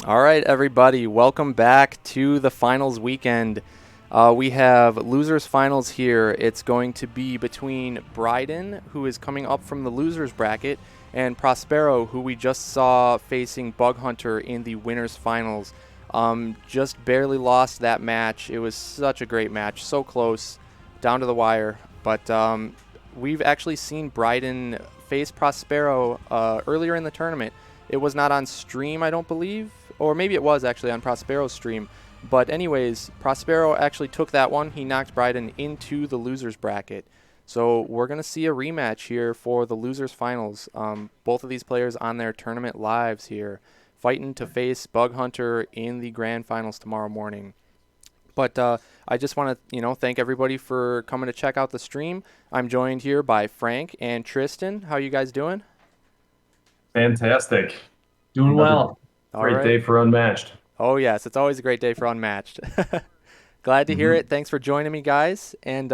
All right, everybody, welcome back to the finals weekend. We have losers finals here. It's going to be between Bryden, who is coming up from the losers bracket, and Prospero, who we just saw facing Bug Hunter in the winners finals. Just barely lost that match. It was such a great match, so close, down to the wire. But we've actually seen Bryden face Prospero earlier in the tournament. It was not on stream, I don't believe, or maybe it was actually on Prospero's stream. But anyways, Prospero actually took that one. He knocked Bryden into the losers bracket. So we're going to see a rematch here for the losers finals. Both of these players on their tournament lives here, fighting to face Bug Hunter in the grand finals tomorrow morning. But I just want to, thank everybody for coming to check out the stream. I'm joined here by Frank and Tristan. How you guys doing? Fantastic. Doing Another well. All great right. day for Unmatched. Oh, yes. It's always a great day for Unmatched. Glad to hear hmm it. Thanks for joining me, guys. And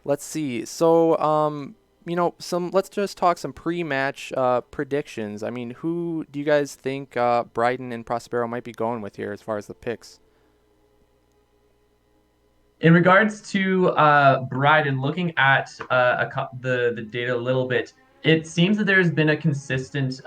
let's see. So, let's just talk some pre-match predictions. I mean, who do you guys think Bryden and Prospero might be going with here as far as the picks? In regards to Bryden, looking at the data a little bit, it seems that there's been a consistent,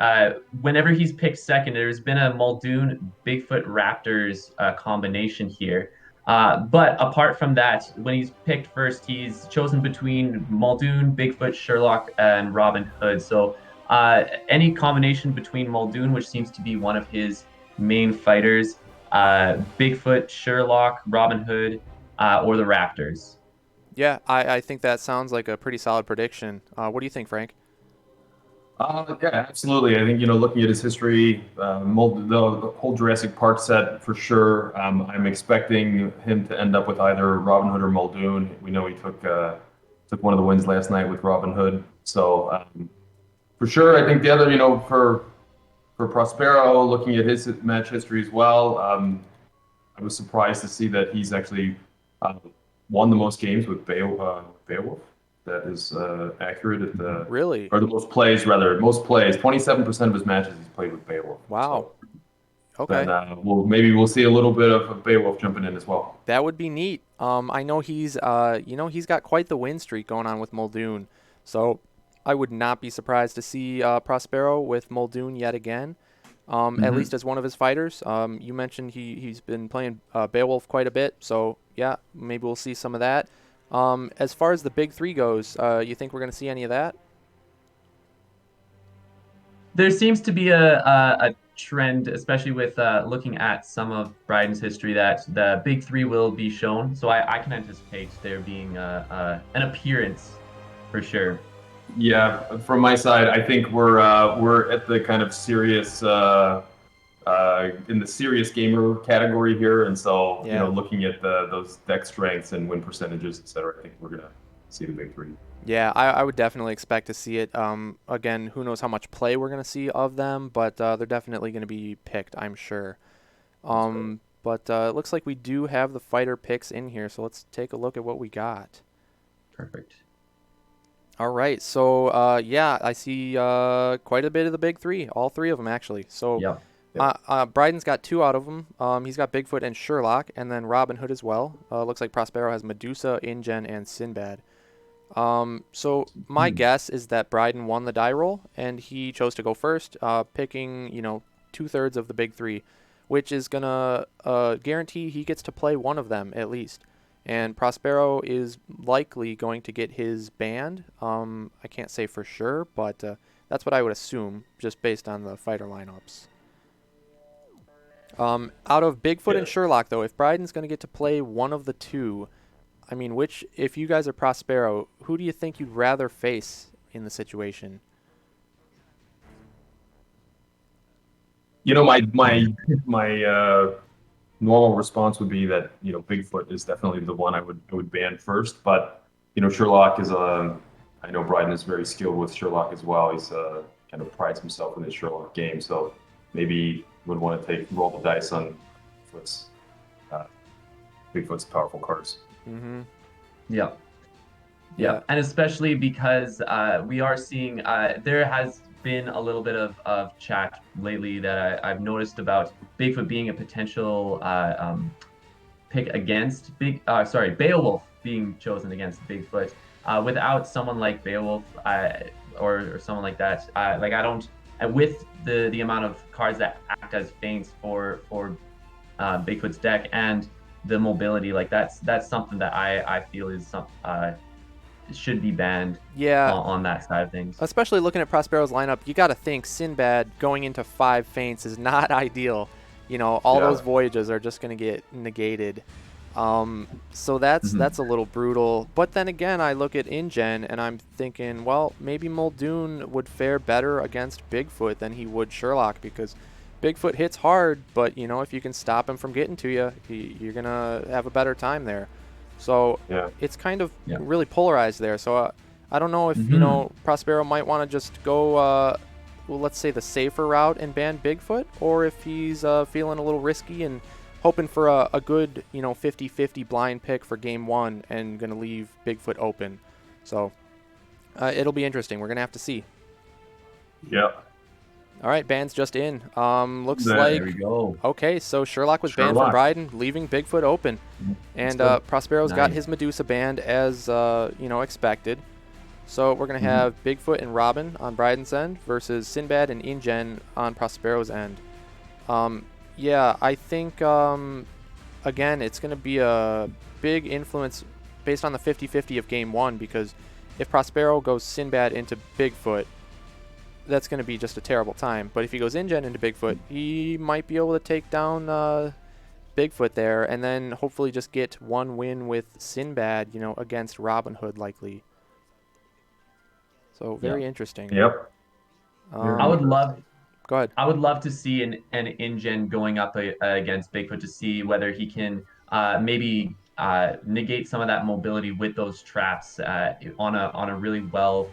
whenever he's picked second, there's been a Muldoon Bigfoot Raptors combination here. But apart from that, when he's picked first, he's chosen between Muldoon, Bigfoot, Sherlock, and Robin Hood. So any combination between Muldoon, which seems to be one of his main fighters, Bigfoot, Sherlock, Robin Hood, or the Raptors. Yeah, I think that sounds like a pretty solid prediction. What do you think, Frank? yeah, absolutely. I think, looking at his history, the whole Jurassic Park set for sure. I'm expecting him to end up with either Robin Hood or Muldoon. We know he took one of the wins last night with Robin Hood. So for sure, I think the other, for Prospero, looking at his match history as well, I was surprised to see that he's actually uh, won the most games with Beowulf. That is accurate at Really? or the most plays rather, most plays. 27% of his matches he's played with Beowulf. Wow. So then Okay. we'll see a little bit of Beowulf jumping in as well. That would be neat. I know he's got quite the win streak going on with Muldoon. So I would not be surprised to see Prospero with Muldoon yet again. At hmm least as one of his fighters. You mentioned he's been playing Beowulf quite a bit, so yeah, maybe we'll see some of that. As far as the big three goes, you think we're going to see any of that? There seems to be a trend, especially with looking at some of Bryden's history, that the big three will be shown. So I can anticipate there being an appearance for sure. Yeah, from my side, I think we're at the kind of serious in the serious gamer category here, and so Yeah, looking at those deck strengths and win percentages, etc. I think we're gonna see the big three. yeah, I would definitely expect to see it. Again, who knows how much play we're going to see of them, but they're definitely going to be picked, I'm sure. That's right. But it looks like we do have the fighter picks in here, so let's take a look at what we got. Perfect. All right, so yeah, I see quite a bit of the big three, all three of them actually. So Yep. Yep. Bryden's got two out of them. He's got Bigfoot and Sherlock, and then Robin Hood as well. Looks like Prospero has Medusa, InGen, and Sinbad. So my guess is that Bryden won the die roll, and he chose to go first, picking 2/3 of the big three, which is gonna guarantee he gets to play one of them at least. And Prospero is likely going to get his band. I can't say for sure, but that's what I would assume just based on the fighter lineups. Out of Bigfoot Yeah. and Sherlock, though, if Bryden's going to get to play one of the two, I mean, if you guys are Prospero, who do you think you'd rather face in the situation? My normal response would be that Bigfoot is definitely the one I would ban first, but Sherlock is a I know Bryden is very skilled with Sherlock as well. He's kind of prides himself in his Sherlock game, so maybe would want to roll the dice on Bigfoot's uh, Bigfoot's powerful cards. Mm-hmm. Yep. Yeah. Yep. And especially because we are seeing there has been a little bit of chat lately that I've noticed about Bigfoot being a potential pick against Beowulf being chosen against Bigfoot. Without someone like Beowulf, or someone like that, like I don't. With the amount of cards that act as feints for Bigfoot's deck and the mobility, like that's something that I feel is should be banned. Yeah. On that side of things. Especially looking at Prospero's lineup, you got to think Sinbad going into 5 feints is not ideal. You know, all those voyages are just going to get negated. So that's a little brutal. But then again, I look at InGen and I'm thinking, well, maybe Muldoon would fare better against Bigfoot than he would Sherlock, because Bigfoot hits hard, but you know, if you can stop him from getting to you, you're going to have a better time there. So it's kind of really polarized there. So I don't know if, you know, Prospero might want to just go, well, let's say the safer route and ban Bigfoot, or if he's feeling a little risky and hoping for a good, you know, 50-50 blind pick for game 1 and going to leave Bigfoot open. So it'll be interesting. We're going to have to see. Yep. All right, bans just in. Looks there like... we go. Okay, so Sherlock was banned from Bryden, leaving Bigfoot open. And Prospero's got his Medusa banned as, you know, expected. So we're going to have Bigfoot and Robin on Bryden's end versus Sinbad and InGen on Prospero's end. Yeah, I think, again, it's going to be a big influence based on the 50-50 of game 1, because if Prospero goes Sinbad into Bigfoot, that's going to be just a terrible time. But if he goes InGen into Bigfoot, he might be able to take down Bigfoot there, and then hopefully just get one win with Sinbad, you know, against Robin Hood likely. So very interesting. Yep. I would love... Go ahead. I would love to see an InGen going up against Bigfoot to see whether he can maybe negate some of that mobility with those traps on a really well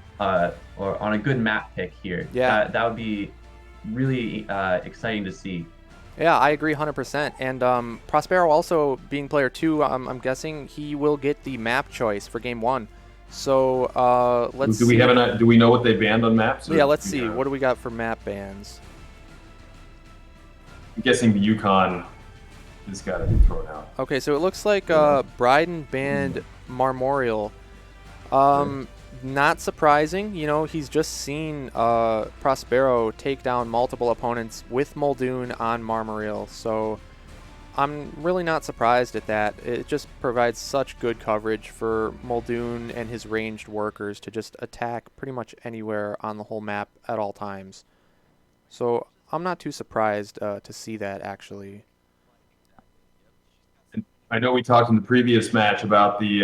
or on a good map pick here. Yeah, that would be really exciting to see. Yeah, I agree 100%. And Prospero also being player 2, I'm guessing he will get the map choice for game 1. So let's see. Do we know what they banned on maps? Yeah, let's see. What do we got for map bans? I'm guessing the Yukon has got to be thrown out. Okay, so it looks like Bryden banned Marmorial. Not surprising. You know, he's just seen Prospero take down multiple opponents with Muldoon on Marmorial. So I'm really not surprised at that. It just provides such good coverage for Muldoon and his ranged workers to just attack pretty much anywhere on the whole map at all times. So I'm not too surprised to see that, actually. I know we talked in the previous match about the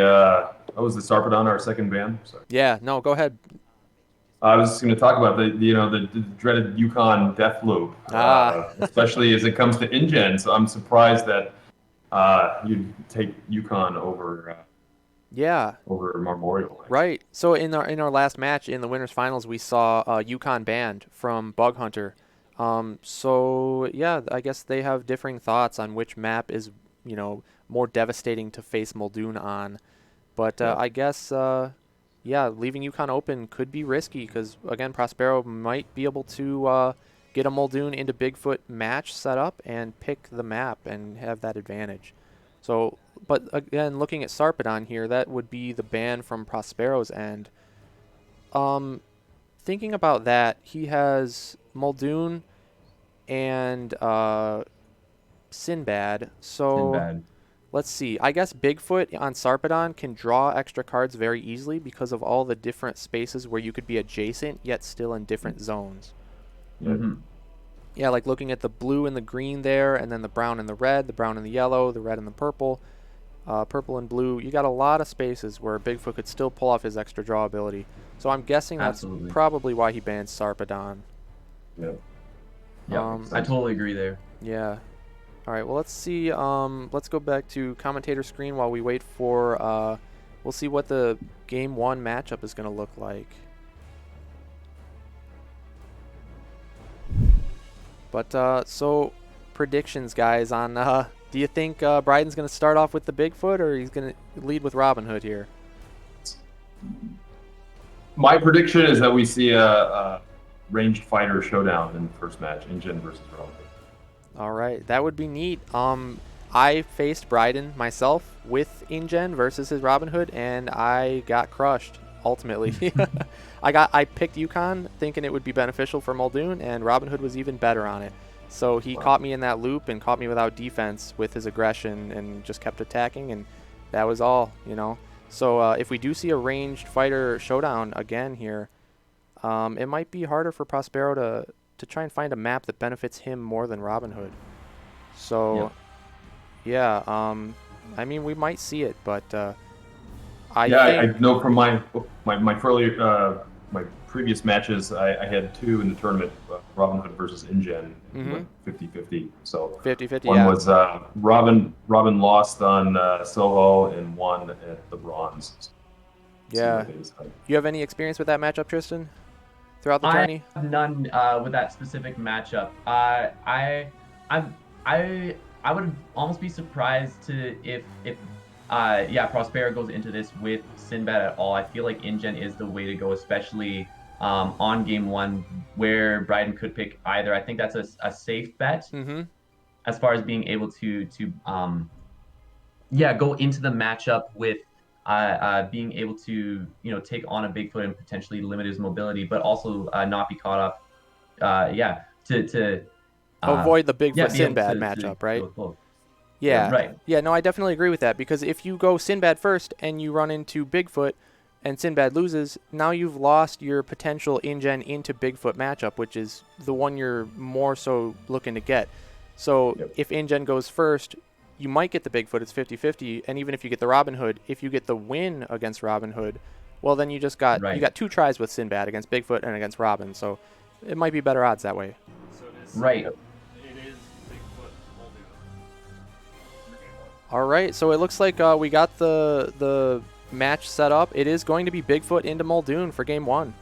what was the Sarpedon, our second ban? Sorry. Yeah, no, go ahead. I was just going to talk about the dreaded Yukon death loop, especially as it comes to InGen. So I'm surprised that you'd take Yukon over Marmorial. Right. So in our last match in the winners finals, we saw Yukon banned from Bug Hunter. So yeah, I guess they have differing thoughts on which map is, you know, more devastating to face Muldoon on. But I guess yeah, leaving Yukon open could be risky because, again, Prospero might be able to get a Muldoon into Bigfoot match set up and pick the map and have that advantage. So, but again, looking at Sarpedon here, that would be the ban from Prospero's end. Thinking about that, he has Muldoon and Sinbad. So let's see. I guess Bigfoot on Sarpedon can draw extra cards very easily because of all the different spaces where you could be adjacent yet still in different zones. Yeah, like looking at the blue and the green there, and then the brown and the red, the brown and the yellow, the red and the purple, purple and blue. You got a lot of spaces where Bigfoot could still pull off his extra draw ability. So I'm guessing that's probably why he bans Sarpedon. Yeah, I totally agree there. Yeah. All right, well, let's see. Let's go back to commentator screen while we wait for, we'll see what the game 1 matchup is going to look like. But, so, predictions, guys, on, do you think Bryden's going to start off with the Bigfoot, or he's going to lead with Robin Hood here? My prediction is that we see a ranged fighter showdown in the first match, InGen versus Robin Hood. All right, that would be neat. I faced Bryden myself with InGen versus his Robin Hood, and I got crushed ultimately. I picked Yukon thinking it would be beneficial for Muldoon, and Robin Hood was even better on it. So he caught me in that loop and caught me without defense with his aggression and just kept attacking, and that was all, So if we do see a ranged fighter showdown again here, it might be harder for Prospero to try and find a map that benefits him more than Robin Hood. So, yeah, I mean, we might see it, but I know from my earlier my previous matches, I had two in the tournament, Robin Hood versus InGen, 50-50. So 50-50. One yeah. was Robin lost on Soho and won at the bronze. Yeah. You have any experience with that matchup, Tristan, throughout the tourney? I have none with that specific matchup. I would almost be surprised if Prospero goes into this with Sinbad at all. I feel like InGen is the way to go, especially on game one where Bryden could pick either. I think that's a safe bet as far as being able to go into the matchup with being able to take on a Bigfoot and potentially limit his mobility, but also not be caught up. To avoid the Bigfoot Sinbad matchup, right? Yeah, right. Yeah, no, I definitely agree with that, because if you go Sinbad first and you run into Bigfoot and Sinbad loses, now you've lost your potential InGen into Bigfoot matchup, which is the one you're more so looking to get. So if InGen goes first, you might get the Bigfoot, it's 50-50, and even if you get the Robin Hood, if you get the win against Robin Hood, well, then you just got you got two tries with Sinbad against Bigfoot and against Robin, so it might be better odds that way. So it is, right. It is Bigfoot Muldoon. All right, so it looks like we got the match set up. It is going to be Bigfoot into Muldoon for game one.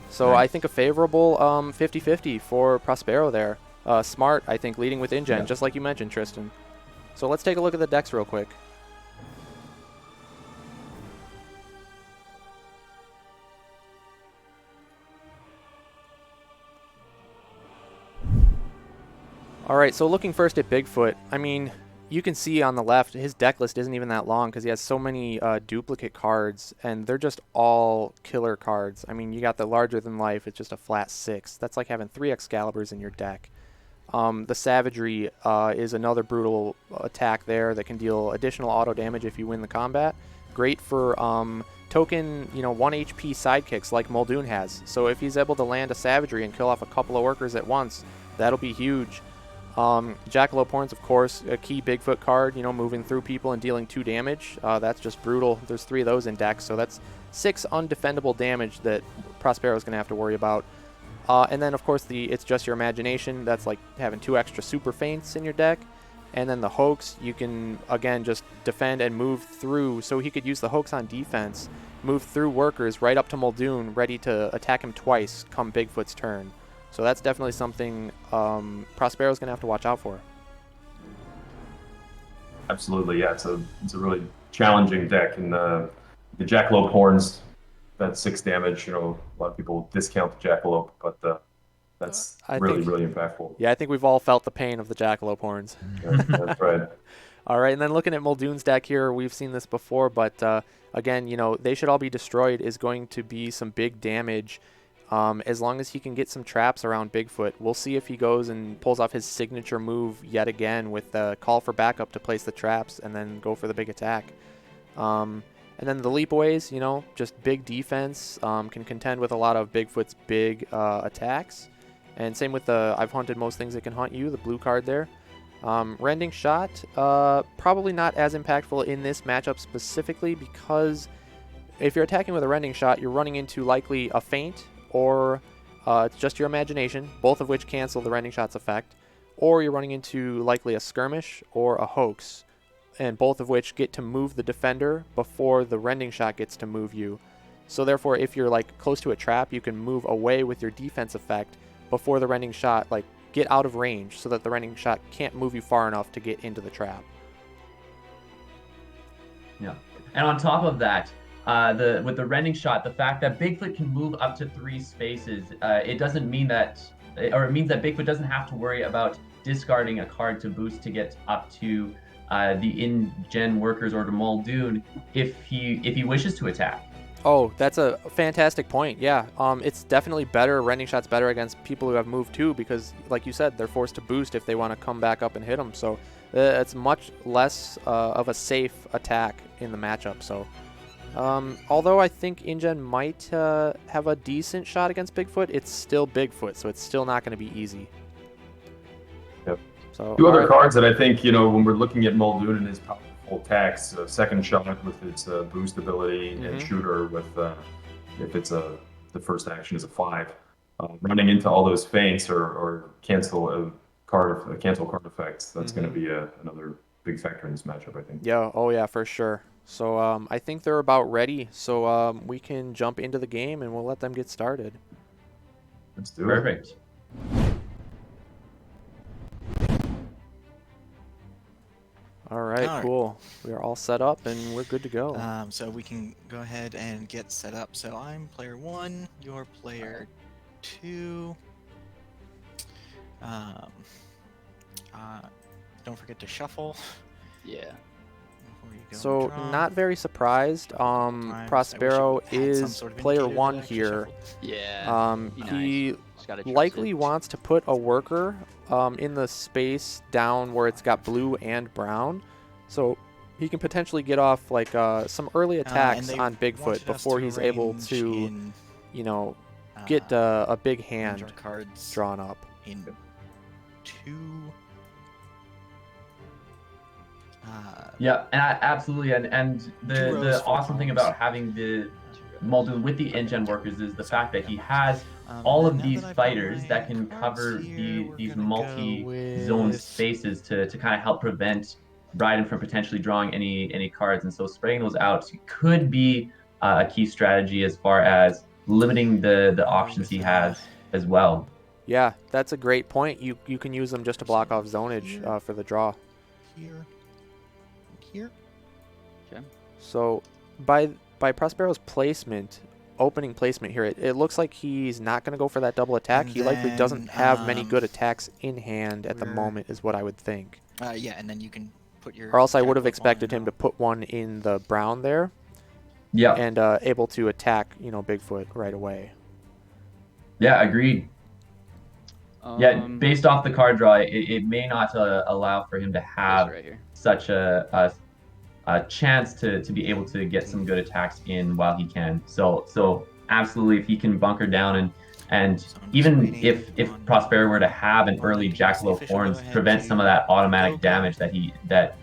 So I think a favorable 50-50 for Prospero there. Smart, I think, leading with InGen, just like you mentioned, Tristan. So let's take a look at the decks real quick. All right, so looking first at Bigfoot, I mean, you can see on the left, his deck list isn't even that long because he has so many duplicate cards, and they're just all killer cards. I mean, you got the larger than life, it's just a flat 6. That's like having 3 Excaliburs in your deck. The Savagery is another brutal attack there that can deal additional auto damage if you win the combat. Great for token, 1 HP sidekicks like Muldoon has. So if he's able to land a Savagery and kill off a couple of workers at once, that'll be huge. Jackalope Horns, of course, a key Bigfoot card, moving through people and dealing 2 damage. That's just brutal. There's 3 of those in deck, so that's 6 undefendable damage that Prospero's going to have to worry about. And then, of course, It's Just Your Imagination. That's like having 2 extra super feints in your deck. And then the Hoax, you can, again, just defend and move through. So he could use the Hoax on defense, move through workers right up to Muldoon, ready to attack him twice come Bigfoot's turn. So that's definitely something Prospero's going to have to watch out for. Absolutely, yeah. It's a really challenging deck. And the Jackalope Horns, that's 6 damage. A lot of people discount the Jackalope, but that's really impactful. Yeah, I think we've all felt the pain of the Jackalope Horns. That's right. All right, and then looking at Muldoon's deck here, we've seen this before, but again, They Should All Be Destroyed is going to be some big damage. As long as he can get some traps around Bigfoot. We'll see if he goes and pulls off his signature move yet again with the call for backup to place the traps and then go for the big attack. And then the leapaways, just big defense, can contend with a lot of Bigfoot's big attacks. And same with the I've hunted most things that can hunt you, the blue card there. Rending Shot, probably not as impactful in this matchup specifically, because if you're attacking with a Rending Shot, you're running into likely a feint or It's Just Your Imagination, both of which cancel the Rending Shot's effect, or you're running into likely a Skirmish or a Hoax, and both of which get to move the defender before the Rending Shot gets to move you. So therefore, if you're like close to a trap, you can move away with your defense effect before the Rending Shot, like get out of range so that the Rending Shot can't move you far enough to get into the trap. Yeah. And on top of that, with the rending shot, the fact that Bigfoot can move up to 3 spaces, it doesn't mean that, or it means that Bigfoot doesn't have to worry about discarding a card to boost to get up to the in-gen workers or to Muldoon if he wishes to attack. Oh, that's a fantastic point. Yeah, it's definitely better. Rending shot's better against people who have moved too, because, like you said, they're forced to boost if they want to come back up and hit them. So it's much less of a safe attack in the matchup. So, although I think InGen might have a decent shot against Bigfoot, it's still Bigfoot, so it's still not going to be easy. Yep. So two other cards that I think, when we're looking at Muldoon and his powerful attacks, second shot with its boost ability, and shooter with if it's the first action is a 5, running into all those feints or cancel card effects. That's going to be another big factor in this matchup, I think. Yeah. Oh yeah, for sure. So I think they're about ready. So we can jump into the game and we'll let them get started. Let's do it. Perfect. All right, cool. We are all set up and we're good to go. So we can go ahead and get set up. So I'm player 1, you're player 2. Don't forget to shuffle. Yeah. So not very surprised. Prospero is player 1 here. Yeah. He likely wants to put a worker in the space down where it's got blue and brown, so he can potentially get off like some early attacks on Bigfoot before he's able to, get a big hand drawn up. In 2. Yeah, and absolutely, and the awesome thing about having the Muldoon with the InGen workers is the fact that he has all of these fighters that can cover these multi-zone spaces to kind of help prevent Bryden from potentially drawing any cards, and so spreading those out could be a key strategy as far as limiting the options he has as well. Yeah, that's a great point. You can use them just to block off zonage for the draw. Here. Okay. So by Prospero's opening placement here, it looks like he's not going to go for that double attack. He likely doesn't have many good attacks in hand at the moment, is what I would think. Yeah, and then you can put your. Or else I would have expected him to put one in the brown there. Yeah. And able to attack, Bigfoot right away. Yeah, agreed. Yeah, based off the card draw, it may not allow for him to have such a chance to be able to get some good attacks in while he can. So absolutely, if he can bunker down and even if Prospero were to have an early Jackalope Horns, prevent some of that automatic damage that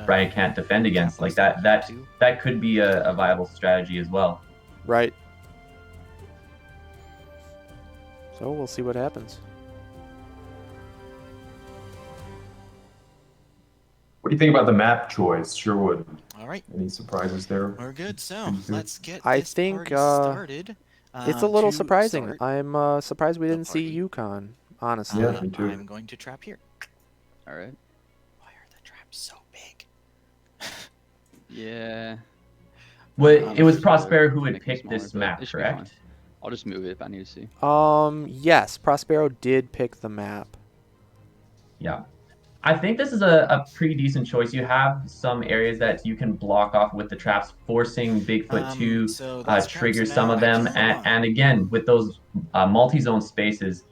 Bryden can't defend against, like that could be a viable strategy as well. Right. So we'll see what happens. What do you think about the map choice, Sherwood? All right. Any surprises there? We're good. So let's get this party started. It's a little surprising. I'm surprised we didn't see Yukon, honestly. Yeah, me too. I'm going to trap here. All right. Why are the traps so big? Yeah. Well, it was Prospero who had picked this map, correct? I'll just move it if I need to see. Yes, Prospero did pick the map. Yeah. I think this is a pretty decent choice. You have some areas that you can block off with the traps, forcing Bigfoot to trigger some of them. And again, with those multi-zone spaces,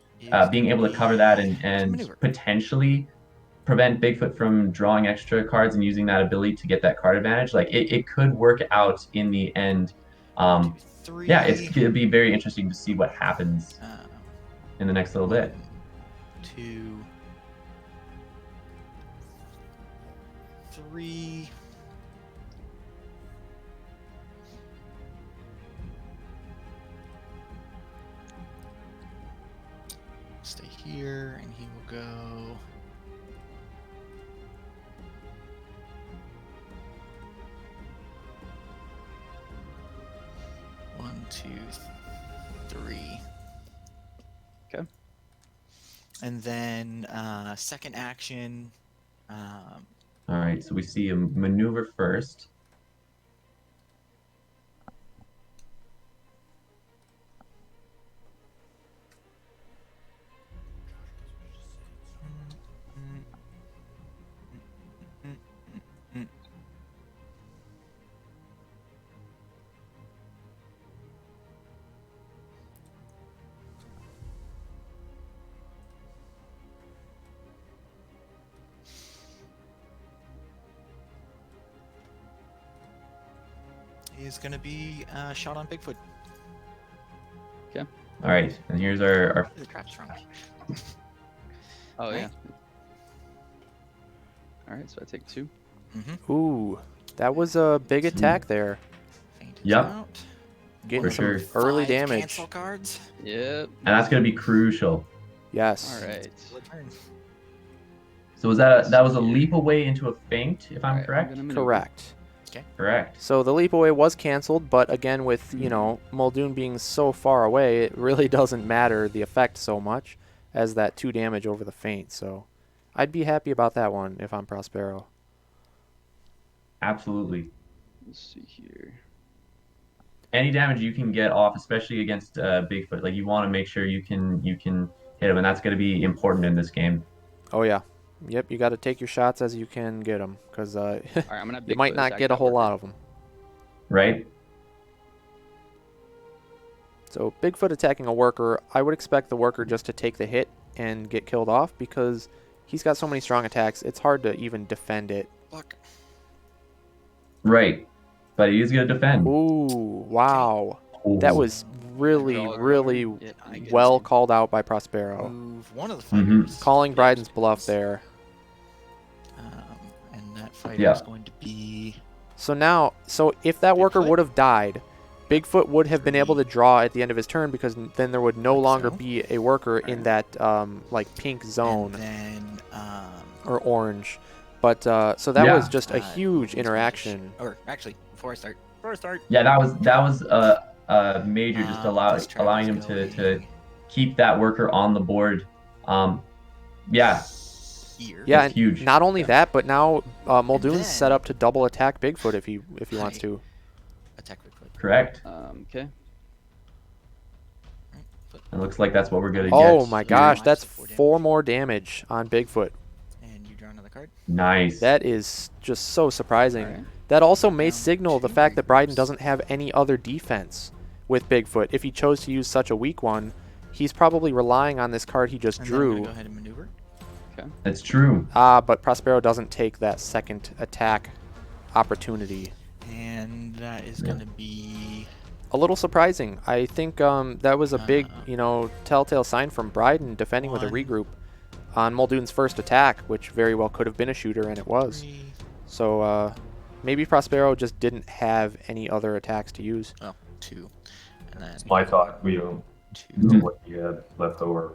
being able to cover that and potentially prevent Bigfoot from drawing extra cards and using that ability to get that card advantage, like it could work out in the end. Yeah, it'll be very interesting to see what happens in the next little bit. 2, 3. Stay here, and he will go. One, 2, 3. Okay. And then second action. All right, so we see a maneuver first. is going to be shot on Bigfoot. All right, and here's our The trap's wrong. Oh, Right. yeah. All right, so I take 2. Mm-hmm. Ooh, that was a big attack there. Faint is Yep. out. Getting One of some the early 5 damage. Cancel cards. Yep. and that's gonna be crucial. Yes. All right. Return. So was that was a leap away into a feint, if I'm All right, correct? gonna maneuver. Correct. Correct. So the leap away was canceled, but again, with, you know, Muldoon being so far away, it really doesn't matter the effect so much as that 2 damage over the feint. So I'd be happy about that one if I'm Prospero. Absolutely. Let's see here. Any damage you can get off, especially against Bigfoot, like you want to make sure you can hit him, and that's going to be important in this game. Oh, yeah. Yep, you got to take your shots as you can get them, because All right, I'm gonna have you might Bigfoot not attack get a that whole worker. lot of them. Right? So Bigfoot attacking a worker, I would expect the worker just to take the hit and get killed off, because he's got so many strong attacks, it's hard to even defend it. Block. Right. But he is going to defend. Ooh, wow. Ooh. That was really, Draw a card. really Yeah, I get well to called out by Prospero. Move one of the Mhm. fighters. Calling to the Bryden's opposite bluff place. there. And that fighter Yeah. is going to be. So now, if that worker Bigfoot? would have died, Bigfoot would have been able to draw at the end of his turn, because then there would no Like longer so. be a worker in that like pink zone And then. or orange. But so that Yeah. was just a huge Muldoon's going to interaction. Or actually, before I start. Yeah, that was a major, just This trap allowing is him to going keep that worker on the board. Yeah, Here. Yeah, That's and huge. not only Yep. that, but now Muldoon's then- set up to double attack Bigfoot if he wants Right. to. Attack Bigfoot. correct. Okay. Right, foot. It looks like that's what we're gonna Oh get. my here. gosh, Five, that's so 4 4 damage. more damage on Bigfoot. And you draw another card. Nice. That is just so surprising. All right. That also may Down signal the 2 fact that Bryden regroups. doesn't have any other defense with Bigfoot. If he chose to use such a weak one, he's probably relying on this card he just And then I'm gonna drew. go ahead and maneuver. That's true. But Prospero doesn't take that second attack opportunity. And that is going to be. A little surprising. I think that was a big, telltale sign from Bryden defending with a One. regroup on Muldoon's first attack, which very well could have been a shooter, and it was. 3. So maybe Prospero just didn't have any other attacks to use. Oh, 2. And then. It's my thought. We don't 2. know what he had left over.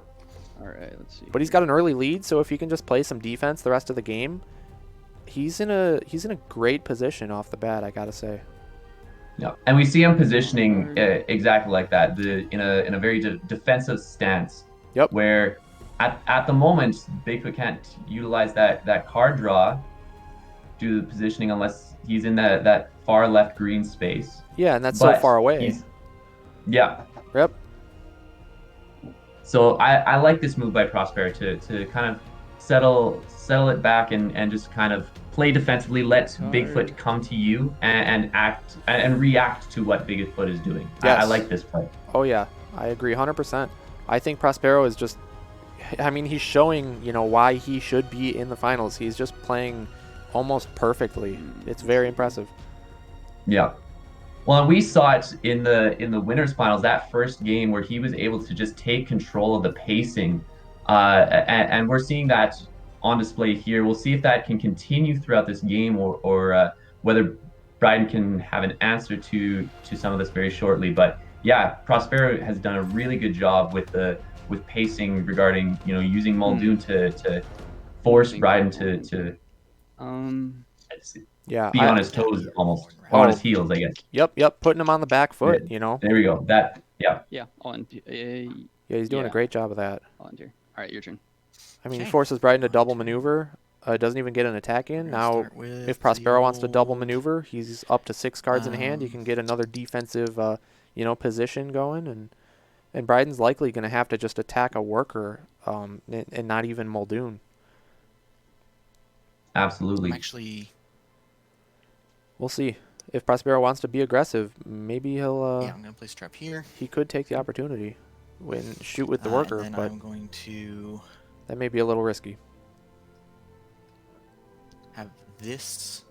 All right. Let's see. But he's got an early lead, so if he can just play some defense the rest of the game, he's in a great position off the bat, I gotta say. Yeah, and we see him positioning exactly like that, in a very defensive stance. Yep. Where, at the moment, Bigfoot can't utilize that card draw due to the positioning unless he's in that far left green space. Yeah, and that's But so far away. Yeah. Yep. So I like this move by Prospero to kind of settle it back and just kind of play defensively, let Bigfoot come to you and act and react to what Bigfoot is doing. Yes. I like this play. Oh yeah, I agree 100%. I think Prospero is just, he's showing, why he should be in the finals. He's just playing almost perfectly. It's very impressive. Yeah. Well, and we saw it in the winners finals, that first game where he was able to just take control of the pacing, and we're seeing that on display here. We'll see if that can continue throughout this game, or whether Bryden can have an answer to some of this very shortly. But yeah, Prospero has done a really good job with pacing regarding using Muldoon to force Bryden to Yeah. be on his toes almost, Oh. on his heels, I guess. Yep, putting him on the back foot, There we go. Yeah. I'll end. Yeah, he's doing a Yeah. great job of that. I'll end here. All right. Your turn. He Okay. forces Bryden to double maneuver. Doesn't even get an attack in. Now, if Prospero wants to double maneuver, he's up to 6 cards in hand. He can get another defensive, position going, and Bryden's likely going to have to just attack a worker, and not even Muldoon. Absolutely. I'm actually. We'll see. If Prospero wants to be aggressive, maybe he'll. Yeah, I'm gonna place a trap here. He could take the opportunity and shoot with the And worker, then but I'm going to that may be a little risky. have this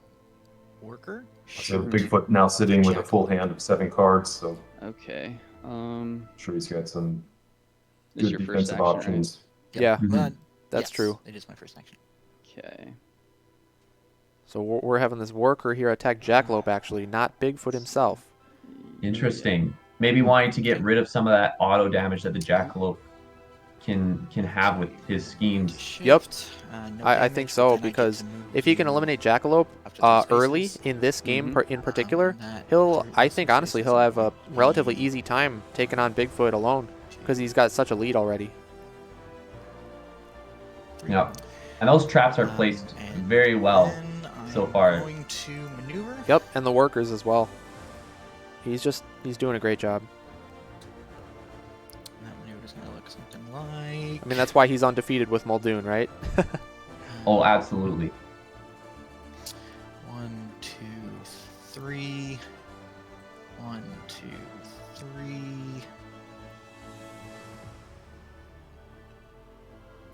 worker. So Bigfoot now sitting with a full hand of 7 cards, so Okay. I'm sure he's got some This is good your first defensive action, options. Yeah, yes, that's true. It is my first action. Right? Okay. So we're having this worker here attack Jackalope, actually, not Bigfoot himself. Interesting. Maybe wanting to get rid of some of that auto damage that the Jackalope can have with his schemes. Yep. No I damage, think but so, then I get because to move if he can you eliminate Jackalope up to 3 early spaces. in this game in particular, That he'll, through I some think, honestly, spaces he'll have a will relatively be easy time taking on Bigfoot alone because he's got such a lead already. 3. Yep. And those traps are placed And very well then so I'm far. going to maneuver. Yep, and the workers as well. He's doing a great job. That maneuver's going to look something like... I mean, that's why he's undefeated with Muldoon, right? Oh, absolutely. 1, 2, 3. 1, 2, 3.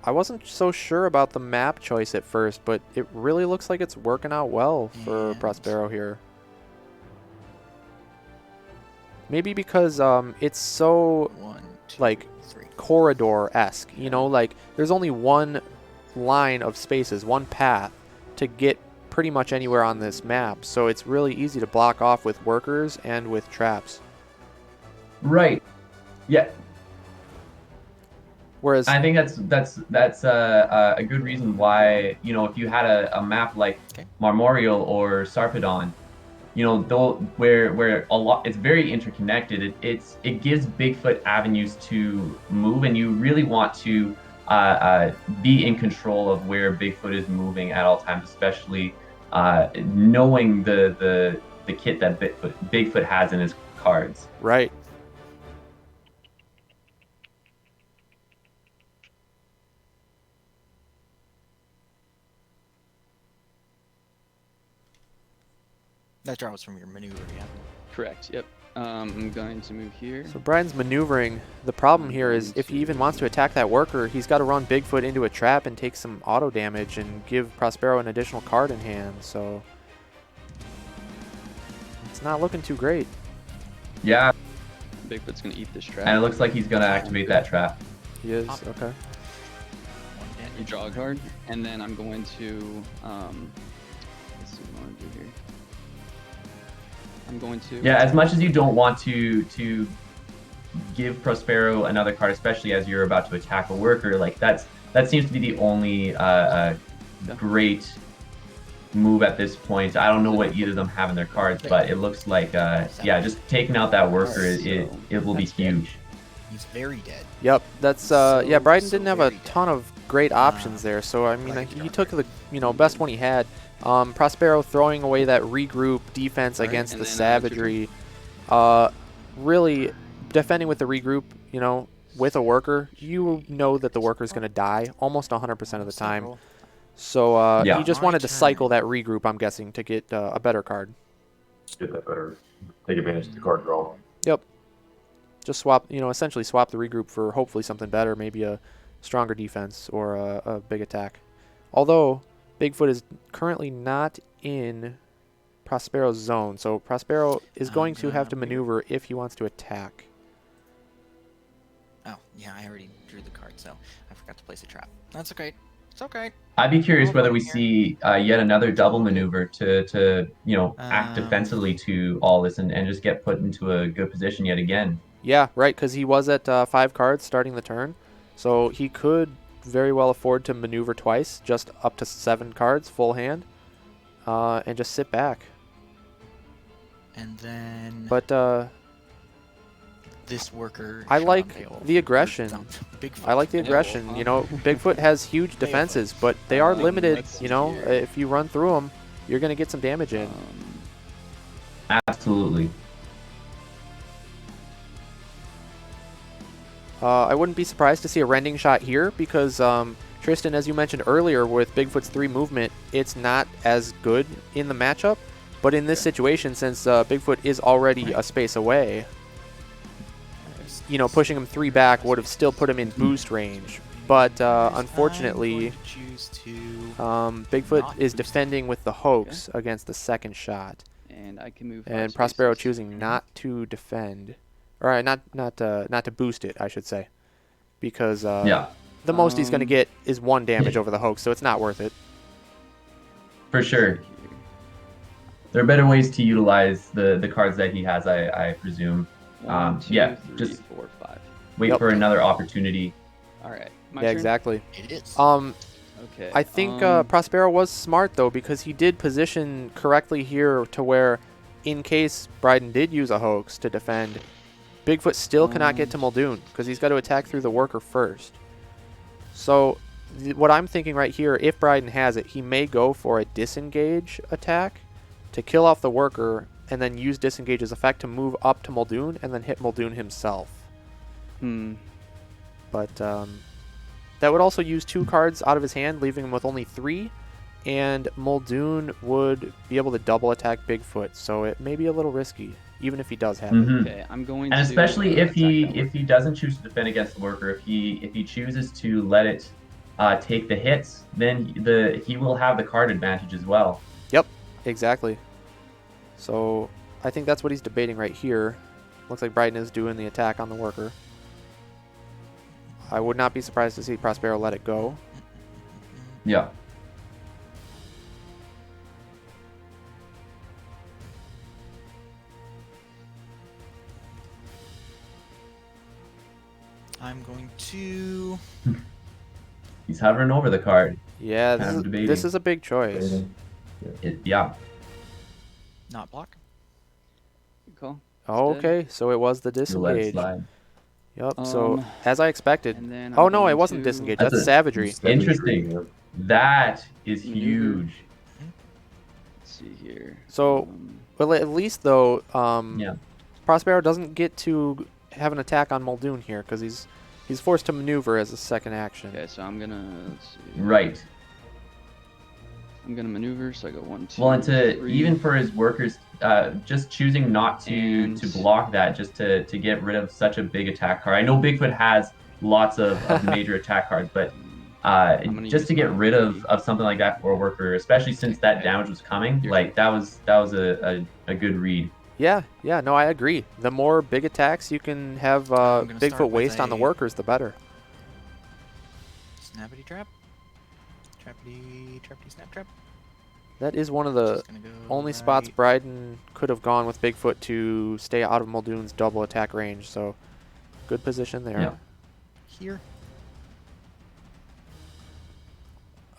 I wasn't so sure about the map choice at first, but it really looks like it's working out well for And- Prospero here. Maybe because it's so 1, 2, like 3. corridor-esque, you know, like there's only one line of spaces, one path to get pretty much anywhere on this map, so it's really easy to block off with workers and with traps. Right. Yeah. Whereas I think that's a good reason why, you know, if you had a map like Okay. Marmorial or Sarpedon, you know, though where a lot, it's very interconnected. It gives Bigfoot avenues to move, and you really want to be in control of where Bigfoot is moving at all times, especially knowing the kit that Bigfoot has in his cards. right. That draw was from your maneuver, yeah. Correct. Yep. I'm going to move here. So Bryden's maneuvering. The problem here is if he even wants to attack that worker, he's got to run Bigfoot into a trap and take some auto damage and give Prospero an additional card in hand. So it's not looking too great. Yeah, Bigfoot's gonna eat this trap. and it looks like he's gonna activate that trap. He is, Pop. okay. 1 You damage. draw a card, and then I'm going to let's see what I want to do here. I'm going to Yeah, as much as you don't want to give Prospero another card, especially as you're about to attack a worker, like that seems to be the only great move at this point. I don't know what either of them have in their cards, but it looks like yeah, just taking out that worker, it will be That's dead. huge. He's very dead. Yep, that's So- yeah. Bryden so didn't have a very dead. ton of great options there, so I mean, like he Dark took the best one he had. Prospero throwing away that regroup defense Right, against and the then, savagery, really defending with the regroup. You know, with a worker, you know that the worker's going to die almost 100% of the time. Several. So Yeah. he just My wanted to cycle turn. that regroup, I'm guessing, to get a better card. Get that better. Take advantage of the card draw. Yep. Just swap, essentially swap the regroup for hopefully something better, maybe a stronger defense or a big attack. Although Bigfoot is currently not in Prospero's zone, so Prospero is going to have to maneuver if he wants to attack. Oh, yeah, I already drew the card, so I forgot to place a trap. That's okay. It's okay. I'd be curious Hold whether on we here. see yet another double maneuver to act Um, defensively to all this and just get put into a good position yet again. Yeah, right, because he was at 5 cards starting the turn, so he could very well afford to maneuver twice, just up to 7 cards, full hand, and just sit back. And then But this worker. I shot like Beowulf, the or aggression. Bigfoot. I like the Yeah, aggression. well, You know, Bigfoot has huge defenses, but they are limited. let's You know, see here. if you run through them, you're going to get some damage in. Absolutely. I wouldn't be surprised to see a rending shot here because Tristan, as you mentioned earlier, with Bigfoot's 3 movement, it's not as good in the matchup. But in this situation, since Bigfoot is already a space away, you know, pushing him 3 back would have still put him in boost range. But I'm unfortunately, going to choose to Bigfoot not is boost it. defending with the hoax against the second shot, And I can move. and 5 Prospero spaces. choosing not to defend, or not to boost it, I should say, because Yeah, the most he's going to Um, get is 1 damage over the hoax, so it's not worth it. for sure. There are better ways to utilize the cards that he has, I presume. 1, 2, Yeah, 3, just 4, 5. wait Yep. for another opportunity. All right. My Yeah, turn? exactly. It is. Okay. I think Prospero was smart, though, because he did position correctly here to where, in case Bryden did use a hoax to defend, Bigfoot still cannot get to Muldoon, because he's got to attack through the worker first. So, what I'm thinking right here, if Bryden has it, he may go for a disengage attack to kill off the worker, and then use disengage's effect to move up to Muldoon, and then hit Muldoon himself. But that would also use 2 cards out of his hand, leaving him with only 3. And Muldoon would be able to double attack Bigfoot, so it may be a little risky, even if he does have it. Mhm. Okay, I'm going And to. especially if he attack that if he doesn't choose to defend against the worker, if he chooses to let it take the hits, then he will have the card advantage as well. Yep, exactly. So I think that's what he's debating right here. Looks like Bryden is doing the attack on the worker. I would not be surprised to see Prospero let it go. Yeah. I'm going to. He's hovering over the card. Yeah, Kind of this debating. is a big choice. Yeah. Not block. Good call. Oh, It's dead. okay, so it was the You'll let it disengage. slide. Yep, so Um, and I expected. And then Oh I'm no, it going wasn't to- disengage. That's That's a- savagery. Interesting. That is Maneuver. huge. Let's see here. So, well, at least though, Yeah. Prospero doesn't get to have an attack on Muldoon here because he's forced to maneuver as a second action. Okay, so I'm gonna. Let's see. Right. I'm gonna maneuver, so I go 1, 2. Well, and to 3. even for his workers, just choosing not to And- block that, just to get rid of such a big attack card. I know Bigfoot has lots of major attack cards, but gonna just to use get my rid ability. of something like that for a worker, especially since that Okay. damage was coming, Your like that was a good read. Yeah, no, I agree. The more big attacks you can have I'm gonna start Bigfoot with waste on the a- workers, the better. Snappity trap. Trappity snap trap. That is one of the Just gonna go only spots right- Bryden could have gone with Bigfoot to stay out of Muldoon's double attack range. So, good position there. Yeah. Here.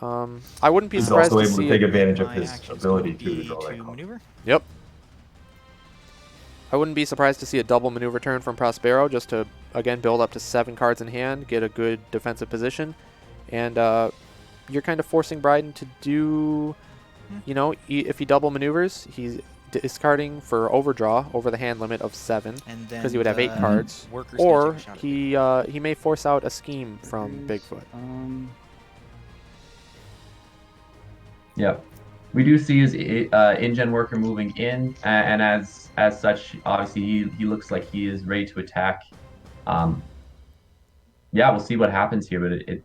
I wouldn't be He's surprised also to able to see take it. advantage of My his action's ability gonna too to be draw that to card. maneuver. Yep. I wouldn't be surprised to see a double maneuver turn from Prospero just to, again, build up to 7 cards in hand, get a good defensive position. And you're kind of forcing Bryden to do, you know, if he double maneuvers, he's discarding for overdraw over the hand limit of 7. And then Because he would have 8 the cards. workers can Or take a shot at it. he may force out a scheme from Workers, Bigfoot. Yeah. We do see his InGen worker moving in, and as such, obviously he looks like he is ready to attack. Yeah, we'll see what happens here, but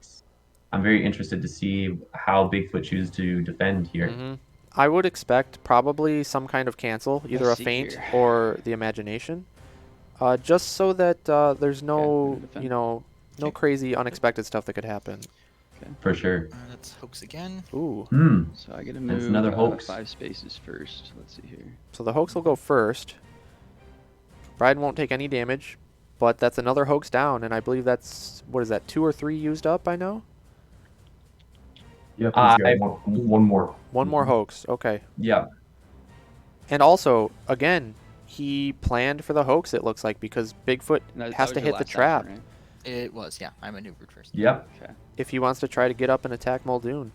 I'm very interested to see how Bigfoot chooses to defend here. I would expect probably some kind of cancel, either a Let's see feint here. or the imagination, just so that there's no, gonna defend. you know, no Okay. crazy unexpected stuff that could happen. For sure. That's hoax again. Ooh, So I gotta move That's another hoax. 5 spaces first. Let's see here. so the hoax will go first. Bryden won't take any damage, but that's another hoax down, and I believe that's, what is that, 2 or 3 used up by now? Yep, he's got one more. One more hoax, okay. Yeah. And also, again, he planned for the hoax, it looks like, because Bigfoot And that has was to your hit the last trap action, right? It was, yeah. I maneuvered first. Yep. Okay. if he wants to try to get up and attack Muldoon.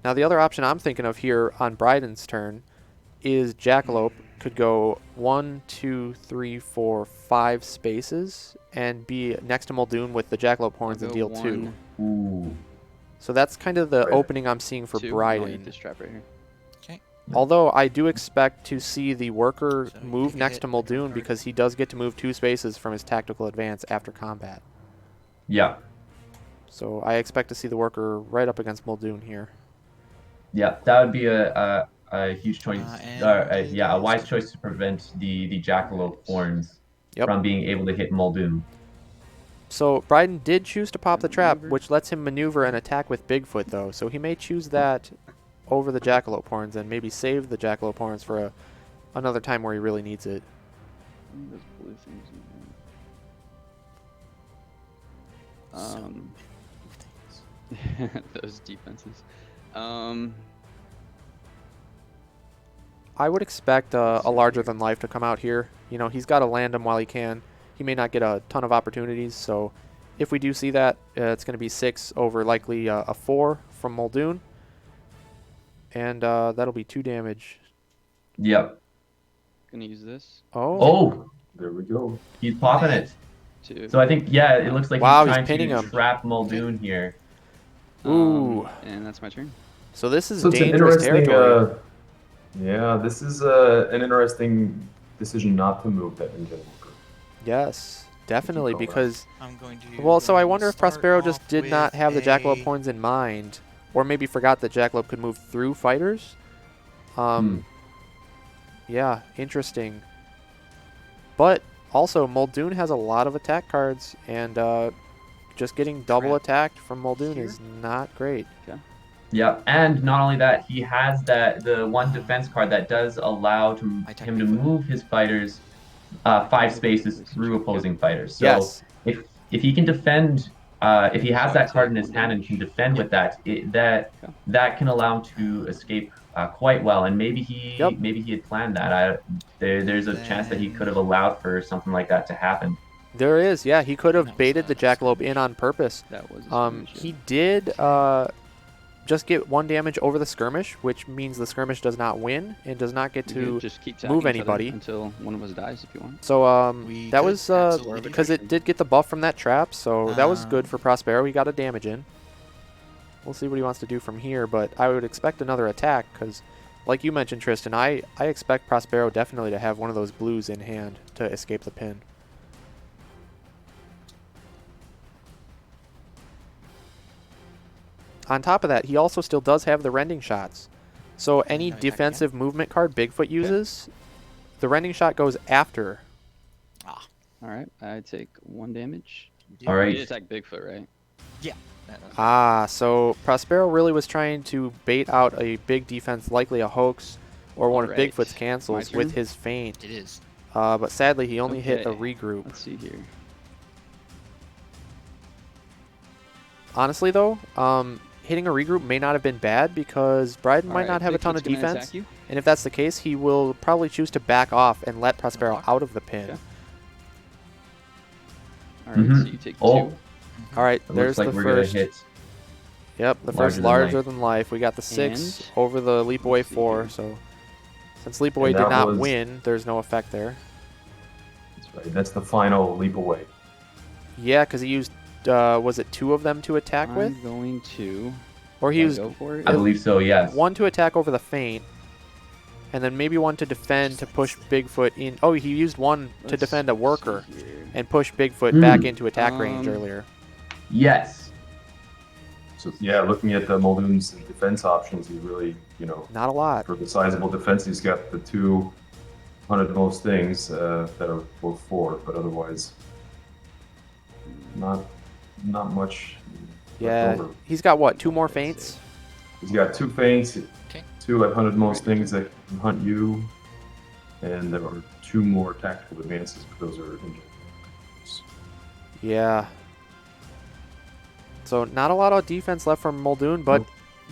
Now, the other option I'm thinking of here on Bryden's turn is Jackalope could go 1, 2, 3, 4, 5 spaces and be next to Muldoon with the Jackalope horns and I'll deal go 2. 1, Ooh. So that's kind of the Right. opening I'm seeing for 2. I'll Bryden. eat this trap right here. Okay. Although I do expect to see the worker So you move take a next hit, to I draw a Muldoon card. because he does get to move 2 spaces from his tactical advance after combat. Yeah. So I expect to see the worker right up against Muldoon here. Yeah, that would be a huge choice. And it Yeah, a wise is- choice to prevent the Jackalope horns Yep. from being able to hit Muldoon. So Bryden did choose to pop the trap, Maneuver. which lets him maneuver and attack with Bigfoot, though. So he may choose that over the Jackalope horns and maybe save the Jackalope horns for another time where he really needs it. Those blue things in there. Those defenses. I would expect a larger than life to come out here. You know, he's got to land him while he can. He may not get a ton of opportunities, so if we do see that, it's going to be 6 over likely a 4 from Muldoon. And that'll be 2 damage. Yep. Gonna use this. Oh. Oh, There we go. he's popping it. 2. So I think, yeah, it looks like Wow, he's he's trying pinning to him. trap Muldoon here. Ooh. And that's my turn. So this is So it's an dangerous interesting. territory. Yeah, this is an interesting decision not to move that engine worker. Yes, definitely, call that? because... I'm going to. Well, so I go wonder if start Prospero just off did not with have the Jackalope a- horns in mind, or maybe forgot that Jackalope could move through fighters. Yeah, interesting. But also, Muldoon has a lot of attack cards, and just getting double Trap attacked from Muldoon here. is not great. Yep, and not only that, he has the one defense card that does allow him I to technically- move his fighters 5 spaces through opposing fighters. So Yes. if he can defend, if he has that card in his hand and can defend with that, that can allow him to escape quite well. And maybe he had planned that. There's a chance that he could have allowed for something like that to happen. There is, yeah. He could That have was baited the a Jackalope skirmish. in on purpose. That was a skirmish, yeah. He did just get 1 damage over the skirmish, which means the skirmish does not win and does not get You could to just keep move tagging each other anybody. until one of us dies if you want. So We that could was absolutely because do it did get the buff from that trap, so that was good Um, for Prospero. He got a damage in. We'll see what he wants to do from here, but I would expect another attack because, like you mentioned, Tristan, I expect Prospero definitely to have one of those blues in hand to escape the pin. On top of that, he also still does have the rending shots. So any no attack again. defensive movement card Bigfoot uses, the rending shot goes after. Ah, All right, I take 1 damage. All You right. did attack Bigfoot, right? So Prospero really was trying to bait out a big defense, likely a hoax, or one of Alright, Bigfoot's cancels my with turn? his feint. it is. But sadly, he only hit a Okay. regroup. Let's see here. Honestly, though, hitting a regroup may not have been bad because Bryden might Alright, not have a ton of Bigfoot's gonna defense. attack you. And if that's the case, he will probably choose to back off and let Prospero Okay. out of the pin. Okay. All right, Mhm. so you take 2. Oh, All right, it there's looks like the we're first. gonna hit. Yep, the Larger first than larger life. than life. We got the 6 And over the leap away let's see 4. here. So since leap away And did that not was- win, there's no effect there. That's right. That's the final leap away. Yeah, because he used, was it 2 of them to attack with? I'm going to Or he used go for it. I believe so. Yes. 1 to attack over the feint, and then maybe 1 to defend to push Bigfoot in. Oh, he used 1 to Let's defend a see worker here. and push Bigfoot back Hmm. into attack range Um, earlier. Yes. So yeah, looking at the Muldoon's defense options, he really, Not a lot. for the sizable defense, he's got the 200 most things that are both 4, but otherwise, not much. left Yeah, over. he's got what? 2 more feints? He's got 2 feints, Okay. 2 at 100 most things that can hunt you, and there are 2 more tactical advances, but those are injured. Yeah. So not a lot of defense left from Muldoon, but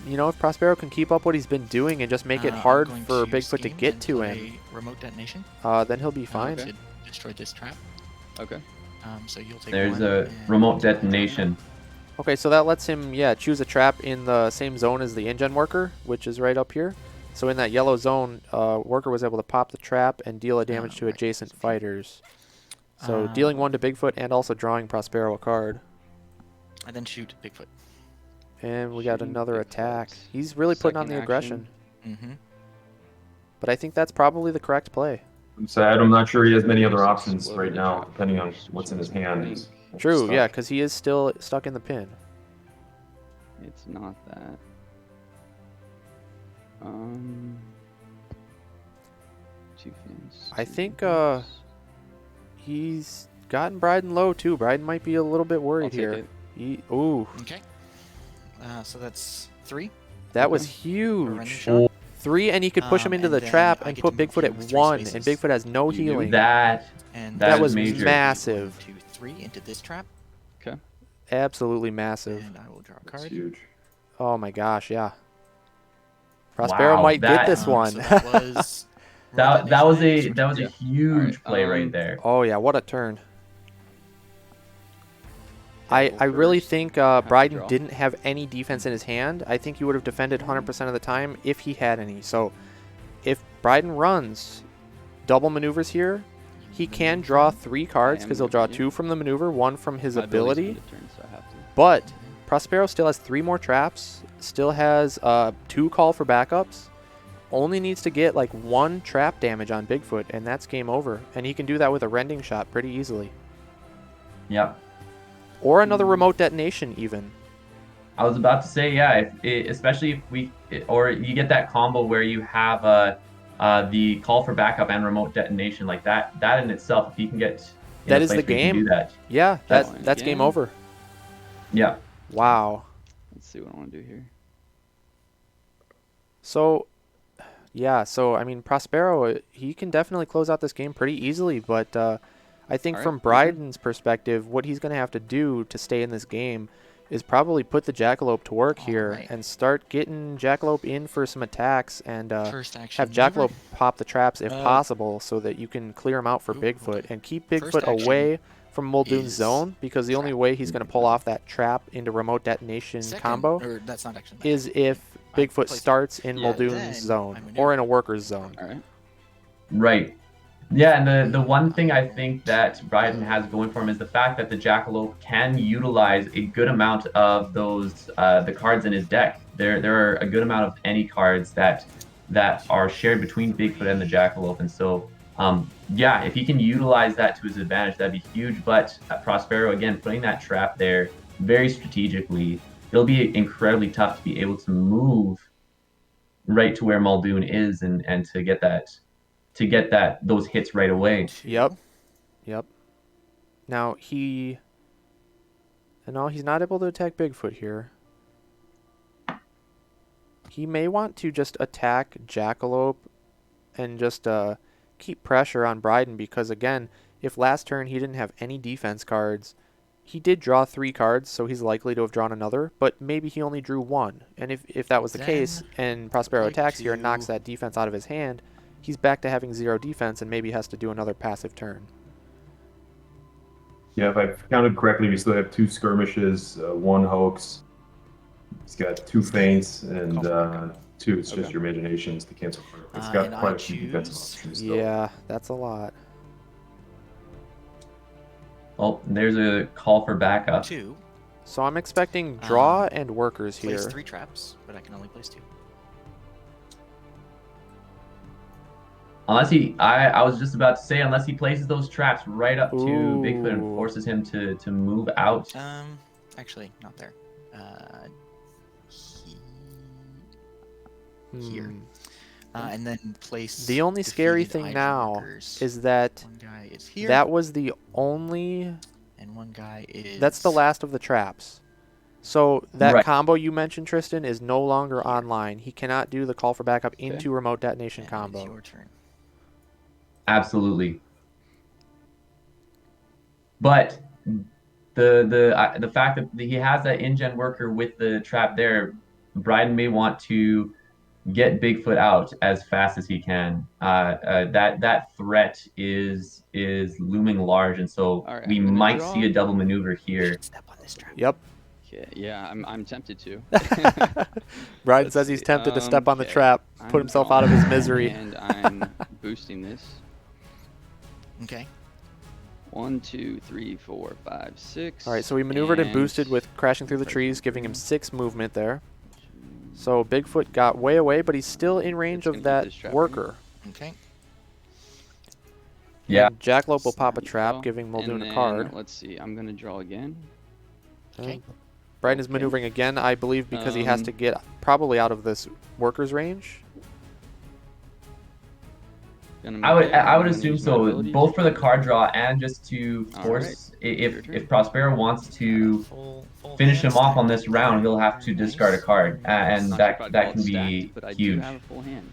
if Prospero can keep up what he's been doing and just make it I'm hard going for to Bigfoot to scheme get and to him, play Remote detonation. then he'll be fine. To destroy this trap. Okay. So you'll take There's 1 a and- remote detonation. Okay, so that lets him, choose a trap in the same zone as the InGen worker, which is right up here. So in that yellow zone, worker was able to pop the trap and deal a damage to right. adjacent fighters. So dealing 1 to Bigfoot and also drawing Prospero a card. And then shoot Bigfoot. And we got Shooting another Bigfoot. attack. He's really putting on Second the aggression. Mm-hmm. But I think that's probably the correct play. I'm sad. I'm not sure he has many other Just options explode right the now, trap depending on first, what's in which his is hand. blank. He's True, stuck. yeah, because he is still stuck in the pin. It's not that. Two fins. I two think fins. he's gotten Bryden low too. Bryden might be a little bit I'll worried take here. it. Ooh, Okay. So that's 3. that was For a running huge. shot. 3, and he could push him into And the then trap I and get put to move Bigfoot you at with 3 1, and spaces. Bigfoot has no You do. healing. And That was is major. massive. 1, 2, 3 into this trap. Okay. Absolutely massive. And I will draw a That's card. huge. Oh my gosh, yeah. Prospero Wow, might get this So one. that was That was a switch. huge Alright, play right there. Oh yeah, what a turn. I Go really first. think Have to Bryden draw. didn't have any defense in his hand. I think he would have defended 100% of the time if he had any. So if Bryden runs double maneuvers here, he can draw 3 cards because he'll draw maneuvering, 2 from the maneuver, 1 from his My ability's ability. end of turn, so I have to. But Prospero still has 3 more traps, still has 2 call for backups, only needs to get like 1 trap damage on Bigfoot, and that's game over. And he can do that with a rending shot pretty easily. Yep. Or another remote detonation even. I was about to say, yeah, especially if or you get that combo where you have the call for backup and remote detonation like that. That in itself, if you can get in That a is the place where you can game. do that. Yeah, That's- that's game game. over. Yeah. Wow. Let's see what I want to do here. So, yeah, so I mean, Prospero, he can definitely close out this game pretty easily, but I think All right, from your turn. Bryden's perspective, what he's going to have to do to stay in this game is probably put the Jackalope to work here Alright. and start getting Jackalope in for some attacks and First action. have Jackalope pop the traps if Uh, possible so that you can clear him out for ooh, Bigfoot okay. and keep First Bigfoot action away from Muldoon's is zone, because the only trap. way he's going to pull off that trap into remote detonation Second, combo or that's not action. is if I Bigfoot play starts in Yeah. Muldoon's Then zone I maneuver. or in a worker's zone. All right. Right. Yeah, and the one thing I think that Bryden has going for him is the fact that the Jackalope can utilize a good amount of those the cards in his deck. There are a good amount of any cards that are shared between Bigfoot and the Jackalope, and so yeah, if he can utilize that to his advantage, that'd be huge. But Prospero, again, putting that trap there very strategically, it'll be incredibly tough to be able to move right to where Muldoon is and to get those hits right away. Yep. Yep. Now no, he's not able to attack Bigfoot here. He may want to just attack Jackalope and just keep pressure on Bryden, because again, if last turn he didn't have any defense cards, he did draw 3 cards, so he's likely to have drawn another, but maybe he only drew 1. And if that was the case and Prospero like attacks here and knocks to- that defense out of his hand, he's back to having 0 defense and maybe has to do another passive turn. Yeah, if I've counted correctly, we still have 2 skirmishes, 1 hoax. He's got 2 feints and 2. It's just Okay. your imaginations to cancel. It's And got I quite a few defensive choose- options still. Yeah, that's a lot. Well, there's a call for backup. 2. So I'm expecting draw and workers here. Place 3 traps, but I can only place 2. Unless I was just about to say, unless he places those traps right up to Bigfoot and Ooh. forces him to move out. Actually, not there. Here. Hmm. And then place. The only scary defeated thing Hydra now workers. is that One guy is here. that was the only... And one guy is. That's the last of the traps. So that Right. combo you mentioned, Tristan, is no longer online. He cannot do the call for backup into remote detonation And combo. It's your turn. Absolutely. But the fact that he has that InGen worker with the trap there, Bryden may want to get Bigfoot out as fast as he can. That threat is looming large, and so All right, we I'm gonna might draw. see a double maneuver You here. should step on this trap. Yep. Okay. Yeah, I'm tempted to. Bryden Let's says he's see, tempted to step on the okay. trap, I'm put himself out of his drawing, misery. And I'm boosting this. Okay. 1, 2, 3, 4, 5, 6. All right, so we maneuvered and and boosted with crashing through the trees, giving him 6 movement there. So Bigfoot got way away, but he's still in range Just of gonna keep that this trap worker. Okay. Yeah. And Jackalope will pop a Snap trap, draw. giving And Muldoon a then, card. Let's see. I'm gonna draw again. Okay. Bryden is Okay. maneuvering again, I believe, because he has to get probably out of this worker's range. Gonna I move would in, I I'm would gonna assume use my so, ability both to for the kill. card draw and just to All force right. Your if turn. Prospero wants to Full finish hand him off on stacked this up round, there. he'll have to Very discard a nice, card, very nice. and Not sure if I'd that call it can stacked, be but I huge. do have a full hand.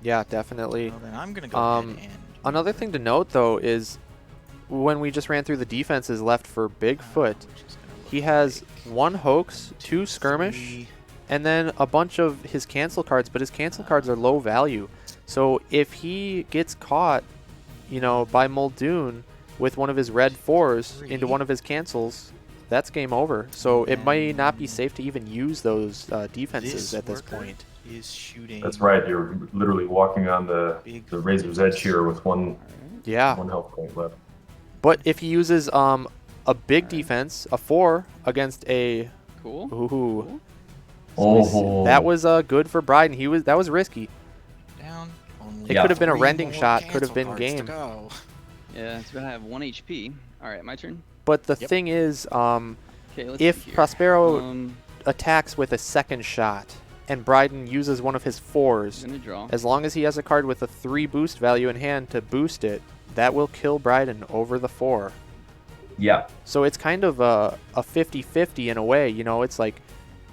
Yeah, definitely. Well, then I'm gonna go ahead and Another move thing to note, though, is when we just ran through the defenses left for Bigfoot, which is gonna look he has like 1 hoax, 2 skirmish, 3. and then a bunch of his cancel cards, but his cancel cards are low value. So if he gets caught, you know, by Muldoon with one of his red 4s into one of his cancels, that's game over. So it might not be safe to even use those defenses at this worker point. is shooting. That's right. You're literally walking on the razor's edge here with All right. Yeah. one health point left. But if he uses a big defense, a 4 against a Cool. ooh, Oh, that was good for Bryden. That was risky. Down. Only It could have been a 3 rending more shot, could have cancel been cards to game. go. Yeah, it's gonna have 1 HP. All right, my turn. But the Yep. thing is, Okay, let's if see here. Prospero attacks with a second shot and Bryden uses one of his I'm 4s, gonna draw. as long as he has a card with a 3 boost value in hand to boost it, that will kill Bryden over the 4. yeah. So it's kind of a 50-50 in a way. You know, it's like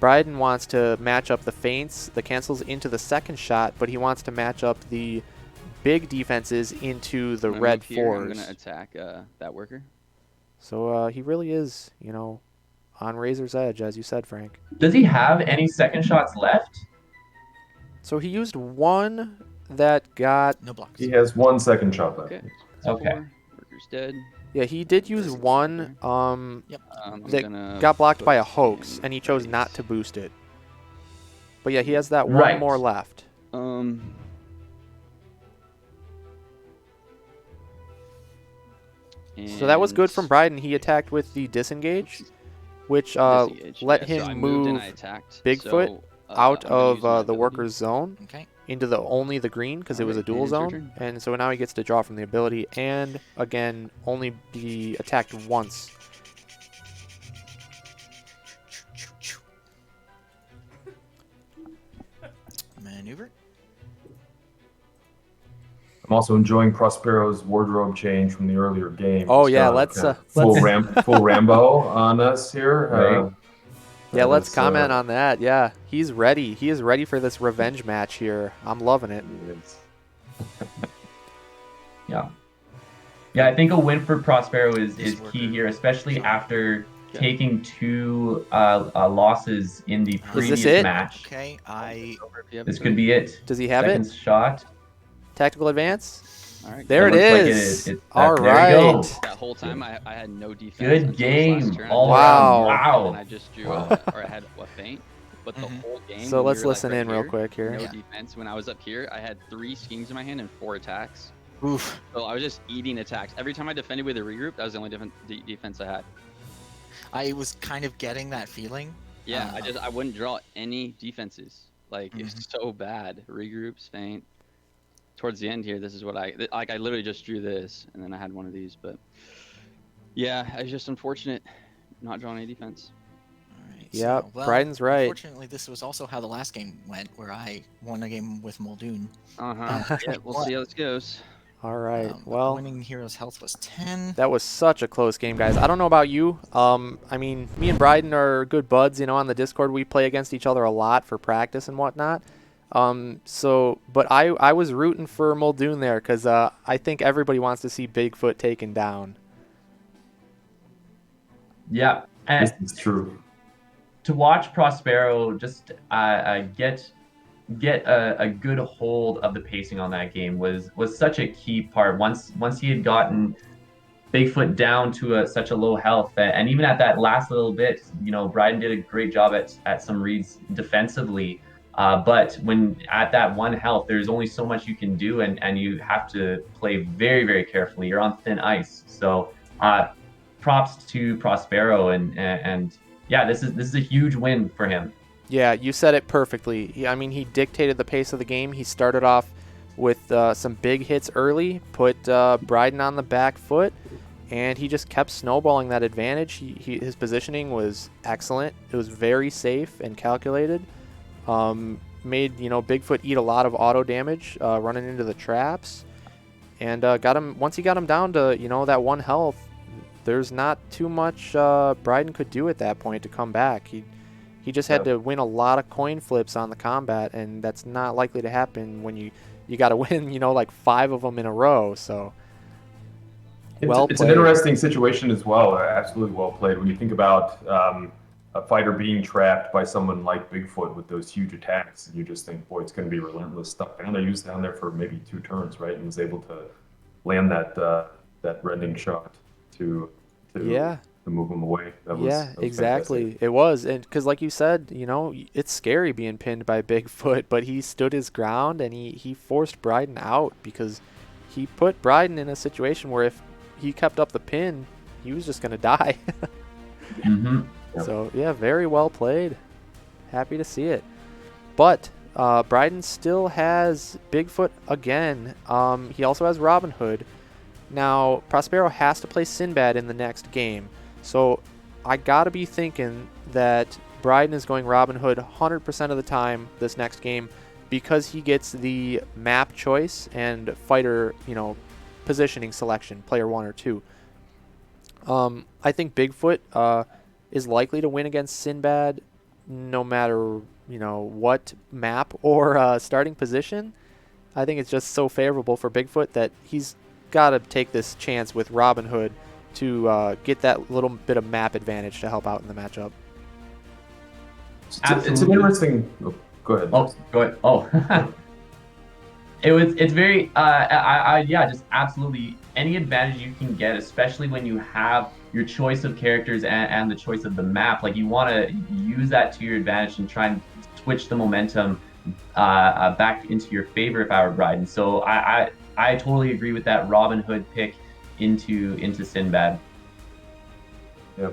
Bryden wants to match up the feints, the cancels into the second shot, but he wants to match up the big defenses into the When I red move here, I'm 4s. gonna attack that worker. So he really is, you know, on razor's edge, as you said, Frank. Does he have any second shots left? So he used one that got... No blocks. He has 1 second shot left. Okay. It's Okay. 4. Worker's dead. Yeah, he did use one I'm that gonna got blocked by a put hoax, him and he chose right. not to boost it. But yeah, he has that one Right. more left. So that was good from and- Bryden. He attacked with the disengage, which Disengage. let Yeah, so I him moved and move I attacked. Bigfoot So, out I'm gonna of use my the ability. worker's zone Okay. into the only the green because it was a Alright, dual Hayden's your zone. turn. And so now he gets to draw from the ability and, again, only be attacked once. Maneuver. I'm also enjoying Prospero's wardrobe change from the earlier game. Oh, He's yeah, got let's, kind of full, full Rambo on us here. Right. Yeah, that let's is, comment on that. Yeah, he's ready. He is ready for this revenge match here. I'm loving it. Yeah. Yeah, I think a win for Prospero is This key worker. here, especially after Yeah. taking 2 losses in the Is this previous it? match. Okay. If you have This a could turn. be it. Does he have Second it? shot. Tactical advance? All right. There it looks like is. it's All there you go. right. That whole time I had no defense. Good until this last game turn. I all drew around. a Wow. and I just drew Wow. or I had a feint. But the Mhm. whole game. So when we let's were, like, listen right in real here, quick here. No Yeah. defense. When I was up here, I had 3 schemes in my hand and 4 attacks. Oof. So I was just eating attacks. Every time I defended with a regroup, that was the only defense I had. I was kind of getting that feeling. Yeah, I wouldn't draw any defenses. Like it's so bad. Regroups, feint. Towards the end here, this is what I literally just drew this, and then I had one of these. But yeah, it's just unfortunate not drawing any defense. All right. Yep, so, well, Bryden's right. Unfortunately, this was also how the last game went, where I won a game with Muldoon. Yeah, we'll see how this goes. All right. But the Well, winning hero's health was 10. that was such a close game, guys. I don't know about you. I mean, me and Bryden are good buds. You know, on the Discord, we play against each other a lot for practice and whatnot. But I was rooting for Muldoon there because I think everybody wants to see Bigfoot taken down. Yeah. And This is true. to watch Prospero just get a good hold of the pacing on that game was such a key part. Once he had gotten Bigfoot down to such a low health, and even at that last little bit, you know, Bryden did a great job at some reads defensively. But when at that 1 health, there's only so much you can do, and you have to play very, very carefully. You're on thin ice. So props to Prospero, and yeah, this is a huge win for him. Yeah, you said it perfectly. I mean, he dictated the pace of the game. He started off with some big hits early, put Bryden on the back foot, and he just kept snowballing that advantage. His positioning was excellent. It was very safe and calculated. Made Bigfoot eat a lot of auto damage running into the traps, and got him once he got him down to that 1 health. There's not too much Bryden could do at that point to come back. He just had to win a lot of coin flips on the combat, and that's not likely to happen when you got to win like 5 of them in a row. So it's an interesting situation as well. Absolutely well played. When you think about a fighter being trapped by someone like Bigfoot with those huge attacks, and you just think, boy, it's going to be relentless. Stuck down there, he was down there for maybe 2 turns, right, and was able to land that rending shot to move him away. That was exactly. Fantastic. It was, and because like you said, it's scary being pinned by Bigfoot, but he stood his ground and he forced Bryden out because he put Bryden in a situation where if he kept up the pin, he was just going to die. Mm-hmm. Yep. So, yeah, very well played. Happy to see it. But Bryden still has Bigfoot again. He also has Robin Hood. Now, Prospero has to play Sinbad in the next game. So, I got to be thinking that Bryden is going Robin Hood 100% of the time this next game because he gets the map choice and fighter, positioning selection, player 1 or 2. I think Bigfoot is likely to win against Sinbad no matter, what map or starting position. I think it's just so favorable for Bigfoot that he's got to take this chance with Robin Hood to get that little bit of map advantage to help out in the matchup. It's an interesting... Oh, go ahead. Oh, go ahead. Oh. It's very just absolutely any advantage you can get, especially when you have your choice of characters and the choice of the map. Like, you want to use that to your advantage and try and switch the momentum back into your favor if I were Bryden. So I totally agree with that Robin Hood pick into Sinbad. Yeah.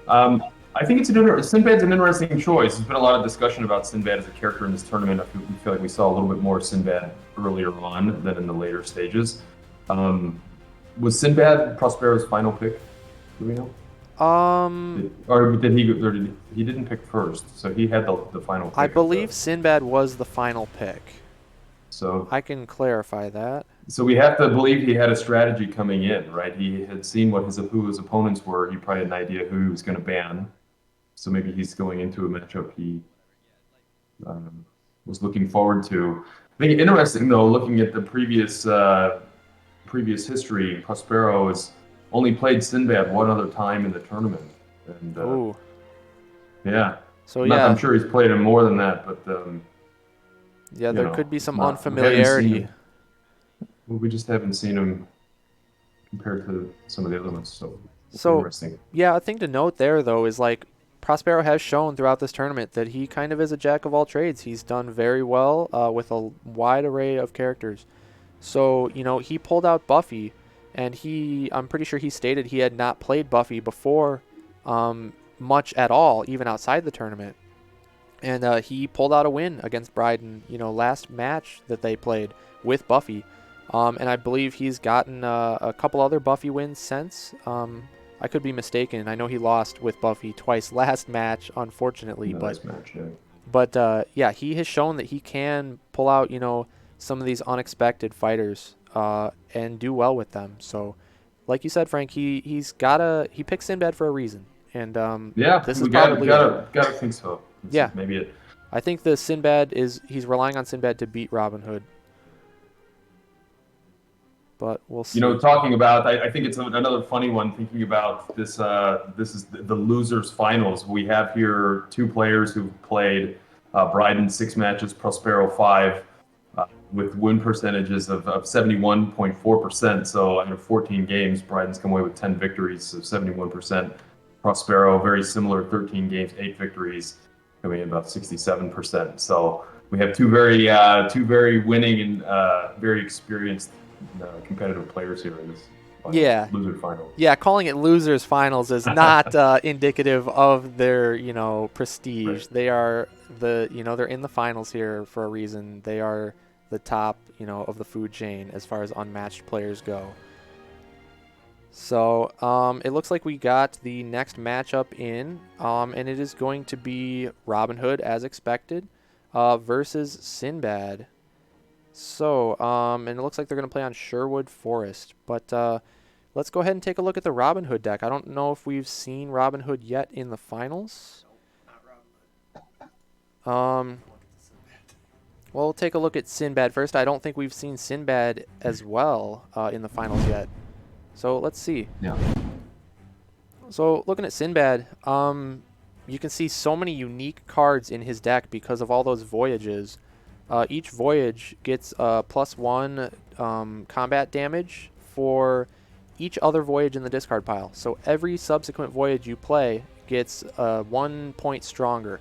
I think Sinbad's an interesting choice. There's been a lot of discussion about Sinbad as a character in this tournament. We feel like we saw a little bit more Sinbad earlier on than in the later stages. Was Sinbad Prospero's final pick? Do we know? He didn't pick first, so he had the final pick. I believe Sinbad was the final pick. So I can clarify that. So we have to believe he had a strategy coming in, right? He had seen who his opponents were. He probably had an idea who he was going to ban. So maybe he's going into a matchup he was looking forward to. I think interesting, though, looking at the previous history, Prospero has only played Sinbad one other time in the tournament. And yeah. So I'm sure he's played him more than that, but there could be some unfamiliarity. We just haven't seen him compared to some of the other ones. So interesting. Yeah, a thing to note there, though, is like Prospero has shown throughout this tournament that he kind of is a jack of all trades. He's done very well with a wide array of characters. So, he pulled out Buffy, and I'm pretty sure he stated he had not played Buffy before much at all, even outside the tournament. And he pulled out a win against Bryden, last match that they played with Buffy. And I believe he's gotten a couple other Buffy wins since. I could be mistaken. I know he lost with Buffy twice last match, unfortunately. But he has shown that he can pull out, some of these unexpected fighters and do well with them. So, like you said, Frank, he picked Sinbad for a reason. And this is probably gotta think so. Maybe it. I think the Sinbad he's relying on Sinbad to beat Robin Hood. But we'll see. Talking about, I think it's another funny one. Thinking about this, this is the losers finals. We have here 2 players who've played Bryden 6 matches, Prospero 5, with win percentages of 71.4%. So out of 14 games, Bryden's come away with 10 victories, so 71%. Prospero, very similar, 13 games, 8 victories, coming in about 67%. So we have two very winning and very experienced competitive players here in this loser final. Yeah, calling it losers finals is not indicative of their prestige. Right. They are they're in the finals here for a reason. They are the top, of the food chain as far as unmatched players go. So it looks like we got the next matchup in, and it is going to be Robin Hood, as expected, versus Sinbad. So, and it looks like they're going to play on Sherwood Forest. But let's go ahead and take a look at the Robin Hood deck. I don't know if we've seen Robin Hood yet in the finals. We'll take a look at Sinbad first. I don't think we've seen Sinbad as well in the finals yet. So let's see. Yeah. So looking at Sinbad, you can see so many unique cards in his deck because of all those voyages. Each voyage gets +1 combat damage for each other voyage in the discard pile. So every subsequent voyage you play gets 1 point stronger,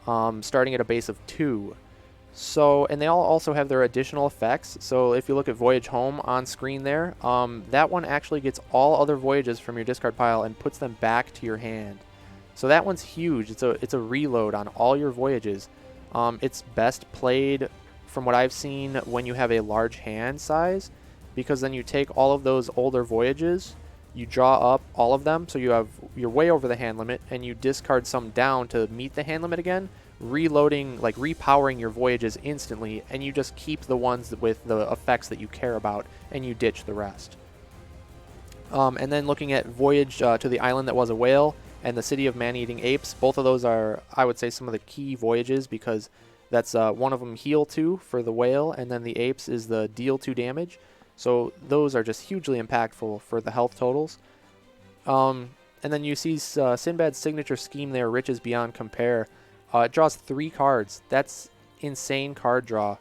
starting at a base of 2. So, and they all also have their additional effects. So if you look at Voyage Home on screen there, that one actually gets all other voyages from your discard pile and puts them back to your hand. So that one's huge. It's a reload on all your voyages. It's best played, from what I've seen, when you have a large hand size, because then you take all of those older voyages, you draw up all of them, so you're way over the hand limit, and you discard some down to meet the hand limit again, reloading, like repowering your voyages instantly, and you just keep the ones with the effects that you care about, and you ditch the rest. And then looking at Voyage to the Island That Was a Whale and the City of Man-Eating Apes, both of those are, I would say, some of the key voyages, because that's one of them heal 2 for the whale, and then the apes is the deal 2 damage. So those are just hugely impactful for the health totals. And then you see Sinbad's signature scheme there, Riches Beyond Compare. It draws 3 cards. That's insane card draw.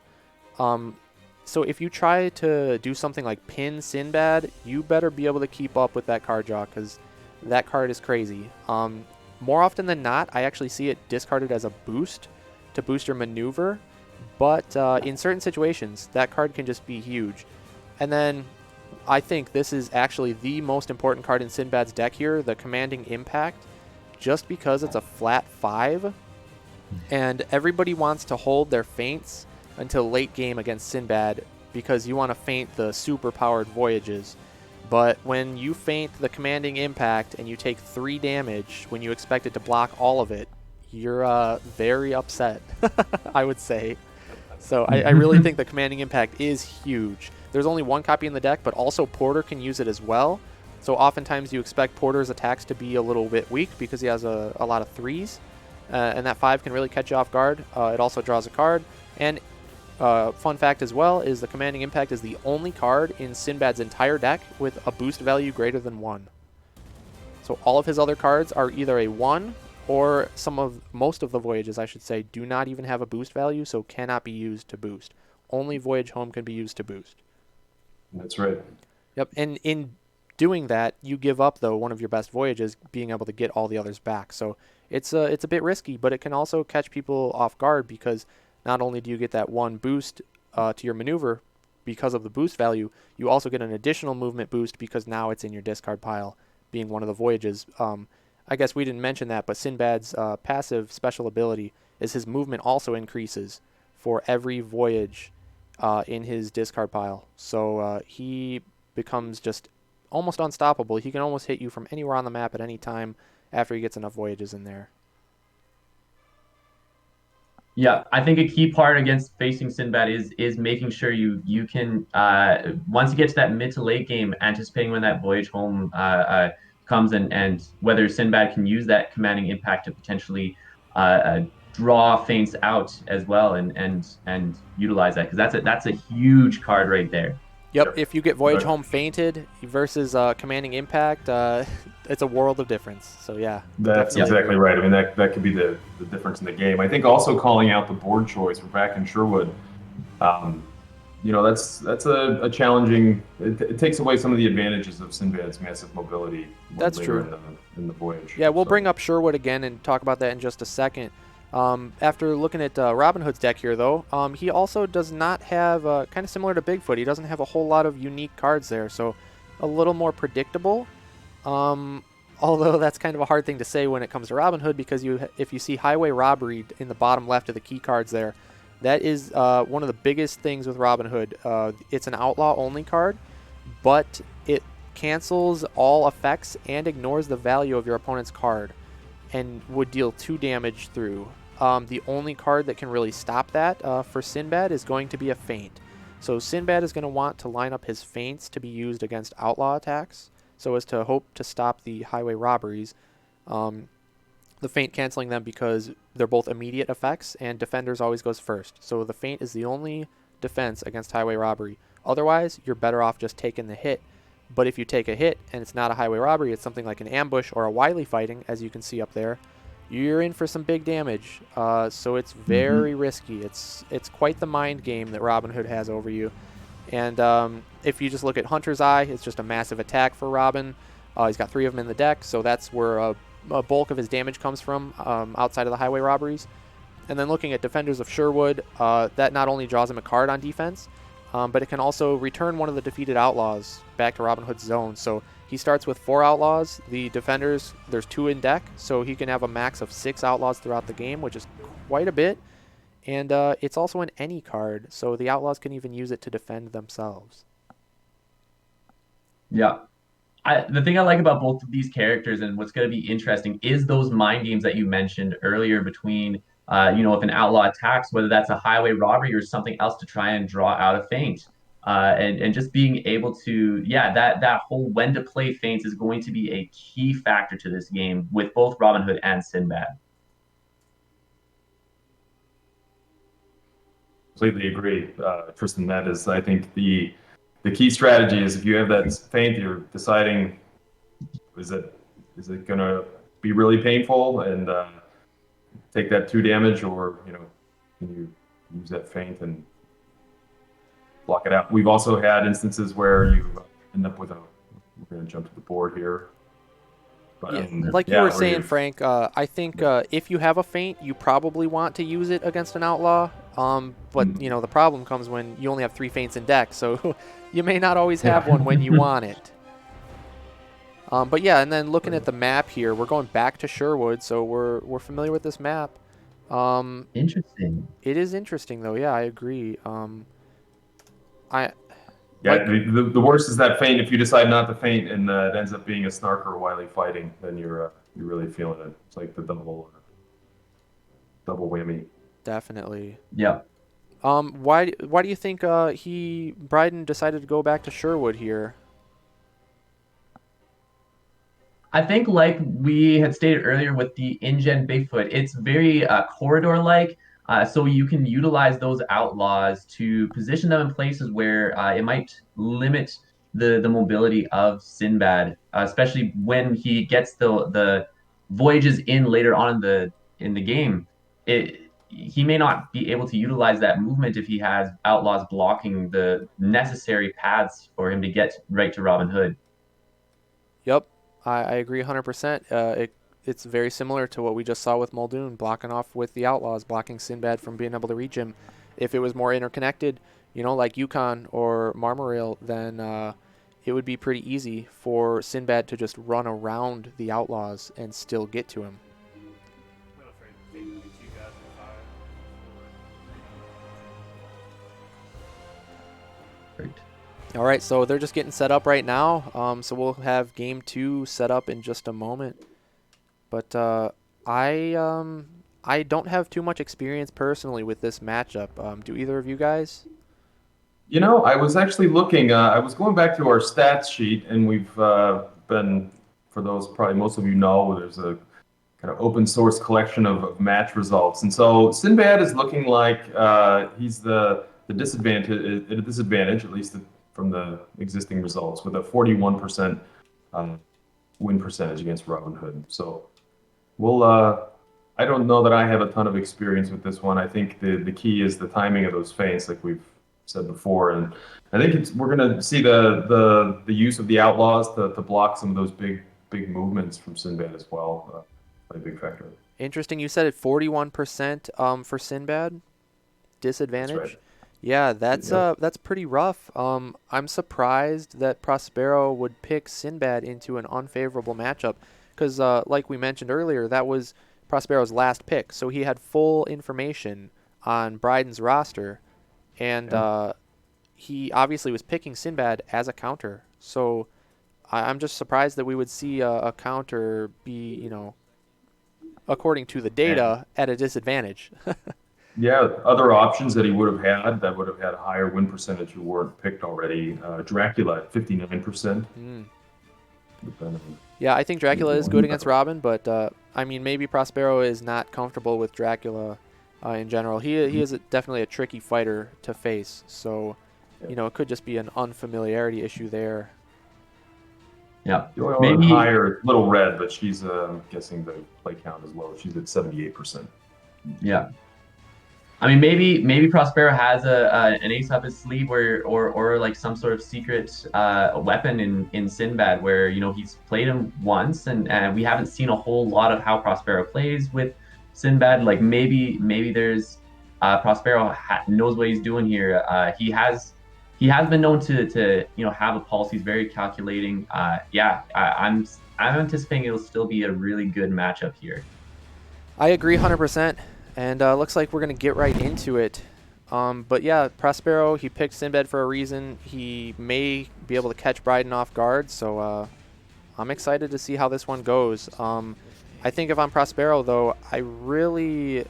So if you try to do something like pin Sinbad, you better be able to keep up with that card draw, because that card is crazy. More often than not, I actually see it discarded as a boost to boost your maneuver, but in certain situations, that card can just be huge. And then I think this is actually the most important card in Sinbad's deck here, the Commanding Impact, just because it's a flat 5, and everybody wants to hold their feints until late game against Sinbad because you want to feint the super powered voyages. But when you feint the Commanding Impact and you take 3 damage when you expect it to block all of it, you're very upset, I would say. So I really think the Commanding Impact is huge. There's only 1 copy in the deck, but also Porter can use it as well. So oftentimes you expect Porter's attacks to be a little bit weak because he has a lot of 3s. And that 5 can really catch you off guard. It also draws a card. And fun fact as well is the Commanding Impact is the only card in Sinbad's entire deck with a boost value greater than 1. So all of his other cards are either a 1 or most of the voyages, I should say, do not even have a boost value, so cannot be used to boost. Only Voyage Home can be used to boost. That's right. Yep, and in doing that, you give up, though, one of your best voyages, being able to get all the others back. So it's a bit risky, but it can also catch people off guard because not only do you get that 1 boost to your maneuver because of the boost value, you also get an additional movement boost because now it's in your discard pile, being one of the voyages. I guess we didn't mention that, but Sinbad's passive special ability is his movement also increases for every voyage in his discard pile. So he becomes just almost unstoppable. He can almost hit you from anywhere on the map at any time after he gets enough voyages in there. Yeah, I think a key part against facing Sinbad is making sure you can once you get to that mid to late game, anticipating when that Voyage Home comes and whether Sinbad can use that Commanding Impact to potentially draw feints out as well and utilize that, because that's a huge card right there. Yep, if you get Voyage Home feinted versus Commanding Impact, it's a world of difference. So yeah. That's exactly right. I mean, that could be the difference in the game. I think also calling out the board choice. We're back in Sherwood. That's a challenging. It takes away some of the advantages of Sinbad's massive mobility. That's true. In the voyage. Yeah, we'll bring up Sherwood again and talk about that in just a second. After looking at Robin Hood's deck here, though, he also does not have, kind of similar to Bigfoot, he doesn't have a whole lot of unique cards there, so a little more predictable. Although that's kind of a hard thing to say when it comes to Robin Hood, because if you see Highway Robbery in the bottom left of the key cards there, That is one of the biggest things with Robin Hood. It's an outlaw-only card, but it cancels all effects and ignores the value of your opponent's card and would deal 2 damage through. The only card that can really stop that for Sinbad is going to be a feint. So Sinbad is going to want to line up his feints to be used against outlaw attacks so as to hope to stop the highway robberies. The feint canceling them because they're both immediate effects and defenders always goes first. So the feint is the only defense against highway robbery. Otherwise, you're better off just taking the hit. But if you take a hit and it's not a highway robbery, it's something like an ambush or a wily fighting, as you can see up there, you're in for some big damage. So it's very risky. It's quite the mind game that Robin Hood has over you. And if you just look at Hunter's Eye, it's just a massive attack for Robin. He's got 3 of them in the deck, so that's where a bulk of his damage comes from outside of the highway robberies. And then looking at Defenders of Sherwood, that not only draws him a card on defense, but it can also return one of the defeated outlaws back to Robin Hood's zone. So he starts with 4 outlaws. The defenders, there's 2 in deck, so he can have a max of 6 outlaws throughout the game, which is quite a bit. And it's also an any card, so the outlaws can even use it to defend themselves. Yeah. The thing I like about both of these characters and what's going to be interesting is those mind games that you mentioned earlier between, if an outlaw attacks, whether that's a highway robbery or something else to try and draw out a feint. And just being able to, that whole when to play feints is going to be a key factor to this game with both Robin Hood and Sinbad. Completely agree, Tristan. That is, I think, the key strategy is if you have that feint, you're deciding is it going to be really painful and take that 2 damage, or can you use that feint and block it out? We've also had instances where you end up with we're going to jump to the board here. But, like you were saying, Frank, I think if you have a feint, you probably want to use it against an outlaw. But the problem comes when you only have 3 feints in deck, so you may not always have one when you want it. But yeah, and then looking at the map here, we're going back to Sherwood, so we're familiar with this map. Interesting. It is interesting, though. Yeah, I agree. The worst is that feint. If you decide not to feint and it ends up being a snark or a wily fighting, then you're really feeling it. It's like the double whammy. Definitely. Yeah. Why do you think Bryden decided to go back to Sherwood here? I think, like we had stated earlier with the InGen Bigfoot, it's very corridor-like, so you can utilize those outlaws to position them in places where it might limit the mobility of Sinbad, especially when he gets the voyages in later on in the game. He may not be able to utilize that movement if he has outlaws blocking the necessary paths for him to get right to Robin Hood. Yep. I agree 100%. It's very similar to what we just saw with Muldoon, blocking off with the Outlaws, blocking Sinbad from being able to reach him. If it was more interconnected, like Yukon or Marmorail, then it would be pretty easy for Sinbad to just run around the Outlaws and still get to him. I'm afraid Fate would be 2005. Great. All right, so they're just getting set up right now. So we'll have game 2 set up in just a moment. But I don't have too much experience personally with this matchup. Do either of you guys? I was actually looking. I was going back to our stats sheet, and we've been, for those probably most of you know, there's a kind of open source collection of match results. And so Sinbad is looking like he's the disadvantage, at a disadvantage, at least from the existing results, with a 41% win percentage against Robin Hood. So we'll. I don't know that I have a ton of experience with this one. I think the key is the timing of those feints, like we've said before, and I think we're going to see the use of the outlaws to block some of those big movements from Sinbad as well. Play a big factor. Interesting. You said it 41% for Sinbad disadvantage. That's right. Yeah, that's pretty rough. I'm surprised that Prospero would pick Sinbad into an unfavorable matchup because, like we mentioned earlier, that was Prospero's last pick, so he had full information on Bryden's roster, and he obviously was picking Sinbad as a counter. So I'm just surprised that we would see a counter be, according to the data, at a disadvantage. Yeah, other options that he would have had that would have had a higher win percentage who weren't picked already. Dracula at 59%. Yeah, I think Dracula is good against Robin, but maybe Prospero is not comfortable with Dracula in general. He is definitely a tricky fighter to face, so it could just be an unfamiliarity issue there. Yeah, The only maybe one higher, Little Red, but she's guessing the play count is low. She's at 78%. Yeah. I mean, maybe Prospero has an ace up his sleeve, or like some sort of secret weapon in Sinbad, where he's played him once, and we haven't seen a whole lot of how Prospero plays with Sinbad. Like maybe there's Prospero knows what he's doing here. He has been known to have a pulse. He's very calculating. I'm anticipating it'll still be a really good matchup here. I agree 100%. And looks like we're going to get right into it. But yeah, Prospero, he picked Sinbad for a reason. He may be able to catch Bryden off guard, so I'm excited to see how this one goes. I think if I'm Prospero, though, I really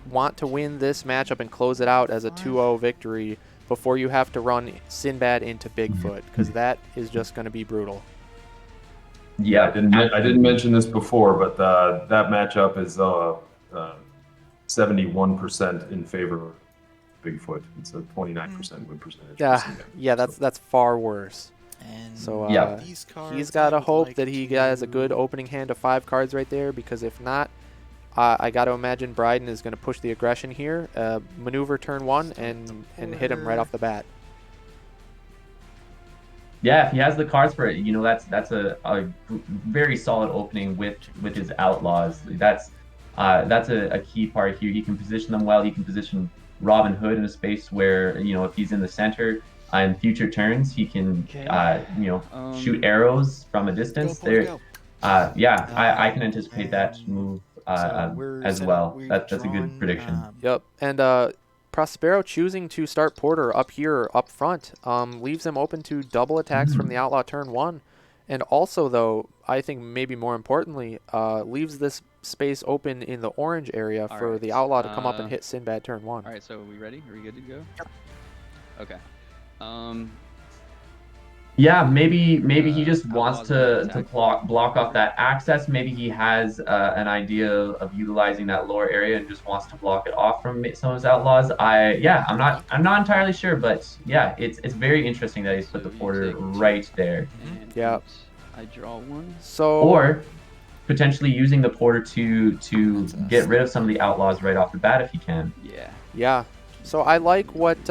want to win this matchup and close it out as a 2-0 victory before you have to run Sinbad into Bigfoot, because that is just going to be brutal. Yeah, I didn't mention this before, but that matchup is 71% in favor of Bigfoot. It's a 29% win percentage. Yeah, that's far worse. And so these cards, he's got to hope that he has a good opening hand of 5 cards right there, because if not, I got to imagine Bryden is going to push the aggression here, maneuver turn 1, and hit him right off the bat. Yeah, if he has the cards for it, that's a very solid opening with his outlaws. That's a key part here. He can position them well. He can position Robin Hood in a space where if he's in the center in future turns, he can shoot arrows from a distance. I can anticipate that move as well. That's a good prediction. Yep, and Prospero choosing to start Porter up here, up front, leaves him open to double attacks from the Outlaw turn 1. And also, though, I think maybe more importantly, leaves this space open in the orange area for the Outlaw to come up and hit Sinbad turn 1. All right, so are we ready? Are we good to go? Okay. Yeah, maybe he just wants to block off that access. Maybe he has an idea of utilizing that lower area and just wants to block it off from some of his outlaws. I'm not entirely sure, but yeah, it's very interesting that he's put the Porter right there. Yeah, I draw 1. So or potentially using the Porter to get rid of some of the outlaws right off the bat if he can. Yeah. So I like what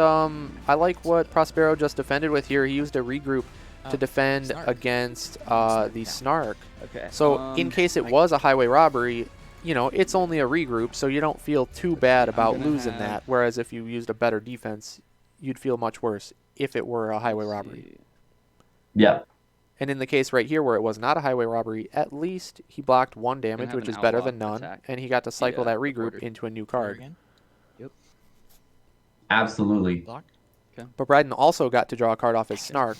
Prospero just defended with here. He used a regroup to defend against the Snark. Okay. So in case it was a highway robbery, it's only a regroup, so you don't feel too bad about losing that. Whereas if you used a better defense, you'd feel much worse if it were a highway robbery. Yeah. And in the case right here where it was not a highway robbery, at least he blocked 1 damage, which is better than none, and he got to cycle that regroup into a new card. Yep. Absolutely. Okay. But Bryden also got to draw a card off his Snark.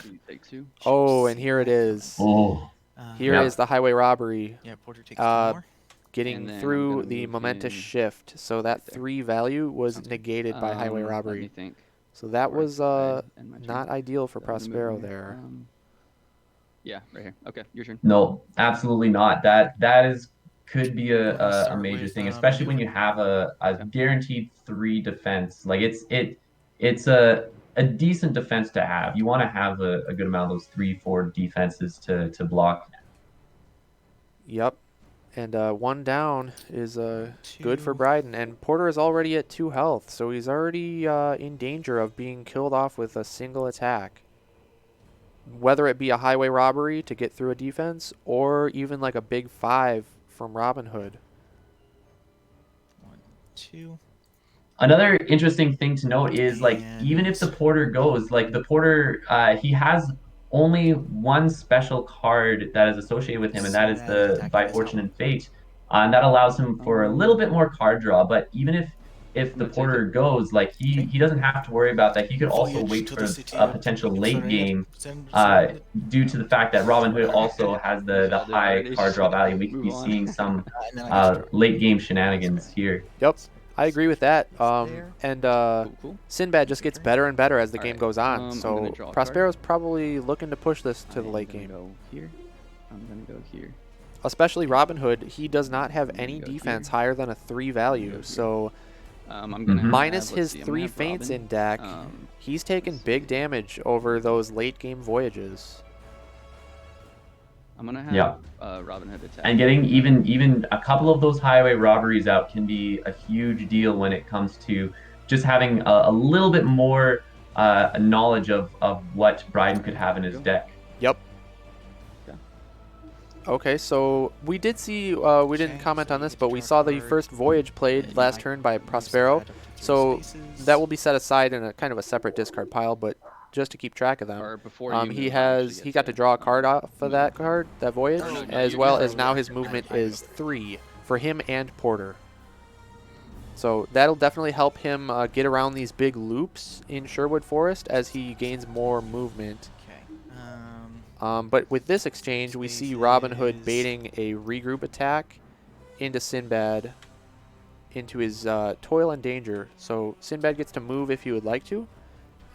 Oh, and here it is. Oh. Here is the highway robbery. Yeah, Porter takes 2 more. Getting through the momentous shift. So that 3 value was negated by highway robbery. Let me think. So that was not ideal for Prospero there. Yeah, right here. Okay, your turn. No, absolutely not. That could be a major thing, especially when you have a guaranteed 3 defense. Like it's a decent defense to have. You want to have a good amount of those 3-4 defenses to block. Yep. And 1 down is good for Bryden. And Porter is already at 2 health, so he's already in danger of being killed off with a single attack. Whether it be a highway robbery to get through a defense, or even like a big 5 from Robin Hood. 1, 2. Another interesting thing to note is, like, even if the Porter goes, like, the Porter, he has only 1 special card that is associated with him, and that is the By Fortune and Fate. And that allows him for a little bit more card draw. But even if if the I'm gonna take Porter goes, like he doesn't have to worry about that. He could also Voyage wait to for the city a of potential late Sorry, game send- due to the fact that Robin Hood also has the Called it high already. card draw value. We could be Move on. seeing some and then I get to draw. late game shenanigans here. Yep, I agree with that. There. And Cool. Sinbad just gets better and better as the game Alright, goes on. I'm gonna So draw a card. Prospero's probably looking to push this to the I'm late gonna game. Go here. I'm gonna go here. Especially Robin Hood, he does not have I'm gonna any go defense here. higher than a 3 value. here. So I'm gonna Mhm. minus have, his let's see, I'm gonna 3 have feints Robin. in deck, he's taking big damage over those late game voyages. I'm gonna have Yeah. Robin Hood attack. And getting even a couple of those highway robberies out can be a huge deal when it comes to just having a little bit more knowledge of what Bryden could have in his deck. Yep. Yeah. Okay, so we did see, we didn't Okay, comment so on you this, get but to we draw a saw the card. first voyage played Yeah, last I turn by can use Prospero. that up to 3 So spaces. that will be set aside in a kind of a separate discard pile, but just to keep track of them. Or before you He move, I actually he got to draw a card off of that card, that voyage, Or no, no, as you well go as now his first. movement I is go first. 3 for him and Porter. So that'll definitely help him get around these big loops in Sherwood Forest as he gains more movement. Okay. But with this exchange, we see Robin Hood Spaces. baiting a regroup attack into Sinbad into his Toil and Danger. So Sinbad gets to move if he would like to,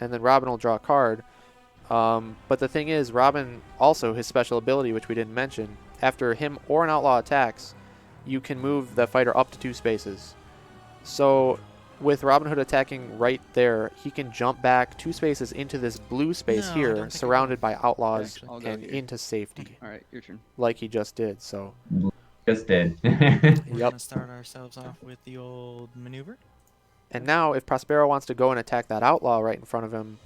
and then Robin will draw a card. But the thing is, Robin also, his special ability, which we didn't mention, after him or an outlaw attacks, you can move the fighter up to 2 spaces. So with Robin Hood attacking right there, he can jump back 2 spaces into this blue space No, I don't here, think I surrounded by outlaws Actually, I'll go and here. into safety, All right, your turn. like he just did. So Just did. We're Yep. gonna start ourselves off with the old maneuver. And now, if Prospero wants to go and attack that outlaw right in front of him,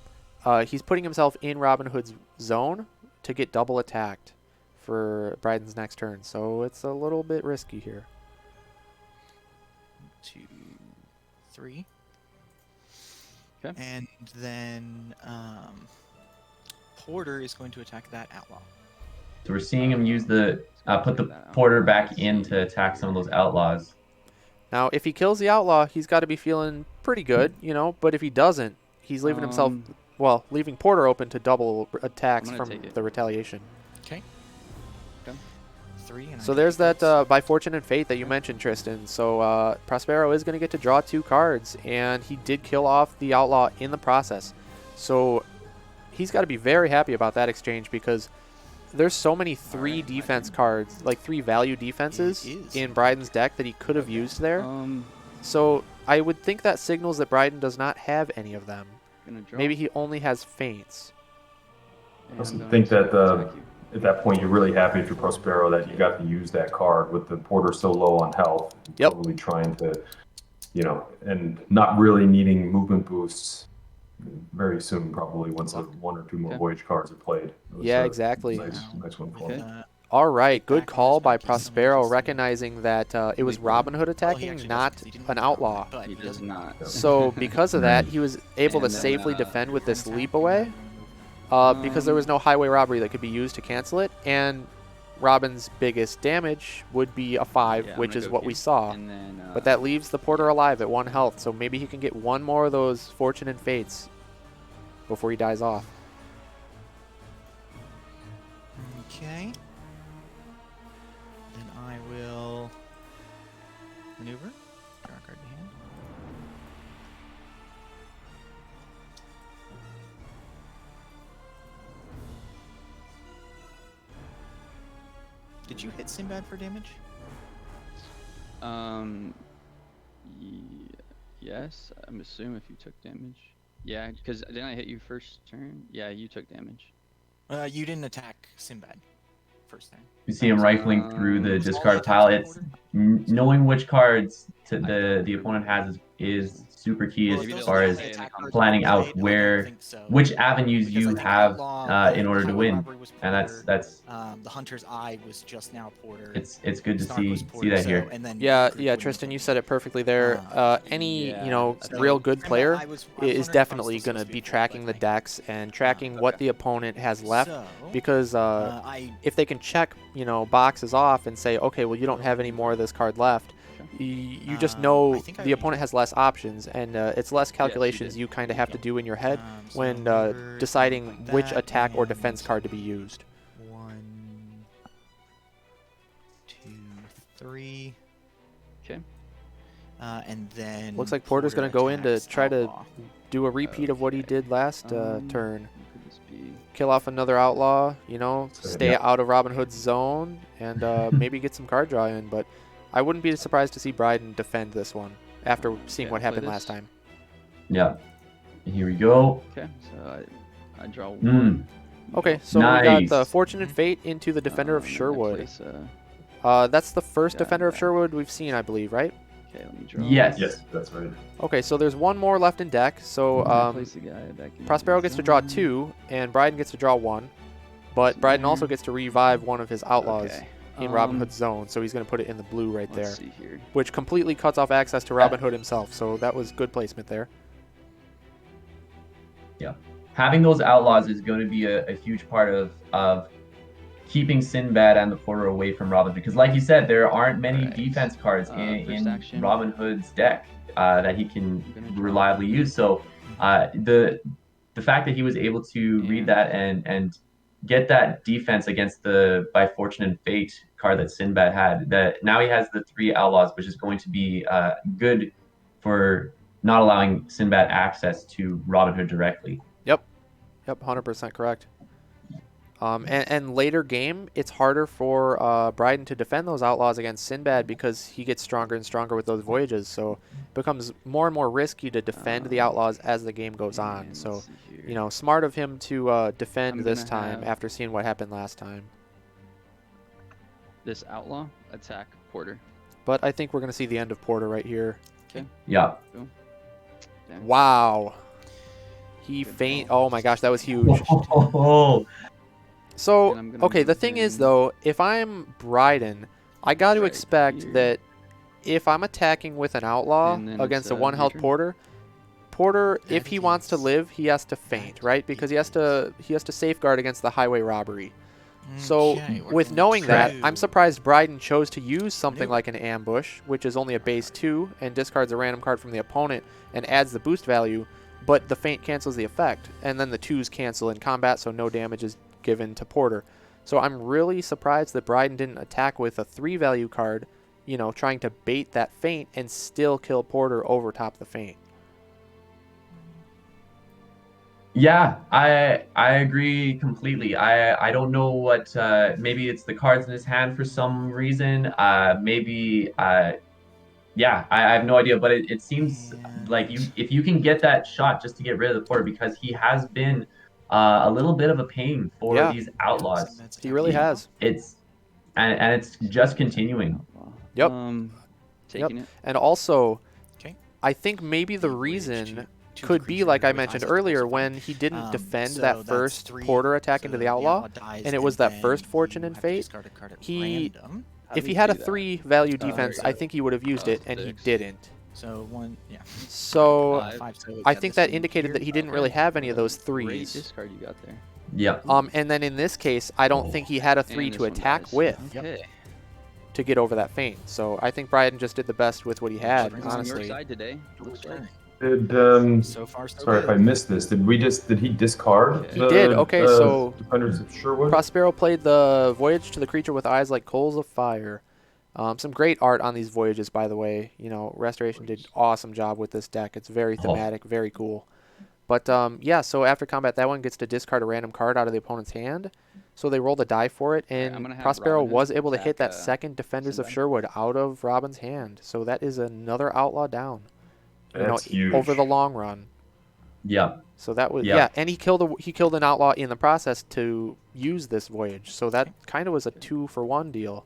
he's putting himself in Robin Hood's zone to get double attacked for Bryden's next turn. So it's a little bit risky here. 2, 3. 'Kay. And then Porter is going to attack that outlaw. So we're seeing him use put the Porter back in to attack some of those outlaws. Now, if he kills the outlaw, he's got to be feeling pretty good, you know. But if he doesn't, he's leaving himself, well, leaving Porter open to double attacks I'm from gonna take it. the retaliation. Okay. Okay. 3. And I So get there's that defense. by fortune and fate that you mentioned, Tristan. So Prospero is going to get to draw 2 cards, and he did kill off the outlaw in the process. So he's got to be very happy about that exchange because there's so many 3 Alright, my defense turn. cards, like 3 value defenses It is. in Bryden's deck that he could have used there. Um, So I would think that signals that Bryden does not have any of them. gonna draw. Maybe he only has feints. and I also I'm going think to that attack you. at that point you're really happy if you're Prospero that you got to use that card with the Porter so low on health. Yep. Probably trying to, and not really needing movement boosts very soon, probably once 1 or 2 more Okay. voyage cards are played. It was Yeah, a exactly. Nice one for Okay. him. All right, Back good in call this by match, he's so Prospero, interested. recognizing that it was Big Robin Hood Well, he attacking, actually not doesn't, 'cause he didn't an have a outlaw. comment, but He does doesn't- not. So because of that, he was able to And then, safely defend with this Attack leap and away because there Um, was no highway robbery that could be used to cancel it. And Robin's biggest damage would be a 5, Yeah, I'm which gonna is go what here. we saw. And then, But that leaves the Porter alive at 1 health, so maybe he can get 1 more of those fortune and fates before he dies off. Okay. Then I will maneuver. Draw a card to hand. Did you hit Sinbad for damage? Yes. I'm assuming if you took damage. Yeah, because didn't I hit you first turn? Yeah, you took damage. You didn't attack Sinbad first time. You see him rifling through the Um, discard pile. It's knowing which cards the opponent has is super key Well, as if those far are the as only attack cards planning you out played, I where don't think so. which avenues Because I you think have Outlaw, in order to Highway win, Robbery was and Porter, that's the Hunter's Eye was just now Porter. it's good to Snark was see Porter, that so- here. and then Yeah, Group yeah, wouldn't Tristan, have you been. said it perfectly there. Any, Yeah, So real good Sinbad, player I was is wondering if I definitely was going to supposed be to tracking the but decks and tracking what the opponent has left, So, because I if they can check, boxes off and say, okay, well, you don't have any more of this card left, You just know I think I the opponent has less options, and it's less calculations did. you kind of have to do in your head So when maneuver, deciding like which that, attack or and defense card to be used. 1, 2, 3. Okay. And then Looks like Porter's going to go in to attacks try to outlaw. do a repeat of what he Okay. did last What turn. could this be? Kill off another outlaw, you know, stay yeah. out of Robin Hood's zone, and maybe get some card draw in. But I wouldn't be surprised to see Bryden defend this one after seeing Okay, what I'll play happened last this. time. Yeah. Here we go. Okay, so I draw Mm. one. Okay, so we got the Nice. Fortunate Fate into the Defender of And I Sherwood. place, That's the first guy Defender of back. Sherwood we've seen, I believe, right? Okay, let me draw. Yes. Yes, that's right. Okay, so there's one more left in deck. So And I place the guy back in Prospero the gets to draw zone. 2, and Bryden gets to draw 1. But Bryden also gets to revive one of his outlaws Okay. in Robin Hood's zone, so he's going to put it in the blue right there, Let's see here. which completely cuts off access to Robin Hood himself. So that was good placement there. Having those outlaws is going to be a huge part of keeping Sinbad and the Porter away from Robin, because like you said, there aren't many Alright. defense cards First in action. Robin Hood's deck that he can I'm gonna draw. reliably use. So the fact that he was able to read And- that and get that defense against the by fortune and fate card that Sinbad had, that now he has the 3 outlaws, which is going to be good for not allowing Sinbad access to Robin Hood directly. Yep, 100% correct. And later game, it's harder for Bryden to defend those outlaws against Sinbad because he gets stronger and stronger with those voyages. So it becomes more and more risky to defend the outlaws as the game goes on. and So, let's see here. you know, smart of him to defend I'm this gonna time have- after seeing what happened last time. This outlaw attack Porter. But I think we're going to see the end of Porter right here. Yeah. Damn. Wow. He Good faint. call. Oh my gosh, that was huge. Oh, So, And I'm gonna okay, the move thing is, in though, if I'm Bryden, I got to right expect here. that if I'm attacking with an outlaw And then against it's, a one your health turn. Porter, if That he wants to is- live, he has to faint, right? Because he has to safeguard against the highway robbery. So, Okay, we're with going knowing that, to- I'm surprised Bryden chose to use something Maneuver. like an ambush, which is only a base 2 and discards a random card from the opponent and adds the boost value, but the feint cancels the effect, and then the 2s cancel in combat, so no damage is given to Porter. So I'm really surprised that Bryden didn't attack with a 3 value card, you know, trying to bait that feint and still kill Porter over top the feint. yeah, I agree completely. I don't know what maybe it's the cards in his hand for some reason. Maybe yeah, I have no idea. But it seems like if you can get that shot just to get rid of the Porter, because he has been a little bit of a pain for Yeah. these outlaws. He really has. It's and it's just continuing. Outlaw. Yep. Taking it. And also, Okay. I think maybe the The voyage reason to could the be creature like I with mentioned eyes like earlier those of when fire. he didn't defend So that that's first 3, Porter attack so into the the outlaw, dies, and it was that then first Fortune you and have to Fate. discard a card at He- random. How If did he had a do that? 3 value defense, very I good. think he would have used it, and he 6. didn't. So 1, yeah. So 5, so I yeah, think this that one indicated here. that he didn't Okay. really have any of those Great 3s. discard you got there. Yeah. And then in this case, I don't think he had a 3 And to this one attack dies. with Okay. to get over that feint. So I think Bryden just did the best with what he had, Brings On your honestly. side today. Looks like. Did So far, so sorry if I good. missed this. Did he discard? He did, okay, so- Defenders of Sherwood. Prospero played the Voyage to the Creature with Eyes Like Coals of Fire. Some great art on these voyages, by the way. You know, Restoration did awesome job with this deck. It's very thematic, very cool. But yeah, so after combat, that one gets to discard a random card out of the opponent's hand. So they roll the die for it, Alright, I'm and gonna have Prospero Robin Hood was able to hit attack, that second Defenders of Sinbad. Sherwood out of Robin's hand. So that is another outlaw down. That's huge. Over the long run. Yeah. So that was Yeah. yeah, and he killed an outlaw in the process to use this voyage. So that kind of was a 2-for-1 deal.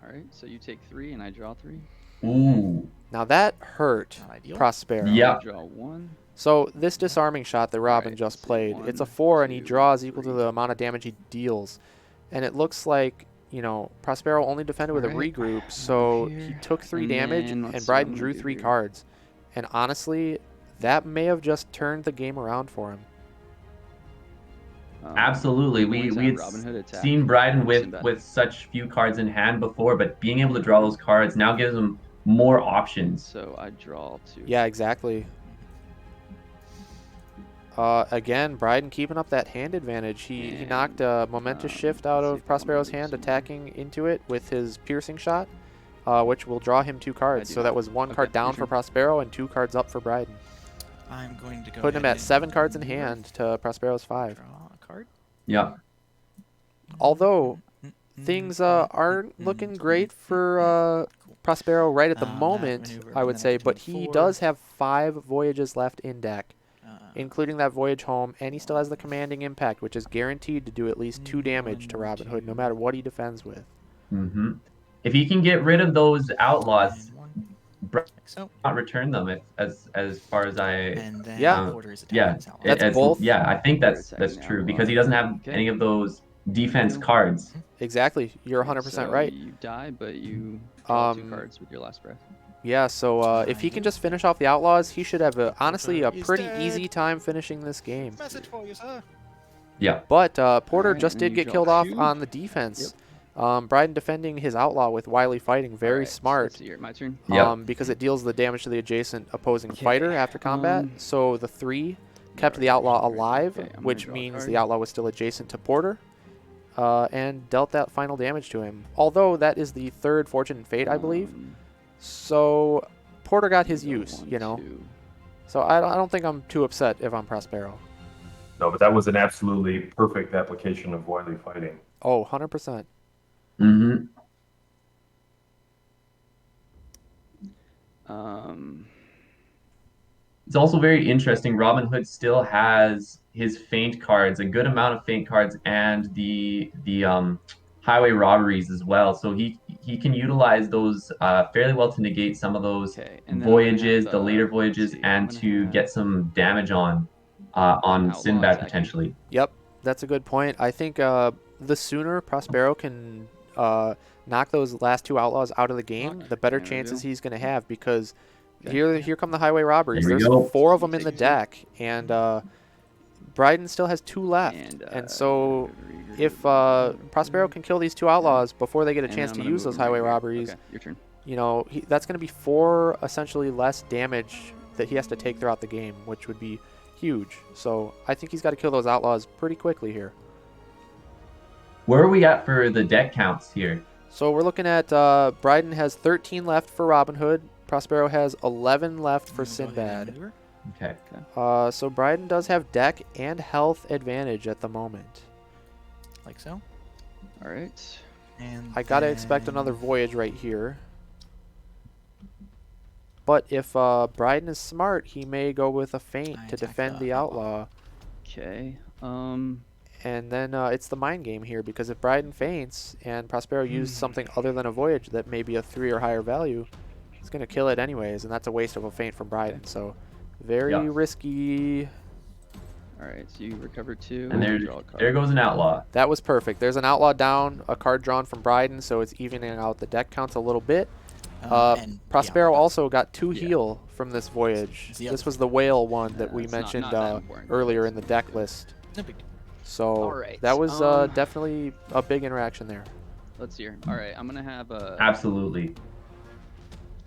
All right. So you take 3 and I draw 3. Ooh. Now that hurt Not ideal. Prospero. Yeah. I draw 1. So this disarming shot that Robin Alright, just let's see, played, 1, it's a 4 and he 2, draws equal to 3. the amount of damage he deals. And it looks like, you know, Prospero only defended with a Alright, regroup, so he here, took 3 and damage then and let's see what I'm Bryden gonna drew do 3 here. cards. And honestly, that may have just turned the game around for him. Absolutely. Points We and had Robin Hood attack seen Bryden Sinbad. with such few cards in hand before, but being able to draw those cards now gives him more options. So I draw 2. Yeah, exactly. Again, Bryden keeping up that hand advantage. He knocked a momentous shift out let's see of if I wanna Prospero's move hand, some. attacking into it with his piercing shot, which will draw him 2 cards. do So that not. was 1 Okay, card your down for turn. Prospero and 2 cards up for Bryden, I'm going to go putting him ahead at 7 and cards in maneuver, hand to Prospero's 5. Draw a card. Yeah. Although things aren't looking great for Cool. Prospero right at the That moment, maneuver, I and would then I say, get to but move he forward. does have 5 voyages left in deck, Uh, including that voyage home, and he still has the commanding impact, which is guaranteed to do at least 2 damage to 1, Robin Hood, no 2. matter what he defends with. hmm If he can get rid of those outlaws, and 1, Bryden like so. not return them. As far as I And then Yeah. Porter is yeah, attacking his ally. That's both. Yeah, I think Porter that's attacking true the because he ally. doesn't have Okay. any of those defense Deal. cards. Exactly. You're Okay, 100% so right. You die, but you draw 2 Um, cards with your last breath. Yeah, so if he can just finish off the Outlaws, he should have, honestly, a Porter is pretty dead. easy time finishing this game. Message for you, sir. Yeah. But Porter Alright, just and then did you get draw killed off 2. on the defense. Bryden defending his Outlaw with Wily Fighting, very Alright, smart. Let's see here. My turn. Yeah. Because it deals the damage to the adjacent opposing Okay, fighter after combat. So the 3 kept the Outlaw alive, Okay, I'm gonna which draw a means card. the Outlaw was still adjacent to Porter, and dealt that final damage to him. Although that is the 3rd Fortune and Fate, I believe. So Porter got his use, you know. 2. So I don't think I'm too upset if I'm Prospero. No, but that was an absolutely perfect application of Wily Fighting. Oh, 100%. Mm-hmm. It's also very interesting. Robin Hood still has his feint cards, a good amount of feint cards, and the highway robberies as well. So he can utilize those fairly well to negate some of those Okay, and then I'm gonna voyages, have, the later let's voyages, see, I'm and gonna to have get some damage on Outlaw Sinbad attacking. potentially. Yep, that's a good point. I think the sooner Prospero can knock those last 2 Outlaws out of the game, the better Camera chances reveal. he's going to have, because Okay. here come the highway robberies. There we There's go. 4 of them in the Take 2. deck, and Bryden still has 2 left. And so if Prospero can kill these 2 Outlaws before they get a And chance then to I'm gonna use move those him right highway here. robberies, Okay, your turn. you know, that's going to be 4 essentially less damage that he has to take throughout the game, which would be huge. So I think he's got to kill those Outlaws pretty quickly here. Where are we at for the deck counts here? So we're looking at Bryden has 13 left for Robin Hood. Prospero has 11 left for I'm gonna go ahead and Sinbad. maneuver. Okay. So Bryden does have deck and health advantage at the moment. Like so. All right. And I gotta expect another then- voyage right here. But if Bryden is smart, he may go with a feint I to attack defend the the Outlaw. Okay. And then it's the mind game here, because if Bryden feints and Prospero used something other than a voyage that may be a 3 or higher value, he's going to kill it anyways, and that's a waste of a feint from Bryden. So very risky. All right. So you recover 2. And draw a card. there goes an outlaw. That was perfect. There's an Outlaw down, a card drawn from Bryden, so it's evening out the deck counts a little bit. and, Prospero yeah, also got 2 Yeah. heal from this voyage. It's the This other was the whale one that Yeah, we it's not mentioned that important. earlier in the deck list. no big deal. So Alright, that was um, definitely a big interaction there. Let's see here. All right. I'm gonna have a. Absolutely.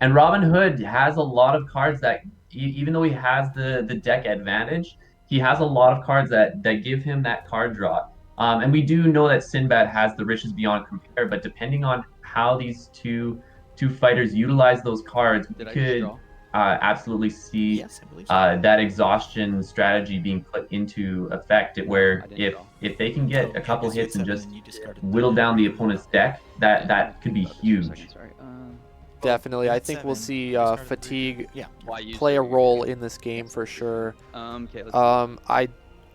And Robin Hood has a lot of cards that, even though he has the deck advantage, he has a lot of cards that give him that card draw. And we do know that Sinbad has the riches beyond compare, but depending on how these two fighters utilize those cards, we Did I just could draw? absolutely see Yes, I believe so. that exhaustion strategy being put into effect, I where didn't draw. if they can get Okay, a couple because you had hits and 7 just and you discarded whittle 3. down the opponent's deck, that could be About this for a second, huge. Sorry. Definitely. I that's think we'll 7, see you discarded 3. fatigue Yeah. Why use play a the- role in this game for sure. Okay. Let's I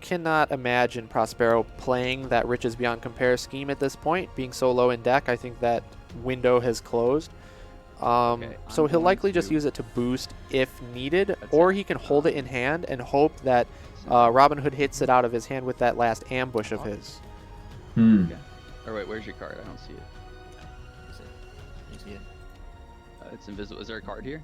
cannot imagine Prospero playing that Riches Beyond Compare scheme at this point, being so low in deck. I think that window has closed. Okay, So I'm he'll going likely just to use it to boost if needed, attack, or he can hold it in hand and hope that Robin Hood hits it out of his hand with that last ambush of his. Or wait, where's your card? I don't see it. Is it? You see it? It's invisible. Is there a card here?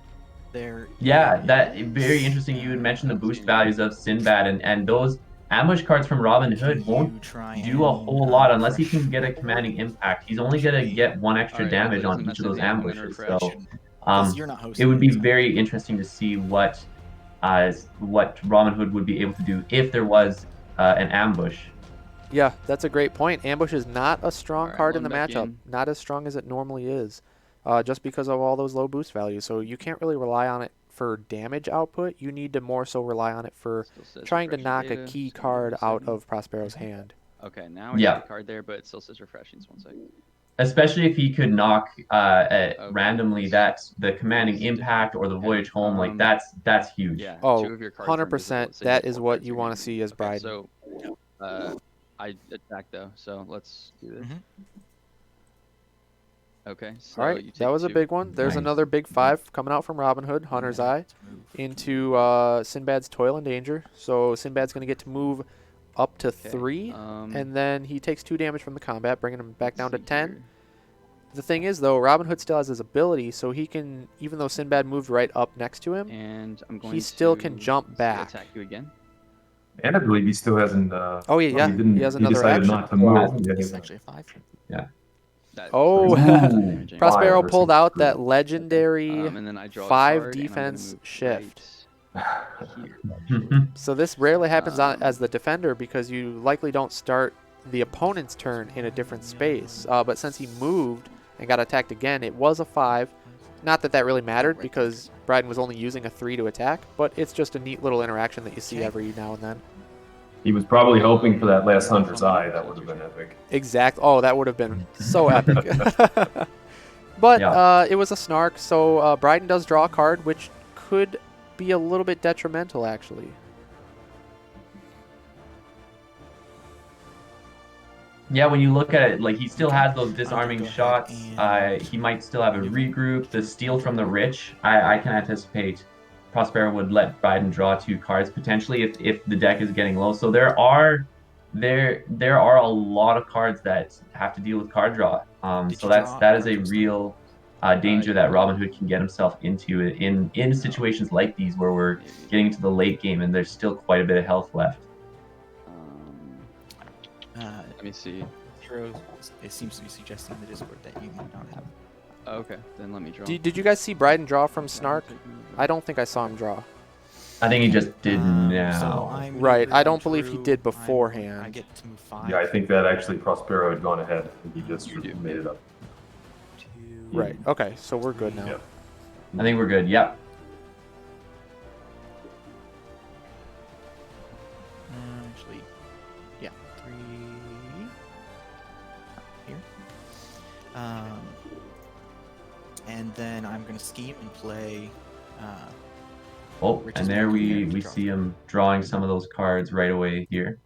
There Yeah, is, that very interesting. You would mention the boost values of Sinbad, and those ambush cards from Robin Hood Can won't you try do a and, whole lot unless he refresh can get a the board? commanding impact. He's only Should gonna be- get 1 extra Alright, damage hopefully it on doesn't each mess of those with me. I'm gonna ambushes. refresh. So Because you're not it hosting. would be so- very interesting to see what Robin Hood would be able to do if there was an ambush. Yeah, that's a great point. Ambush is not a strong Alright, card in the loading back matchup. in. Not as strong as it normally is, just because of all those low boost values. So you can't really rely on it for damage output. You need to more so rely on it for Still says trying to refresh knock data. a key Just gonna give it card a out second. of Prospero's hand. Okay, now I Yeah. got the card there, but it still says refreshing. Just 1 second. Especially if he could knock randomly that's- the commanding that's impact or the okay. voyage home, like that's huge. Yeah. Oh, 2 of your cards are invisible. 100%. It says That your is 4 what cards you are want gonna to be- see as Okay, Bryden. so I attacked though, so let's do this. Okay, so All you right, take that was a 2. big one. There's Nice. another big 5 coming out from Robin Hood, Hunter's Eye, Let's move. into Sinbad's Toil and Danger. So Sinbad's going to get to move up to Okay, 3, and then he takes 2 damage from the combat, bringing him back let's down to see 10. here. The thing is, though, Robin Hood still has his ability, so he can, even though Sinbad moved right up next to him, And I'm going he still to can jump back. attack you again. And I believe he still hasn't. Oh, yeah, He didn't. he has He another decided action. not to move. Yeah, This is he's actually a 5. That Oh, is damaging. Prospero Five pulled versus out three. that legendary And then I draw a 5 card, and I'm gonna defense move shift. right here, actually. So this rarely happens Um, as the defender because you likely don't start the opponent's turn in a different space. But since he moved and got attacked again, it was a 5. Not that that really mattered because Bryden was only using a 3 to attack, but it's just a neat little interaction that you see every now and then. He was probably hoping for that last Hunter's Eye. That would have been epic. Exact. Oh, that would have been so epic. But Yeah. it was a snark, so Bryden does draw a card, which could be a little bit detrimental, actually. Yeah, when you look at it, like he still has those disarming go ahead shots. and He might still have a regroup. The steal from the rich. I can anticipate Prospero would let Bryden draw 2 cards potentially if the deck is getting low. So there are a lot of cards that have to deal with card draw. Did So you draw that is a cards? real danger that Robin Hood can get himself into in situations like these where we're Maybe. getting into the late game and there's still quite a bit of health left. Let me see. Hero, it seems to be suggesting in the Discord that you might not have. Oh, okay, then let me draw. Did you guys see Bryden draw from Snark? I don't think I saw him draw. I think he just did So now. I'm Right, maneuvering I don't believe he through. did I beforehand. get to move 5. Yeah, I think that actually Prospero had gone ahead. He just You do. made it up. 2. Right, okay, so we're good now. Yeah. I think we're good. Yep. Actually, yeah, 3 here. And then I'm gonna scheme and play. Oh, Rich and is there making here to we draw. see him drawing some of those cards right away here.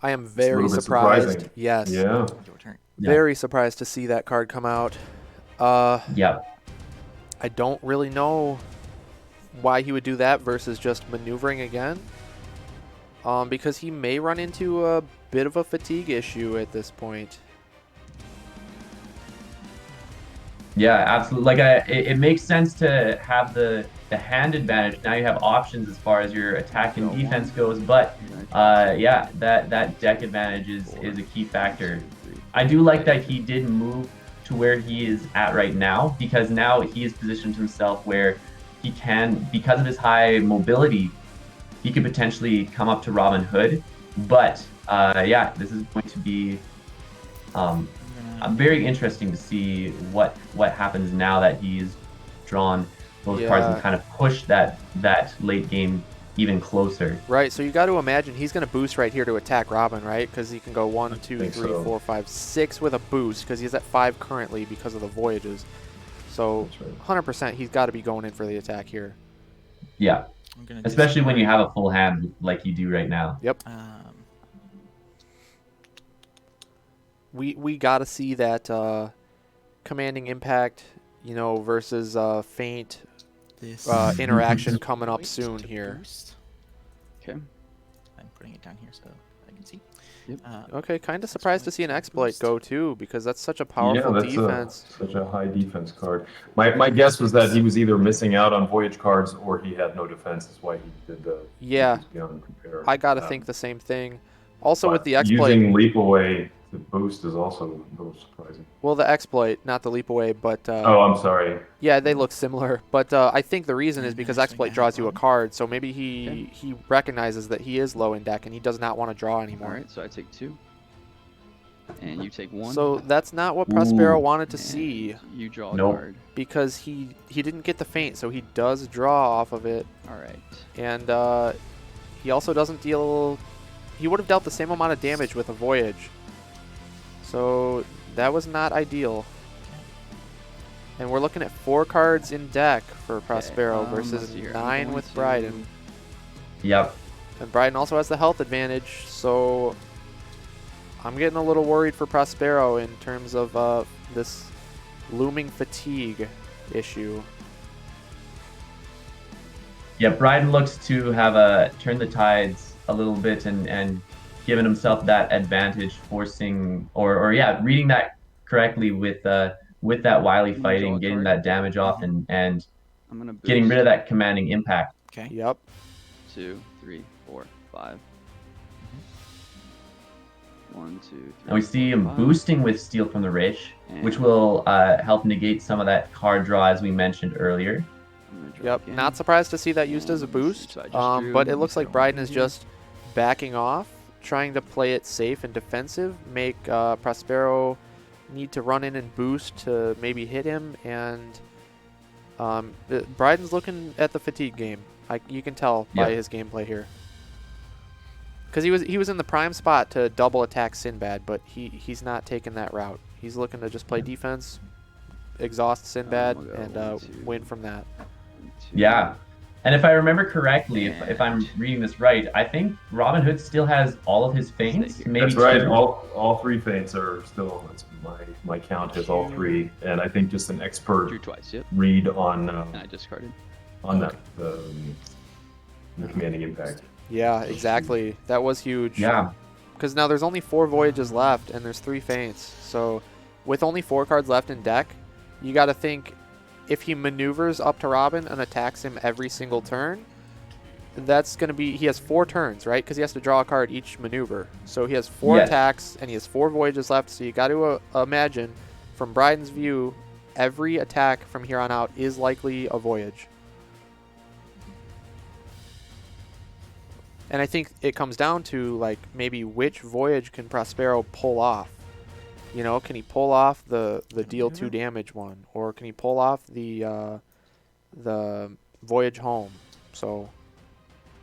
I am a very little bit surprised. surprising. Yes. Yeah. Your turn. Yeah. Very surprised to see that card come out. Yep. I don't really know why he would do that versus just maneuvering again. Because he may run into a bit of a fatigue issue at this point. Yeah, absolutely. Like it makes sense to have the hand advantage. Now you have options as far as your attack and defense goes, but yeah, that deck advantage is a key factor. I do like that he did move to where he is at right now, because now he has positioned himself where he can, because of his high mobility, he could potentially come up to Robin Hood. But yeah, this is going to be very interesting to see what happens now that he's drawn those cards and kind of push that late game even closer. Right, so you got to imagine he's going to boost right here to attack Robin, right? Because he can go 1, 2, 3, think so. 4, 5, 6 with a boost because he's at 5 currently because of the voyages. So That's 100% he's got to be going in for the attack here. Yeah, I'm gonna especially when you have a full hand like you do right now. Yep. We got to see that commanding impact, you know, versus feint this interaction coming up Wait, soon to here. boost. Okay. I'm putting it down here, so I can see. Yep. Okay, kind of surprised to see an exploit Boost. go too, because that's such a Yeah, powerful that's defense. such a high defense card. My guess was that he was either missing out on voyage cards or he had no defense. That's why he did the Yeah. Boost Beyond Compare. I gotta think the same thing. Also with But the exploit, using Leap Away to boost is also a little surprising. well, the exploit, not the leap away, but Oh, I'm sorry. yeah, they look similar. But I think the reason is And because next we exploit have draws you a Robin. card, so maybe he recognizes that he is low in deck and he does not want to draw All anymore. right, so I take 2, and you take 1. So that's not what Prospero Ooh. wanted to and see, You draw a Nope. card. because he didn't get the feint, so he does draw off of it, All right. and he also doesn't deal. He would have dealt the same amount of damage with a voyage, so that was not ideal. And we're looking at 4 cards in deck for Prospero let's versus see here. I'm 9 going with to- Bryden. Yep. And Bryden also has the health advantage, so I'm getting a little worried for Prospero in terms of this looming fatigue issue. Yeah, Bryden looks to have turned the tides a little bit and given himself that advantage, forcing or yeah, reading that correctly with that wily I'm gonna draw fighting, a getting card. that damage off, and I'm gonna boost. getting rid of that commanding impact. Okay. Yep. 2, 3, 4, 5. 1, 2, 3. And we see him 4, 5. boosting with Steal from the Rich, which And will help negate some of that card draw as we mentioned earlier. I'm gonna draw Yep. again. Not surprised to see that used as a And let's see, boost, so I just drew, but it let me looks see like what Bryden I'm is doing here. just backing off, trying to play it safe and defensive, make Prospero need to run in and boost to maybe hit him, and Bryden's looking at the fatigue game. You can tell by Yep. his gameplay here. Because he was in the prime spot to double attack Sinbad, but he's not taking that route. He's looking to just play defense, exhaust Sinbad, we'll go and 1, 2, win from that. 1, 2. Yeah. And if I remember correctly, if I'm And- reading this right, I think Robin Hood still has all of his feints. Stay here. Maybe That's right. 2. All 3 feints are still. That's my count is all 3, and I think just an Drew expert twice. Yep. read on And I discarded. that the commanding impact. Yeah, exactly. That was huge. Yeah. Because now there's only 4 voyages left, and there's 3 feints. So with only 4 cards left in deck, you got to think if he maneuvers up to Robin and attacks him every single turn, that's going to be, he has 4 turns, right? Because he has to draw a card each maneuver. So he has 4 Yes. attacks, and he has 4 voyages left. So you got to imagine, from Bryden's view, every attack from here on out is likely a voyage. And I think it comes down to, like, maybe which voyage can Prospero pull off. You know, can he pull off the deal 2 damage one, or can he pull off the voyage home? So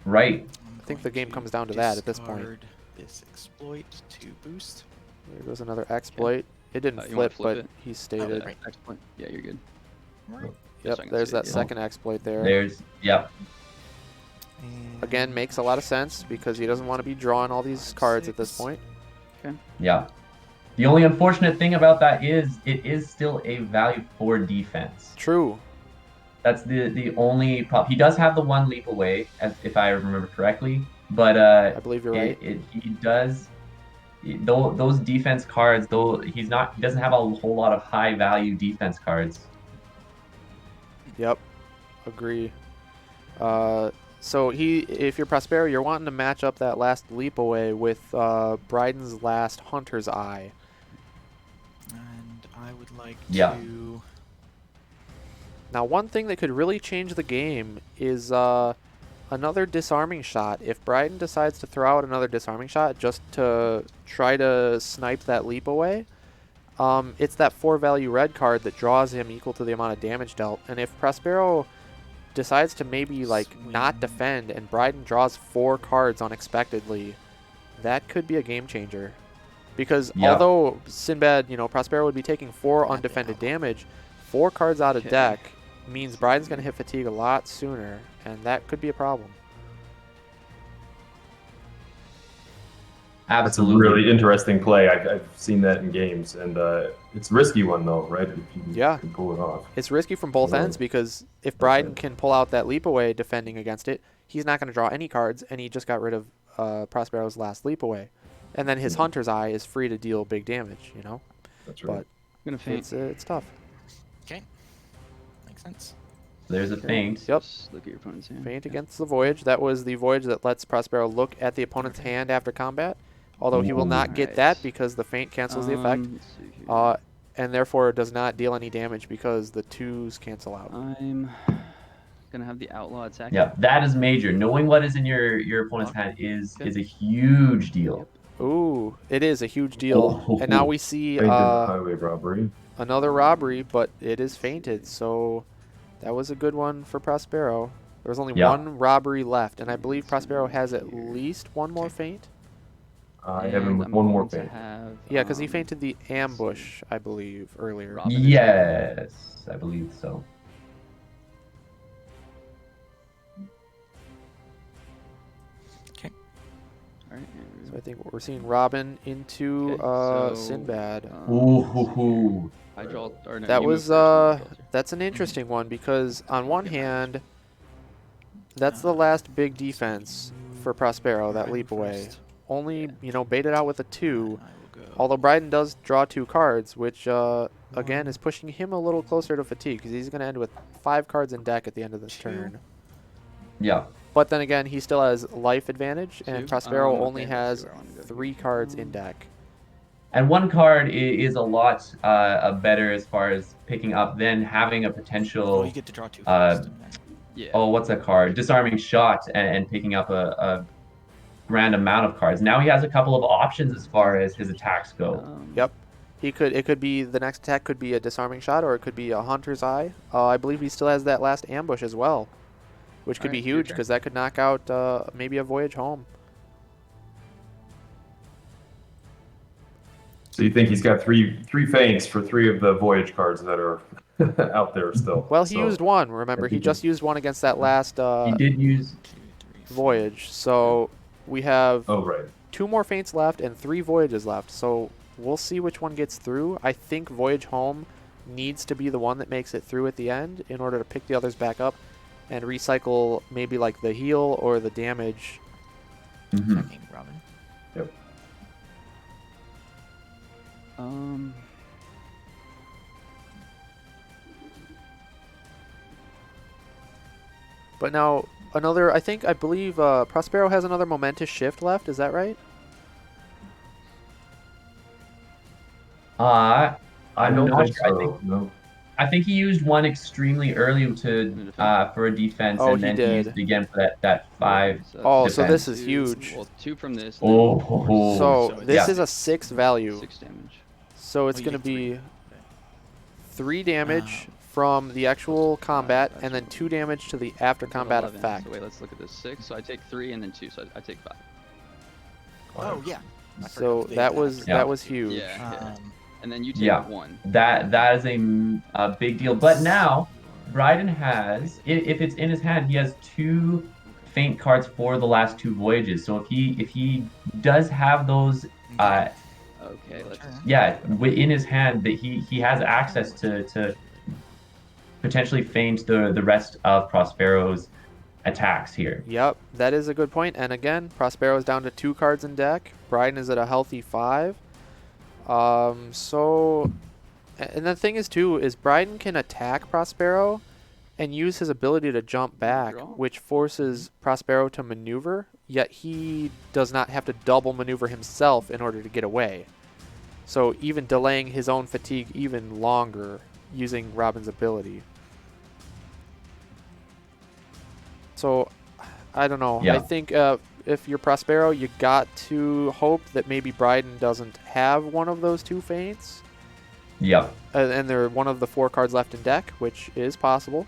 Right. I think the game comes down to that at this point. Discard this exploit to boost. There goes another exploit. It didn't You wanna flip, flip but it? he stated. right. Excellent. Yeah, you're good. Right. Yep, so I can there's see it, that yeah. second exploit there. There's yep. And Again, makes a lot of sense because he doesn't want to be drawing all these 5, cards at this 6. point. Yeah. The only unfortunate thing about that is it is still a value for defense. True. That's the only problem. He does have the 1 leap away, as if I remember correctly, but I believe you're right. he does. Those defense cards, though he doesn't have a whole lot of high value defense cards. Yep, agree. So if you're Prospero, you're wanting to match up that last leap away with Bryden's last Hunter's Eye. And I would like Yeah. to. Now, one thing that could really change the game is another disarming shot. If Bryden decides to throw out another disarming shot just to try to snipe that leap away, it's that 4 value red card that draws him equal to the amount of damage dealt. And if Prospero decides to maybe not defend and Bryden draws 4 cards unexpectedly, that could be a game changer. Because Yeah. although Sinbad, Prospero would be taking 4 undefended damage, 4 cards out of Okay. deck means Bryden's going to hit fatigue a lot sooner, and that could be a problem. That's a Absolutely. really interesting play. I've seen that in games, and it's a risky one though, right? If you Yeah. can pull it off. It's risky from both Yeah. ends because if That's Bryden right. can pull out that leap away defending against it, he's not going to draw any cards, and he just got rid of Prospero's last leap away. And then his Hunter's Eye is free to deal big damage, you know? That's right. I'm gonna faint. It's tough. Okay. Makes sense. There's a feint. Yep. Just look at your opponent's hand. Feint against the Voyage. That was the Voyage that lets Prospero look at the opponent's hand after combat. Although he will not get that Alright. because the feint cancels the effect. Let's see here. And therefore does not deal any damage because the 2s cancel out. I'm gonna have the outlaw attack. Yeah, that is major. Knowing what is in your opponent's hand is a huge deal. Ooh, it is a huge deal. Oh. And now we see Fainted highway robbery. another robbery, but it is fainted. So that was a good one for Prospero. There was only one robbery left, and I believe Prospero has at least one more feint. I have him with I'm one more going to feint. have, Yeah, because he fainted the ambush, I believe, earlier. Robin is- Yes, I believe so. Alright, So I think we're seeing Robin into Okay, so, Sinbad. Ooh. I draw. Or no, That you was move first, that's an interesting one because on one hand, that's the last big defense for Prospero, that leap away. Only, you know, baited out with a 2. Although Bryden does draw 2 cards, which again is pushing him a little closer to fatigue because he's going to end with 5 cards in deck at the end of this turn. Yeah. But then again, he still has life advantage, and 2? Prospero only Okay, has let's see where I wanna go 3 here. cards in deck. And one card is a lot better as far as picking up than having a potential. Oh, you get to draw 2 first. And then... Yeah. Oh, what's that card? Disarming shot and picking up a grand amount of cards. Now he has a couple of options as far as his attacks go. Yep. It could be the next attack could be a disarming shot or it could be a Hunter's Eye. I believe he still has that last ambush as well, which could be Alright, your huge turn. because that could knock out maybe a Voyage home. So you think he's got three feints for 3 of the voyage cards that are out there still? Well, he So, used one. Remember, he just used one against that last He did use. 2, 3, 4. Voyage. So we have Oh right. 2 more feints left and 3 Voyages left. So we'll see which one gets through. I think Voyage home needs to be the one that makes it through at the end in order to pick the others back up and recycle maybe like the heal or the damage. Attacking Robin. Yep. But now another, I believe Prospero has another momentous shift left. Is that right? I'm don't not think sure. so. No. I think he used one extremely early to for a defense, Oh, and he then did. he used it again for that 5. Oh, so defense. this is huge. Well, 2 from this. Oh, then 4, So So this yeah. is a 6 value. 6 damage. So it's Oh, you going to get 3. be 3 damage from the actual combat and then 2 damage to the after combat 11. effect. So wait, let's look at this. 6. So I take 3 and then 2. So I take 5. Oh, yeah. I So forgot to that say was Yeah. that was huge. Yeah. And then you take Yeah. 1. That is a big deal. But now, Bryden has, if it's in his hand, he has 2 faint cards for the last 2 voyages. So if he does have those, Okay, let's. in his hand, that he has access to potentially feint the rest of Prospero's attacks here. Yep, that is a good point. And again, Prospero is down to 2 cards in deck. Bryden is at a healthy 5. So, and the thing is too, is Bryden can attack Prospero and use his ability to jump back, Draw. which forces Prospero to maneuver, yet he does not have to double maneuver himself in order to get away. So even delaying his own fatigue even longer using Robin's ability. So, I don't know. Yeah. I think if you're Prospero, you got to hope that maybe Bryden doesn't have one of those 2 feints. Yep. And they're one of the 4 cards left in deck, which is possible.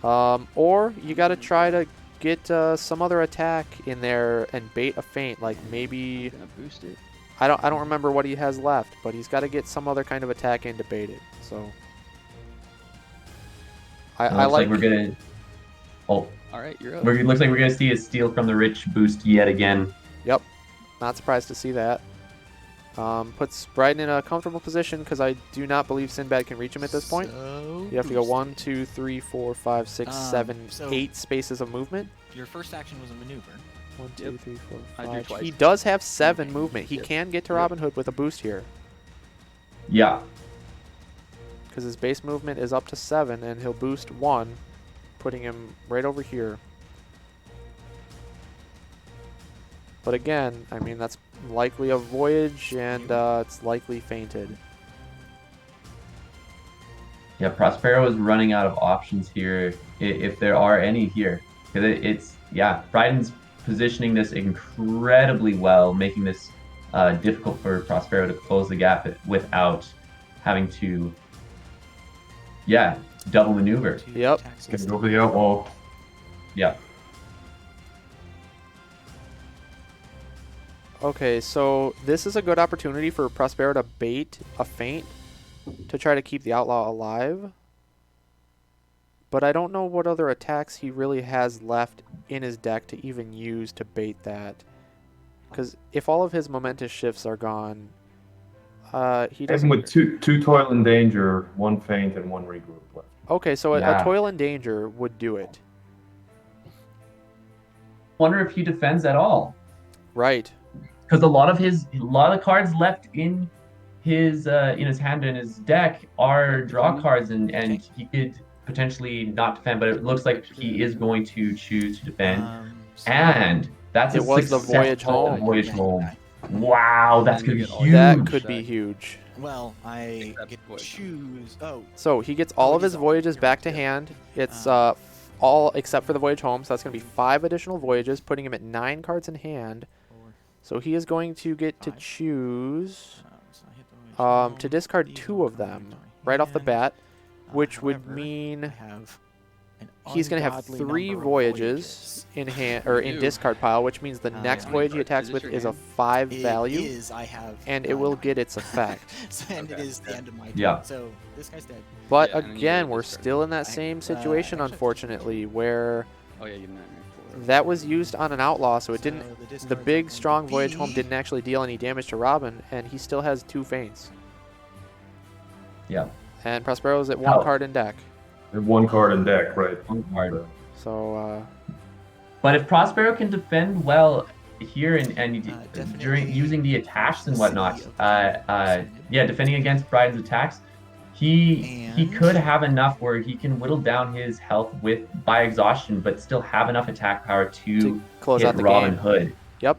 Or you got to try to get some other attack in there and bait a feint, like maybe Gonna boost it. I don't remember what he has left, but he's got to get some other kind of attack in to bait it. So I Looks like we're gonna. Oh, All right, you're up. looks like we're gonna see a steal from the rich boost yet again. Yep, not surprised to see that. Puts Bryden in a comfortable position because I do not believe Sinbad can reach him at this point. So You have to go boosted. 1, 2, 3, 4, 5, 6, 7, So- 8 spaces of movement. Your first action was a maneuver. 1, 2, Yep. 3, 4, I drew 5. twice. He does have 7 movement. He Yep. can get to Yep. Robin Hood with a boost here. Yeah. Because his base movement is up to 7, and he'll boost 1, putting him right over here. But again, I mean, that's likely a voyage, and it's likely fainted. Yeah, Prospero is running out of options here, if there are any here. Because Bryden's positioning this incredibly well, making this difficult for Prospero to close the gap without having to, double maneuver. Yep. Gonna go for the outlaw. Yeah. Okay, so this is a good opportunity for Prospero to bait a feint to try to keep the outlaw alive. But I don't know what other attacks he really has left in his deck to even use to bait that. Because if all of his momentous shifts are gone, he doesn't... Even with two toil and danger, 1 feint, and 1 regroup left. Okay, so a Yeah. toil and danger would do it. Wonder if he defends at all. Right. Because a lot of cards left in his hand and his deck are draw cards, and he could potentially not defend, but it looks like he is going to choose to defend. And that's It was the voyage home. Voyage Yeah, home. Wow, that's And gonna you be get all huge. your That could be Check. huge. Well, I Except get to voyage. choose. Oh, So he gets all Oh, of it his is all. voyages You're back right, to yeah. hand. It's all except for the voyage home, so that's going to be 5 additional voyages, putting him at 9 cards in hand. 4, So he is going to get to 5. choose So I hit the voyage to home. discard These 2 all of come back them to my right off the hand. bat, which would However, mean I have an he's going to have ungodly 3 number of voyages in hand or in You. discard pile, which means the next how many voyage he cards attacks is with your is a hand? 5 It value, is, I have and it will 9. get its effect. And it Okay. is the end of my turn. Yeah. So this guy's dead. But Yeah, and then you again, gotta we're discard. still in that I- same I situation, actually- unfortunately, where Oh yeah, you didn't. that was used on an outlaw, so it didn't. So The discards are big, going to strong voyage home be- didn't actually deal any damage to Robin, and he still has 2 feints. Yeah. And Prospero's at 1 Oh. card in deck. And 1 card in deck, right? One card. So, But if Prospero can defend well here and definitely during using the attacks and the whatnot, city of defending against Bryden's attacks, he And- could have enough where he can whittle down his health by exhaustion, but still have enough attack power to close hit out the Robin game. Hood. Yep.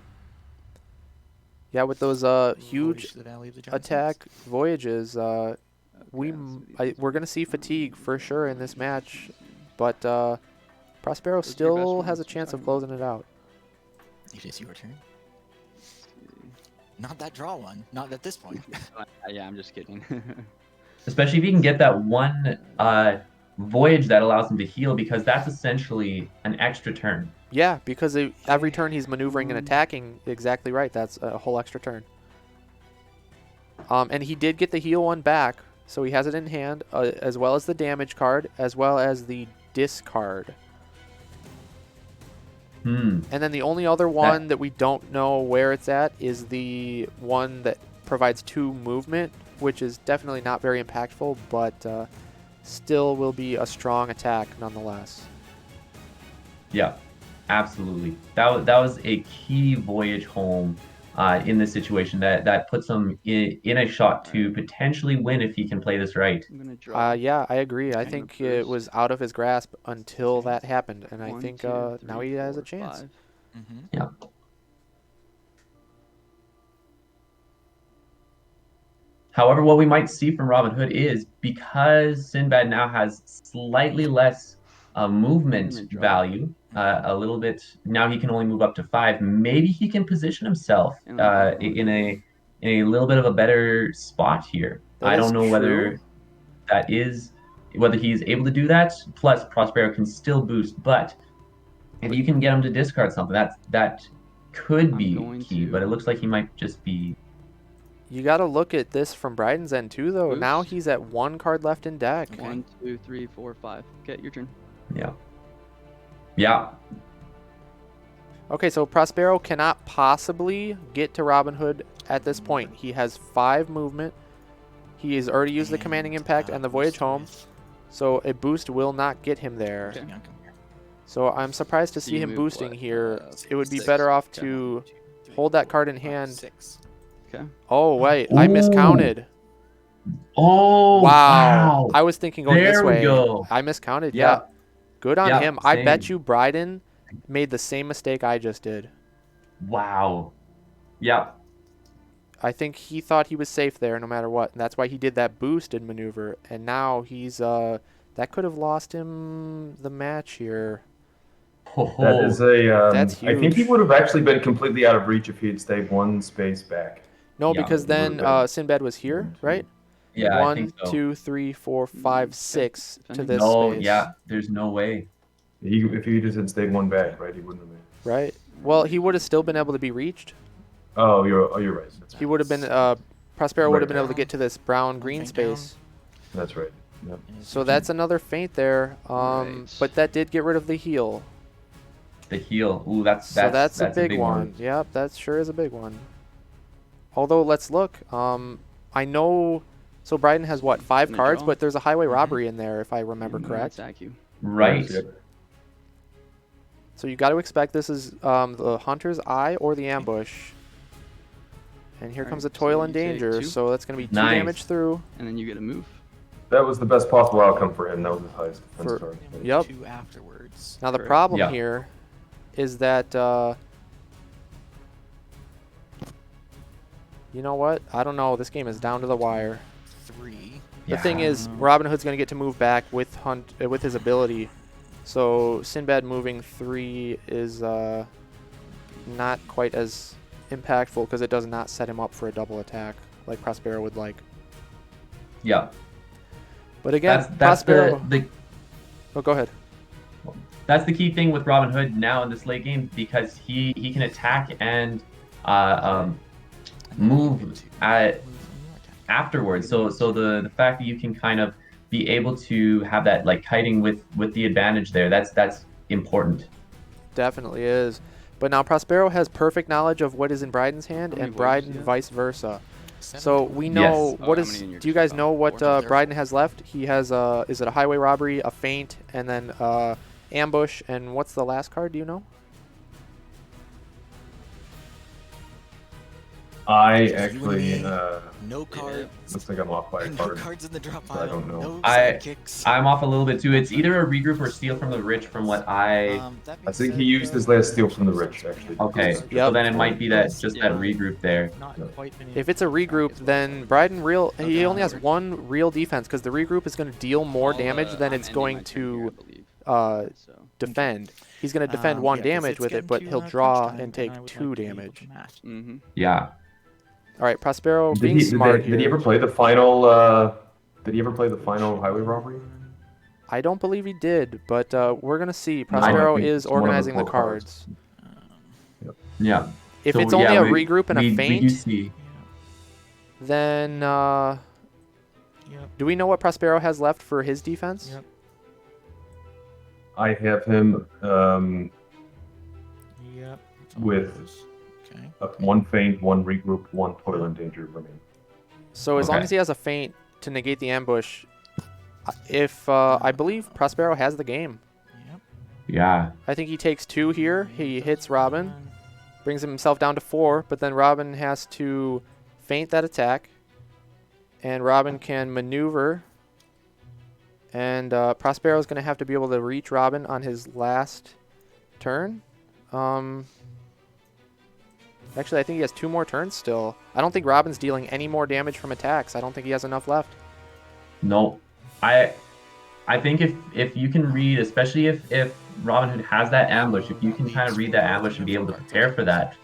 Yeah, with those huge Voyage to the Valley of the Giants. attack voyages, we're let's going to see fatigue for sure in this match, but Prospero Those are your best still ones, has a what you chance of talking about? closing it out. It is your turn. Not that draw one. Not at this point. Yeah, I'm just kidding. Especially if he can get that one voyage that allows him to heal, because that's essentially an extra turn. Yeah, because every turn he's maneuvering and attacking, exactly right. That's a whole extra turn. And he did get the heal one back, so he has it in hand, as well as the damage card, as well as the discard. And then the only other one that we don't know where it's at is the one that provides 2 movement, which is definitely not very impactful, but still will be a strong attack nonetheless. Yeah, absolutely. That was a key voyage home in this situation that puts him in a shot to potentially win if he can play this right. I'm gonna draw. Yeah, I agree. I Okay. think it was out of his grasp until that happened, and I 1, think 2, now 3, he has a 4, chance. 5. Mm-hmm. However, what we might see from Robin Hood is, because Sinbad now has slightly less movement value, a little bit, now he can only move up to 5. Maybe he can position himself in a little bit of a better spot here. That I is don't know true. whether he's able to do that. Plus, Prospero can still boost, but if you can get him to discard something, that could I'm be going key. to- But it looks like he might just be. You got to look at this from Bryden's end too, though. Boost. Now he's at 1 card left in deck. 1, 2, 3, 4, 5. Okay, your turn. Yeah. Okay, so Prospero cannot possibly get to Robin Hood at this point. He has 5 movement. He has already used the commanding impact and the voyage home, so a boost will not get him there. Okay. Hang on, come here. So I'm surprised to So see you him move boosting what, here. It would be 6. better off Okay. to hold that card in hand. 6. Okay. Oh, wait. I Ooh. miscounted. Oh, Wow. wow. I was thinking going this There we way. go. I miscounted. Yeah. Yep. Good on Yep, him. I bet same. you Bryden made the same mistake I just did. Wow. Yep. I think he thought he was safe there no matter what. And that's why he did that boosted maneuver. And now he's that could have lost him the match here. That is That's I think he huge. would have actually been completely out of reach if he had stayed one space back. No, Yeah, because it would've then been Sinbad was here, 1, 2. right? Yeah, I think 1, so. 2, 3, 4, 5, Okay. 6 to Defending. this No, space. yeah, there's no way. If he just had stayed 1 back, right, he wouldn't have made it. Right. Well, he would have still been able to be reached. Oh, you're right. He would have been Prospero would have been Right. able to get to this brown green Feint down. space. That's right. Yep. So that's another feint there. Right. But that did get rid of the heal. The heel. Ooh, that's So that's a big big one. Yep, that sure is a big one. Although let's look. I know. So Bryden has what, 5 Gonna cards, draw. but there's a highway robbery in there if I remember I'm gonna correct. Attack you. Right. Yep. So you got to expect this is the hunter's eye or the ambush. And here Alright, comes a so toil you and take danger. 2. So that's going to be 2 Nice. damage through. And then you get a move. That was the best possible outcome for him. That was his highest defense For- card. Yep. 2 afterwards. Now the Correct. problem Yeah. here is that you know what? I don't know. This game is down to the wire. 3. The thing Yeah. is, Robin Hood's going to get to move back with with his ability. So Sinbad moving 3 is not quite as impactful because it does not set him up for a double attack like Prospero would like. Yeah. But again, That's Prospero. the Oh, go ahead. that's the key thing with Robin Hood now in this late game because he can attack and move afterwards. So the fact that you can kind of be able to have that like kiting with the advantage there, that's important. Definitely is. But now Prospero has perfect knowledge of what is in Bryden's hand, How many and voices Bryden do you have? vice versa. 7 So total. we Yes. know Oh, what how is. many in your Do you guys discard? know what Four. Bryden has left? He has is it a highway robbery, a feint, and then ambush, and what's the last card? Do you know? I Just you and actually me. No cards. looks like I'm off by a No card. cards in the drop I pile. don't know. No I- sidekicks. I'm off a little bit too. It's either a regroup or steal from the rich from what I That being I think said, he used his last steal from the rich actually. okay. Yep. So then it might be that just that Yeah. regroup there. Not Yep. quite been If it's a regroup, then Bryden he only has 1 real defense because the regroup is going to deal more damage than I'm it's ending going my turn here, to I believe. uh, So. defend. He's going to defend 1 yeah, 'cause damage it's with it, getting but to, he'll crunch draw time, and take I would 2 like to be able damage. to match. Mm-hmm. Yeah. All right, Prospero Did being he, smart did he here. ever play the final? Did he ever play the final highway robbery? I don't believe he did, but we're going to see. I Prospero think is it's one of the organizing the 4 cards. cards. Yeah. If So, it's only yeah, a we- regroup and a we do feint, see. then Yep. do we know what Prospero has left for his defense? Yep. I have him Yep. with Okay. 1 feint, 1 regroup, 1 toil and danger remain. So as long Okay. as he has a feint to negate the ambush, if I believe Prospero has the game. Yep. Yeah. I think he takes 2 here. He hits Robin, brings himself down to 4, but then Robin has to feint that attack, and Robin can maneuver. And Prospero is going to have to be able to reach Robin on his last turn. Actually, I think he has 2 more turns still. I don't think Robin's dealing any more damage from attacks. I don't think he has enough left. Nope. I think if you can read, especially if Robin Hood has that ambush, if you can kind of read that ambush and be able to prepare for that,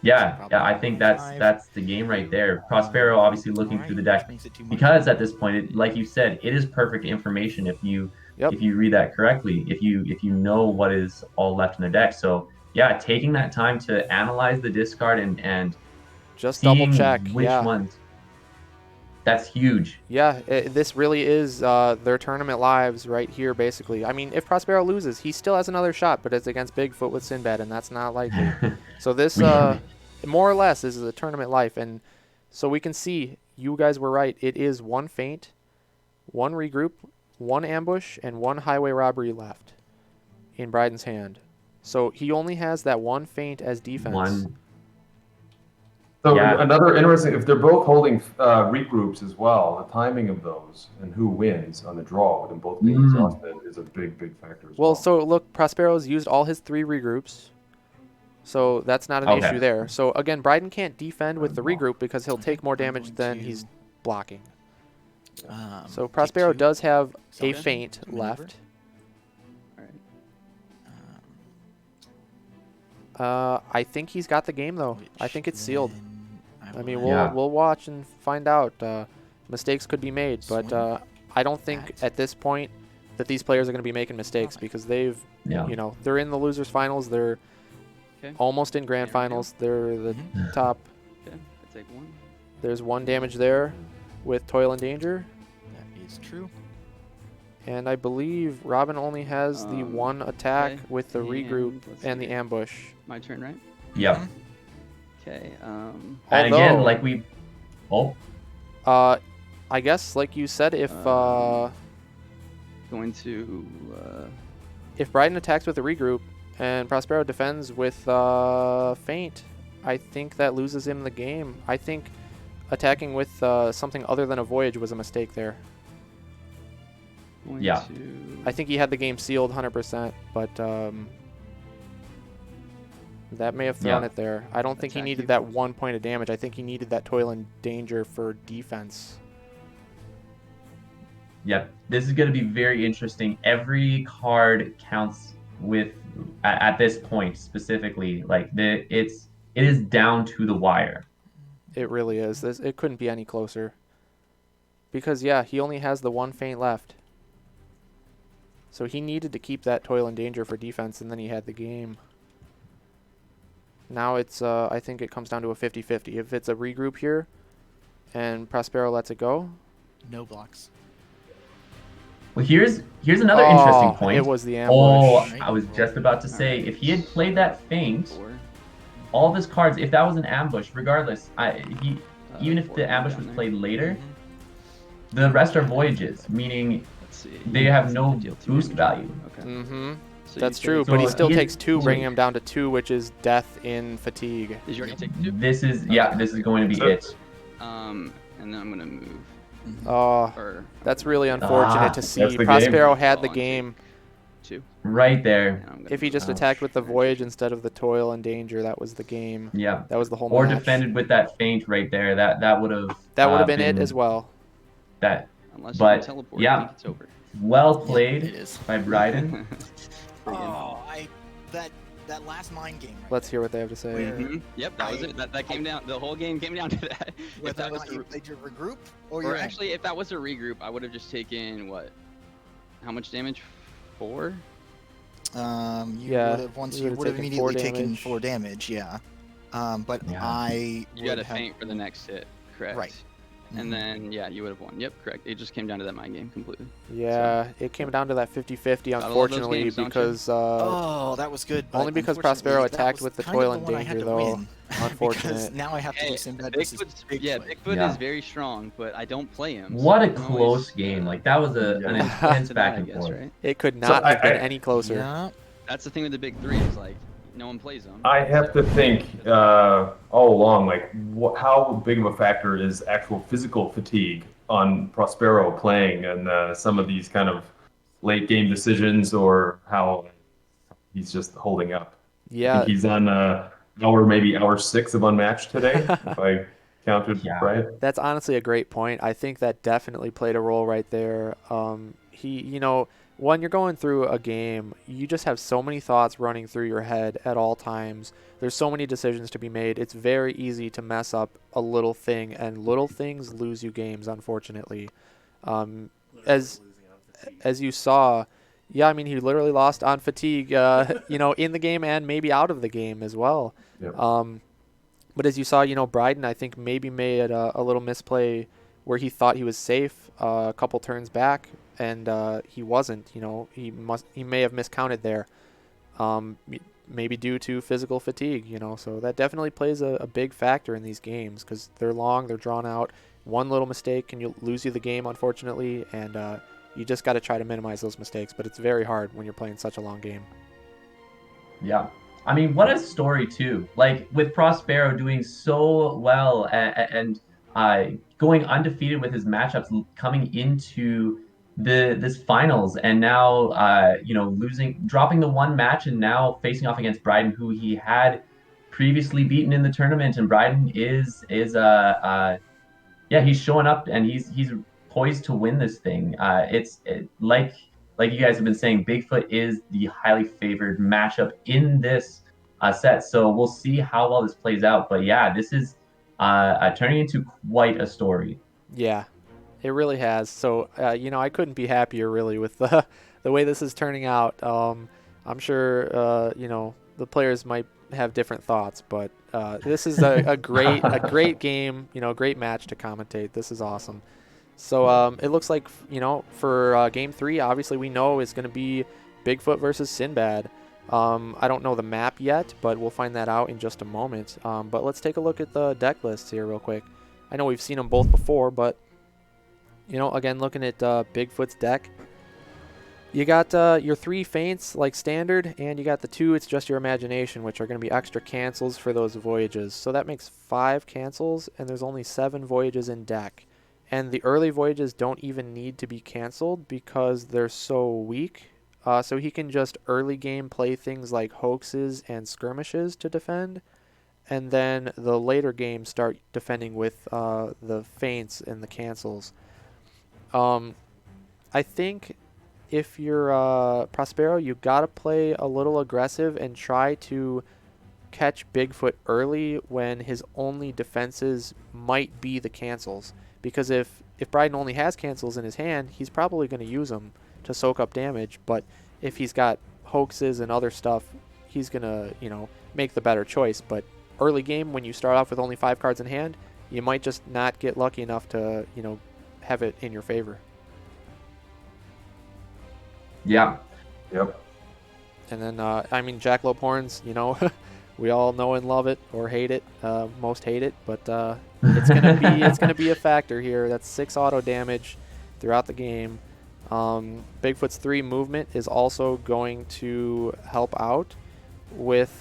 yeah, I think that's the game right there. Prospero obviously looking through the deck because at this point, like you said, it is perfect information if you read that correctly, if you know what is all left in the deck. So yeah, taking that time to analyze the discard and Just seeing double check. which Yeah. ones. That's huge. Yeah, this really is their tournament lives right here, basically. I mean, if Prospero loses, he still has another shot, but it's against Bigfoot with Sinbad, and that's not likely. So this, more or less, is a tournament life. And so we can see, you guys were right. It is 1 feint, 1 regroup, 1 ambush, and 1 highway robbery left. in Bryden's hand. So he only has that one feint as defense. One. So Yeah. another interesting, if they're both holding regroups as well, the timing of those and who wins on the draw within both being exhausted is a big, big factor as well. Well, so look, Prospero's used all his 3 regroups. So that's not an Okay. issue there. So again, Bryden can't defend with the regroup because he'll take more damage than he's blocking. So Take Prospero 2. does have a Okay. feint Maneuver. left. All right. I think he's got the game though. I Which think it's sealed. then I mean, will Yeah. we'll watch and find out. Mistakes could be made, but Swing. I don't think Act. at this point that these players are going to be making mistakes Alright. because they've, Yeah. you know, they're in the losers finals. They're Okay. almost in grand There we go. finals. They're the Mhm. top. Okay. I take 1. There's 1 damage there with Toil and Danger. That is true. And I believe Robin only has the 1 attack okay. with the regroup And let's and see. the ambush. My turn, right? Yep. Mhm. Okay. And again, Although- like we. Oh. I guess, like you said, if Going to. Bryden attacks with a regroup and Prospero defends with feint, I think that loses him the game. I think attacking with something other than a voyage was a mistake there. Going Yeah. To... I think he had the game sealed 100%, but that may have thrown Yeah. it there. I don't think he Attack needed you. that 1 point of damage. I think he needed that Toil and Danger for defense. Yep. This is going to be very interesting. Every card counts with at this point specifically. Like it is down to the wire. It really is. It couldn't be any closer. Because, yeah, he only has the 1 feint left. So he needed to keep that Toil and Danger for defense, and then he had the game. Now it's, I think it comes down to a 50-50. If it's a regroup here, and Prospero lets it go. No blocks. Well, here's another interesting Oh, point. it was the Oh, ambush. I was just about to say, if he had played that feint, 4. all of his cards, if that was an ambush, regardless, even if 4 the ambush down was there. played later, Mhm. the rest are voyages, meaning Let's see. they have no Deal 2 boost damage. value. Okay. Mm-hmm. So That's you true, take- but he So still he- takes 2, bringing him down to 2, which is death in fatigue. Did you already take 2? This is going to be So- it. And then I'm gonna move. Mhm. Oh, Or that's really unfortunate to that's see. the game. Prospero had the Oh, I take game. 2. Right there. And I'm gonna If he move. just Oh, attacked with the shit. voyage instead of the Toil and Danger, that was the game. Yeah. That was the whole Or match. defended with that feint right there. That would have. That would have been it as well. That Unless you but, can teleport, yeah. I think it's over. well Yeah, played it is. by Bryden. Oh, that last mind game. Right Let's there, hear what they have to say. Where- Mhm. Yep, that was it. That came down. The whole game came down to that. Whether If that or was not a, you played your regroup or or your actually, if that was a regroup, I would have just taken what? How much damage? 4. you Yeah, would have once you you would've would have taken 4 immediately taken damage. 4 damage. Yeah. But Yeah. I You got would to have- feint for the next hit, correct? Right. And Mhm. then yeah, you would have won. Yep, correct. It just came down to that mind game completely. Yeah, it came down to that 50-50, Gotta love those unfortunately, games, don't you? because Oh, that was good. But only because unfortunately, Prospero that attacked was with the kind of Toil the and one I had Danger, to though. win, because Unfortunate. now I have to do Sinbad versus Bigfoot. Bigfoot Yeah. is very strong, but I don't play him. What a I'm always, close game. Like that was an Yeah. intense to that, back I and guess, forth. right? It could So not have been I- any closer. Yeah. That's the thing with the big 3 is like no one plays them. I have to think all along, like, how big of a factor is actual physical fatigue on Prospero playing and some of these kind of late game decisions, or how he's just holding up. I Yeah, think he's on maybe hour 6 of Unmatched today, if I counted Yeah. right. that's honestly a great point. I think that definitely played a role right there. When you're going through a game, you just have so many thoughts running through your head at all times. There's so many decisions to be made. It's very easy to mess up a little thing, and little things lose you games, unfortunately. As Losing on fatigue. as you saw, yeah, I mean, he literally lost on fatigue, in the game and maybe out of the game as well. Yep. But as you saw, Bryden, I think maybe made a little misplay where he thought he was safe a couple turns back, and he wasn't. He may have miscounted there, maybe due to physical fatigue. So that definitely plays a big factor in these games because they're long, they're drawn out. One little mistake can lose you the game, unfortunately, and you just got to try to minimize those mistakes. But it's very hard when you're playing such a long game. Yeah. I mean, what a story too. Like with Prospero doing so well and going undefeated with his matchups coming into this finals, and now dropping the one match and now facing off against Bryden, who he had previously beaten in the tournament. And Bryden is he's showing up and he's poised to win this thing. Like you guys have been saying, Bigfoot is the highly favored matchup in this set. So we'll see how well this plays out. But yeah, this is turning into quite a story. Yeah, it really has. So, I couldn't be happier really with the way this is turning out. I'm sure, the players might have different thoughts, but this is a great game, great match to commentate. This is awesome. So it looks like, for game 3, obviously we know is going to be Bigfoot versus Sinbad. I don't know the map yet, but we'll find that out in just a moment. But let's take a look at the deck lists here real quick. I know we've seen them both before, but again, looking at Bigfoot's deck, you got your 3 feints like standard, and you got the 2 it's just your imagination, which are going to be extra cancels for those voyages. So that makes 5 cancels, and there's only 7 voyages in deck. And the early voyages don't even need to be canceled because they're so weak. So he can just early game play things like hoaxes and skirmishes to defend, and then the later game start defending with the feints and the cancels. I think if you're Prospero, you gotta play a little aggressive and try to catch Bigfoot early when his only defenses might be the cancels. Because if Bryden only has cancels in his hand, he's probably going to use them to soak up damage. But if he's got hoaxes and other stuff, he's going to, make the better choice. But early game, when you start off with only 5 cards in hand, you might just not get lucky enough to, have it in your favor. Yeah. Yep. And then, Jackalope Horns, we all know and love it or hate it. Most hate it, but it's gonna be a factor here. That's 6 auto damage throughout the game. Bigfoot's 3 movement is also going to help out with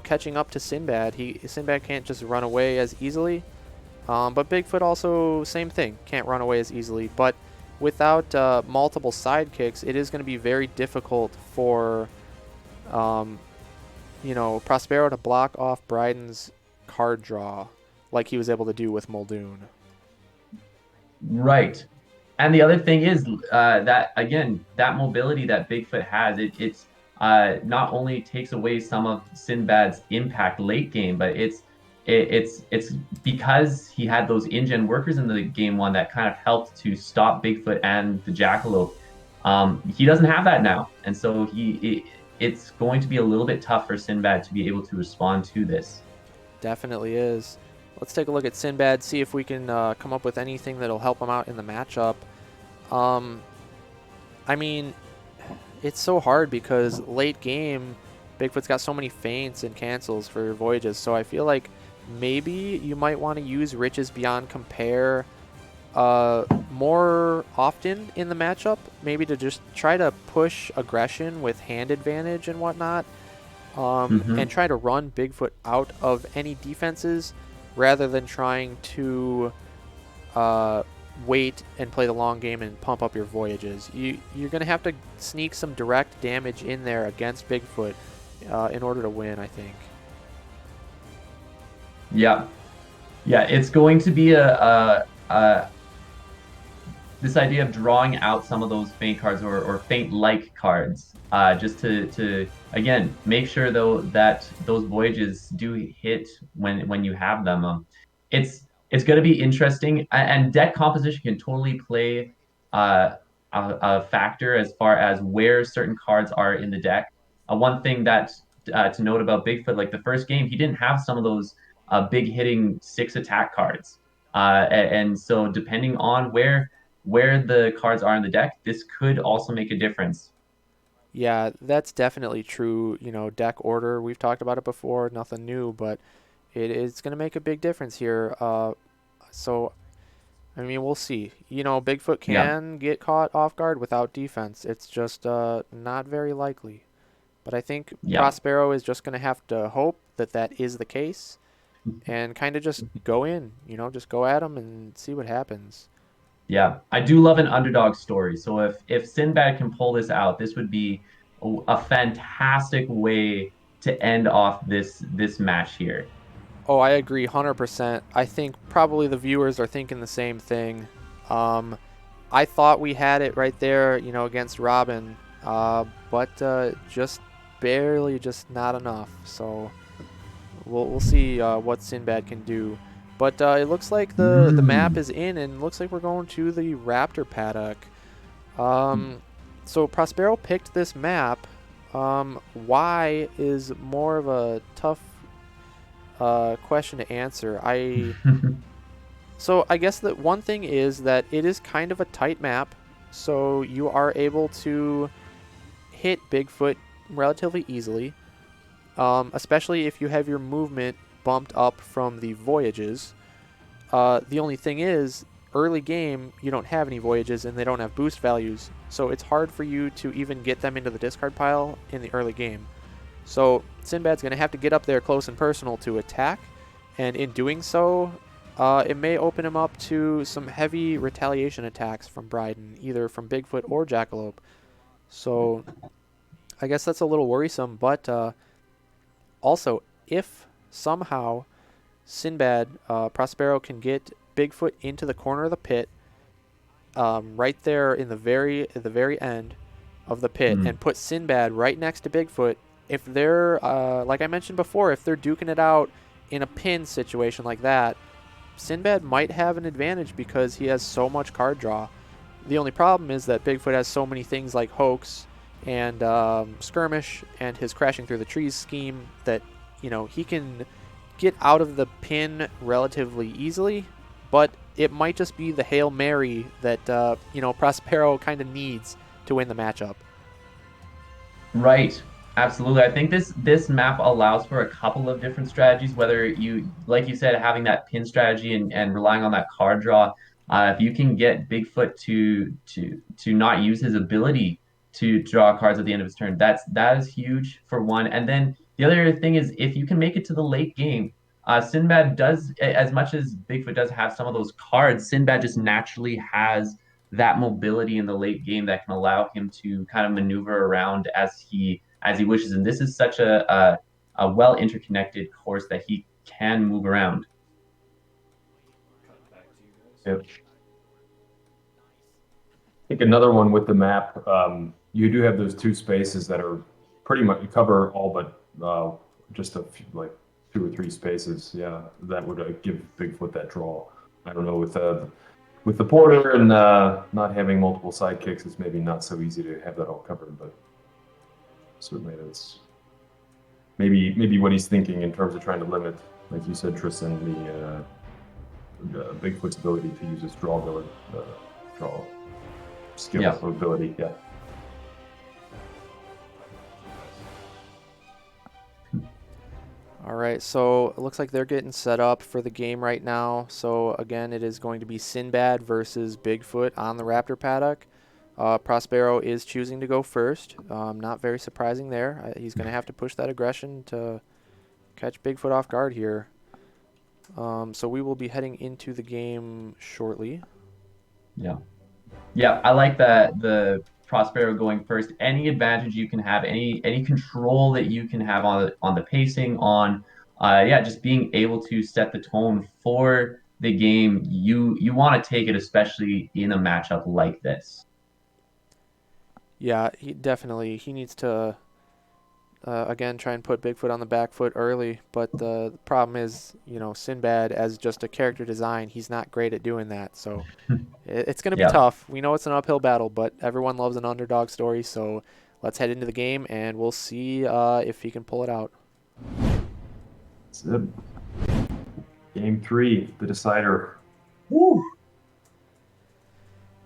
catching up to Sinbad. Sinbad can't just run away as easily, but Bigfoot also same thing, can't run away as easily. But without multiple sidekicks, it is going to be very difficult for Prospero to block off Bryden's card draw like he was able to do with Muldoon. Right. And the other thing is that again, that mobility that Bigfoot has, it's not only takes away some of Sinbad's impact late game, but it's because he had those InGen workers in the game 1 that kind of helped to stop Bigfoot and the Jackalope. He doesn't have that now, and so it's going to be a little bit tough for Sinbad to be able to respond to this. Definitely is. Let's take a look at Sinbad, see if we can come up with anything that'll help him out in the matchup. It's so hard because late game, Bigfoot's got so many feints and cancels for your voyages, so I feel like maybe you might want to use Riches Beyond Compare more often in the matchup, maybe to just try to push aggression with hand advantage and whatnot, and try to run Bigfoot out of any defenses rather than trying to wait and play the long game and pump up your voyages. You're going to have to sneak some direct damage in there against Bigfoot in order to win, I think. Yeah. It's going to be this idea of drawing out some of those feint cards or feint-like cards, just to again make sure though that those voyages do hit when you have them. It's going to be interesting, and deck composition can totally play a factor as far as where certain cards are in the deck. One thing that to note about Bigfoot, like the first game, he didn't have some of those big hitting 6 attack cards, and so depending on where the cards are in the deck, this could also make a difference. Yeah, that's definitely true. Deck order, we've talked about it before, nothing new, but it's going to make a big difference here. So, we'll see. Bigfoot can get caught off guard without defense. It's just not very likely. But I think Yeah. Prospero is just going to have to hope that that is the case and kind of just go in, just go at him and see what happens. Yeah, I do love an underdog story. So if Sinbad can pull this out, this would be a fantastic way to end off this match here. Oh, I agree 100%. I think probably the viewers are thinking the same thing. I thought we had it right there, against Robin, but just barely, just not enough. So we'll see what Sinbad can do. But it looks like the map is in, and looks like we're going to the Raptor paddock. So Prospero picked this map. Why is more of a tough question to answer. So I guess that one thing is that it is kind of a tight map, so you are able to hit Bigfoot relatively easily, especially if you have your movement bumped up from the voyages. The only thing is, early game, you don't have any voyages and they don't have boost values, so it's hard for you to even get them into the discard pile in the early game. So Sinbad's going to have to get up there close and personal to attack, and in doing so, it may open him up to some heavy retaliation attacks from Bryden, either from Bigfoot or Jackalope. So I guess that's a little worrisome, but also, if somehow Sinbad, Prospero can get Bigfoot into the corner of the pit, right there in the very end of the pit, and put Sinbad right next to Bigfoot, if they're, like I mentioned before, if they're duking it out in a pin situation like that, Sinbad might have an advantage because he has so much card draw. The only problem is that Bigfoot has so many things like Hoax and Skirmish and his Crashing Through the Trees scheme that, he can get out of the pin relatively easily, but it might just be the Hail Mary that, Prospero kind of needs to win the matchup. Right. Absolutely. I think this map allows for a couple of different strategies, whether you, like you said, having that pin strategy and relying on that card draw. If you can get Bigfoot to not use his ability to draw cards at the end of his turn, that is huge for one. And then the other thing is if you can make it to the late game, Sinbad does, as much as Bigfoot does have some of those cards, Sinbad just naturally has that mobility in the late game that can allow him to kind of maneuver around as he wishes. And this is such a well interconnected course that he can move around. Yep. I think another one with the map, you do have those two spaces that are pretty much cover all but just a few, like 2 or 3 spaces. Yeah, that would give Bigfoot that draw. I don't know with the porter and not having multiple sidekicks, it's maybe not so easy to have that all covered. But certainly that's maybe what he's thinking in terms of trying to limit, like you said, Tristan, the Bigfoot's ability to use his draw skill or ability. Yeah. All right, so it looks like they're getting set up for the game right now. So again, it is going to be Sinbad versus Bigfoot on the Raptor paddock. Prospero is choosing to go first. Not very surprising there. He's going to have to push that aggression to catch Bigfoot off guard here. So we will be heading into the game shortly. Yeah, I like that the Prospero going first. Any advantage you can have, any control that you can have on the pacing, on just being able to set the tone for the game. You want to take it, especially in a matchup like this. Yeah, he needs to again try and put Bigfoot on the back foot early. But the problem is, Sinbad as just a character design, he's not great at doing that. So it's going to be tough. We know it's an uphill battle, but everyone loves an underdog story. So let's head into the game, and we'll see if he can pull it out. That's it. Game 3, the decider. Woo!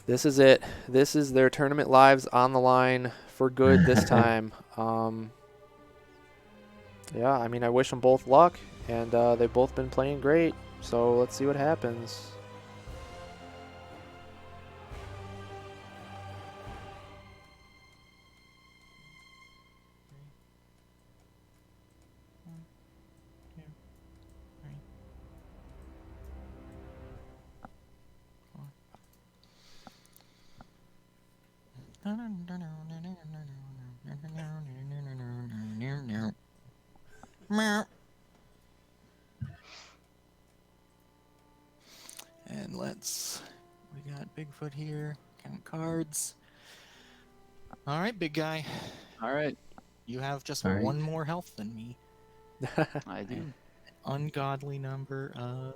This is it. This is their tournament lives on the line for good this time. Yeah, I mean, I wish them both luck, and they've both been playing great. So let's see what happens. And we got Bigfoot here. Count cards. All right, big guy. All right, You have just All right. one more health than me. I do. Ungodly number of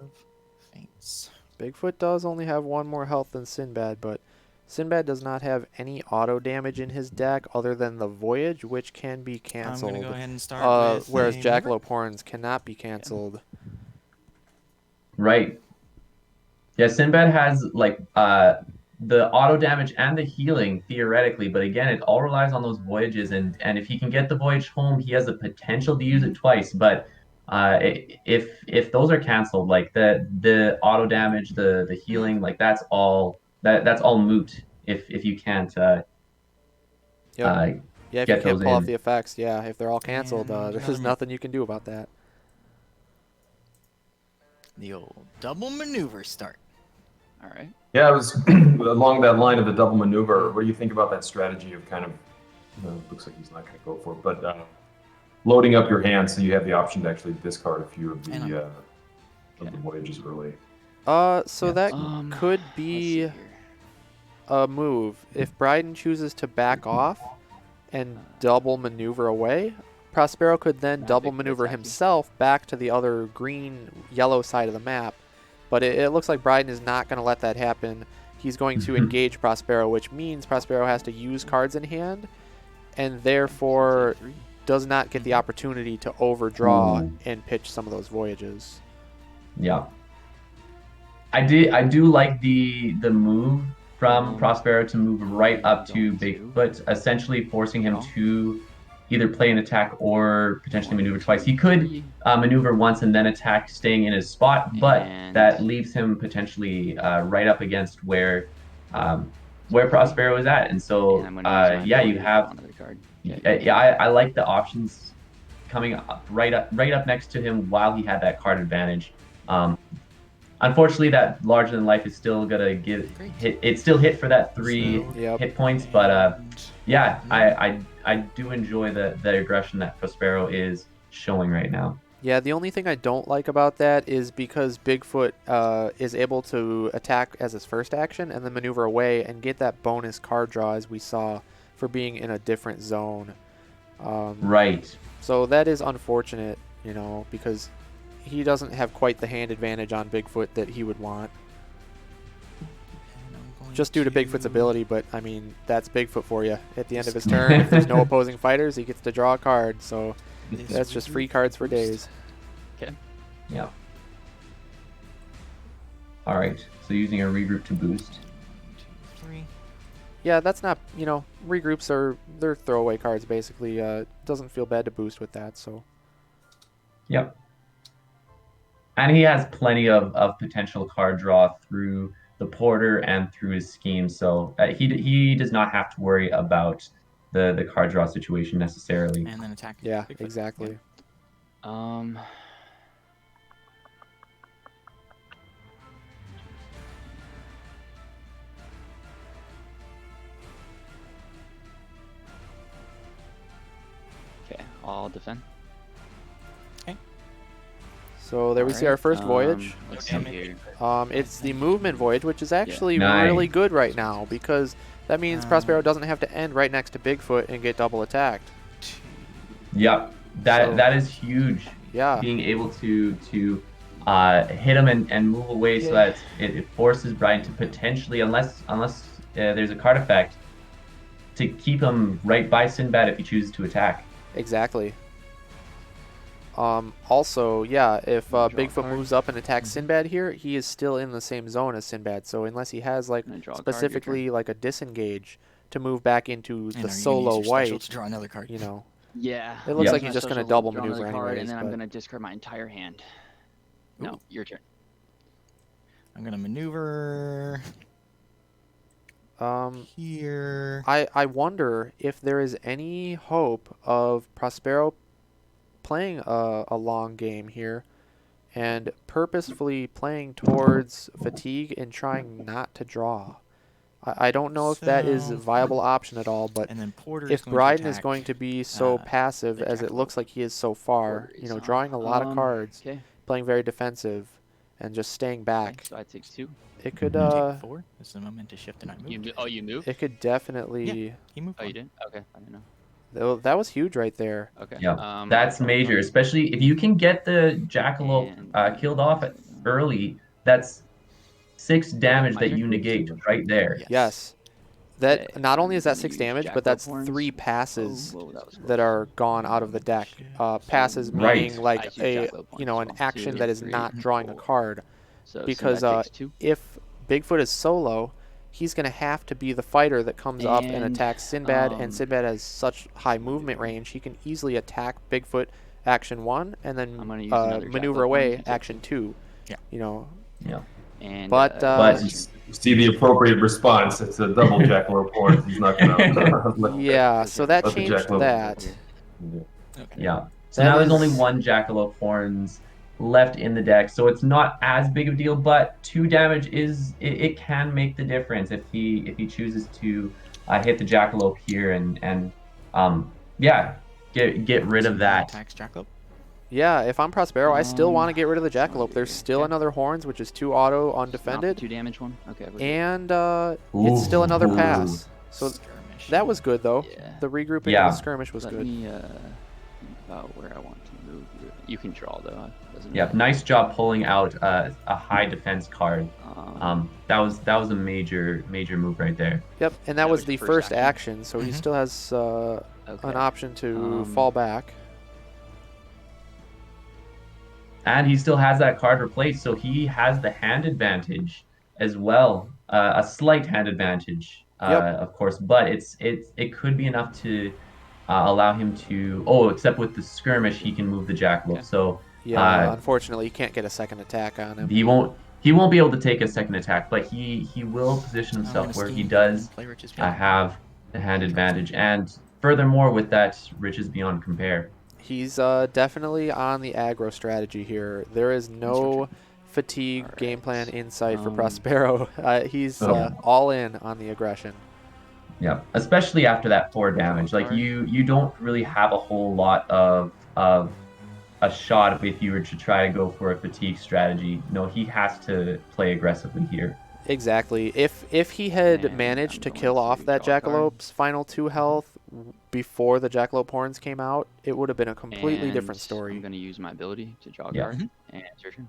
faints. Bigfoot does only have one more health than Sinbad, but Sinbad does not have any auto damage in his deck other than the Voyage, which can be I'm canceled. gonna go ahead and start with Whereas a maneuver. Jackalope Horns cannot be canceled. Right. Yeah, Sinbad has like the auto damage and the healing theoretically, but again, it all relies on those voyages, and if he can get the voyage home, he has the potential to use it twice. But if those are canceled, like the auto damage, the healing, like that's all moot if you can't Yep. uh, Yeah, if you get can't those pull off in. the effects, yeah, if they're all canceled, And there's another nothing you can do about that. The old double maneuver start. All right. Yeah, I was along that line of the double maneuver. What do you think about that strategy of kind of, looks like he's not going to go for it, but loading up your hand so you have the option to actually discard a few of the voyages early? So Yeah. that could Let's see be here. a move. If Bryden chooses to back off and double maneuver away, Prospero could then Now double Bigfoot maneuver attack you. himself back to the other yellow side of the map. But it looks like Bryden is not going to let that happen. He's going to engage Prospero, which means Prospero has to use cards in hand, and therefore Take 3. does not get the opportunity to overdraw and pitch some of those voyages. Yeah. I do like the move from Prospero to move right up to Bigfoot, essentially forcing him to either play an attack or potentially maneuver twice. He could maneuver once and then attack, staying in his spot, but And- that leaves him potentially right up against where Prospero is at. And so, And I'm gonna use my yeah, you ability to have draw another card. yeah, I like the options coming up right up next to him while he had that card advantage. Unfortunately, that larger than life is still gonna hit. It still hit for that 3 Yep. hit points, but And yeah, I do enjoy the aggression that Prospero is showing right now. Yeah, the only thing I don't like about that is because Bigfoot is able to attack as his first action and then maneuver away and get that bonus card draw as we saw for being in a different zone. Right. So that is unfortunate, because he doesn't have quite the hand advantage on Bigfoot that he would want. and I'm going Just due to Bigfoot's ability, but I mean, that's Bigfoot for you. At the end of his turn, if there's no opposing fighters, he gets to draw a card. So this that's just free regroup cards for boost. days. Yeah. All right. So using a regroup to boost. 1, 2, 3. Yeah, that's not, regroups they're throwaway cards basically. Doesn't feel bad to boost with that, so. Yep. And he has plenty of potential card draw through the porter and through his scheme, so he does not have to worry about the card draw situation necessarily. And then attack. Yeah, Bigfoot. exactly. Okay, I'll defend. So there we see Alright, our first voyage. Let's Okay. see here. It's the movement voyage, which is actually Nice. really good right now because that means Prospero doesn't have to end right next to Bigfoot and get double attacked. Yep. So- That is huge. Yeah. Being able to hit him and move away so that it forces Bryden to potentially, unless there's a card effect, to keep him right by Sinbad if he chooses to attack. Exactly. Also, yeah, if Draw a Bigfoot card. moves up and attacks Sinbad here, he is still in the same zone as Sinbad. So unless he has like I'm gonna draw a card, your specifically like a disengage to move back into And the are you gonna solo use your special white, to draw another card? Yeah. It looks Yeah. like he's just gonna double maneuver card, anyways, and then I'm but- gonna discard my entire hand. No, Ooh. your turn. I'm gonna maneuver here. I wonder if there is any hope of Prospero playing a long game here and purposefully playing towards fatigue and trying not to draw. I don't know if that is a So- viable option at all, but And then Porter if is going Bryden to is attack. going to be so passive the as it Jackalope. looks like he is so far, Porter you is know, on. drawing a lot of cards, Okay. playing very defensive, and just staying Okay, back, so I take 2. it could You take 4. This is the moment to shift, and I You moved. you moved? it could definitely. He moved Oh, you one. did? Okay, I didn't know. That was huge right there. Okay. Yeah, that's draw major, card. especially if you can get the Jackalope And killed off early. That's 6 damage My that turn? you negate right there. Yes. That Okay, not only I'm is that gonna 6 use damage, but Jackalope that's horns. 3 passes Whoa, that was close. that are gone out of the deck. Passes meaning Right. like I choose a Jackalope you know horns an as well. action 2, that is 3, not drawing a 4. card, So because Sinbad takes 2. if Bigfoot is solo, he's gonna have to be the fighter that comes up and And, attacks Sinbad, and um, Sinbad has such high movement range, he can easily attack Bigfoot action 1 and I'm then gonna use another maneuver Jackalope away horns, you take action 2. 2. Yeah. You know, Yeah. And But, But- You see the appropriate response. It's a double Jackalope horns. He's not gonna. yeah, so that Let the changed Jackalope- that. Okay. Yeah. So That now there's only is- 1 Jackalope Horns left in the deck, so it's not as big of a deal. But 2 damage it can make the difference if he chooses to hit the Jackalope here and yeah, get rid So of now that. attacks Jackalope. Yeah, if I'm Prospero, I still want to get rid of the let's Jackalope. do There's here. still Okay. another Horns, which is 2 auto Not the undefended, 2 damage one. Okay. we're good. and it's still another Ooh. pass. So Skirmish. that was good, though. Yeah. The regrouping Yeah. of the skirmish was Let good. me think about where I want to move. You can draw though. Doesn't Yeah, matter. nice job pulling out a high defense card. Um, That was a major move right there. Yep, and that That was was the your first first action, so he Mhm. still has okay. an option to Um, fall back. And he still has that card replaced, so he has the hand advantage as well. A slight hand advantage, Yep. of course, but it could be enough to allow him to. Oh, except with the skirmish, he can move the Jackalope, Okay. so Yeah, unfortunately, you can't get a second attack on him. he won't be able to take a second attack, but he will position I'm himself gonna where he scheme does and play Rich's have the hand advantage, and furthermore, with that, Riches Beyond Compare. He's definitely on the aggro strategy here. There is no fatigue Alright. game plan insight for Um, Prospero. He's Oh. all in on the aggression. Yeah, especially after that 4 damage. Like card. you don't really have a whole lot of a shot if you were to try to go for a fatigue strategy. No, he has to play aggressively here. Exactly. If he had And managed I'm to going kill off to that draw a card. Jackalope's final 2 health before the Jackalope horns came out, it would have been a completely different And story. I'm gonna use my ability to draw a Yeah. card. And it's your turn.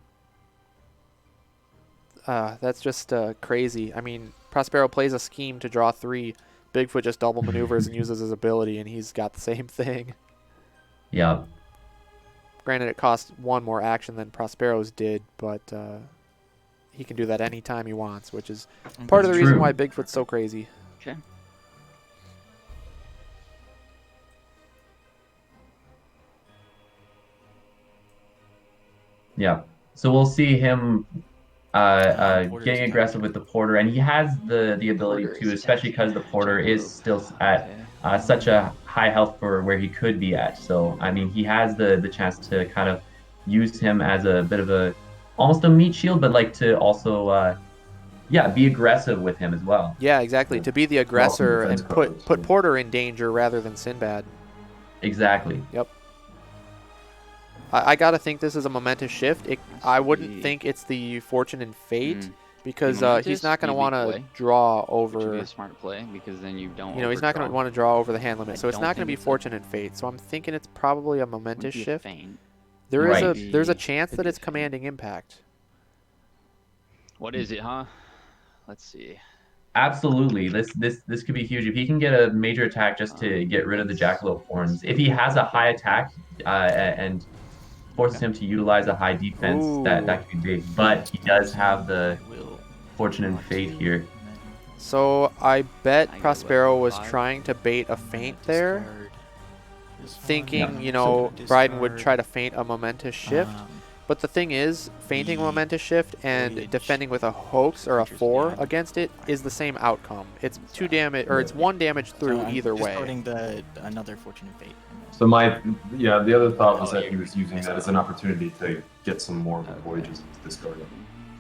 That's just crazy. I mean, Prospero plays a scheme to draw 3. Bigfoot just double maneuvers and uses his ability, and he's got the same thing. Yeah. Granted, it costs 1 more action than Prospero's did, but he can do that anytime he wants, which is part of the It's reason true. why Bigfoot's so crazy. Okay. Yeah. So we'll see him Porter's getting aggressive with the Porter, and he has the ability Porter to, is especially because the attacking Porter is Jackalope. still at Okay. such a high health for where he could be at. So I mean, he has the chance to kind of use him as a bit of a almost a meat shield, but like to also be aggressive with him as well. Yeah, exactly. Yeah. To be the aggressor defense and cards, put yeah. Porter in danger rather than Sinbad. Exactly. I gotta think this is a momentous shift. I wouldn't think it's the fortune and fate Mm. because momentous? he's not gonna You want leap to away? draw Which would be over. a smart play because then you don't. You know, he's not gonna overdraw. want to draw over the hand limit, I so it's don't not gonna think be it's a- fortune and fate. So I'm thinking it's probably a Wouldn't momentous be a shift. feint. There's Right. a chance Could that be a it's feint. commanding impact. What is it, huh? Let's see. Absolutely. This could be huge. If he can get a major attack just to get rid of the Jackalope horns. If he has a high attack and forces him to utilize a high defense, that could be big. But he does have the fortune and fate here. So I bet I go Prospero level was 5. trying to bait a feint there, thinking, Yeah. you know, Bryden would try to feint a momentous shift. But the thing is, feinting a the momentous shift and voyage defending with a hoax or a creatures 4 beyond against it is the same outcome. It's 2 damage, or it's 1 damage through either way. Discarding another fortune and fate. So the other thought was that he was using that as an opportunity to get some more of the voyages discarded.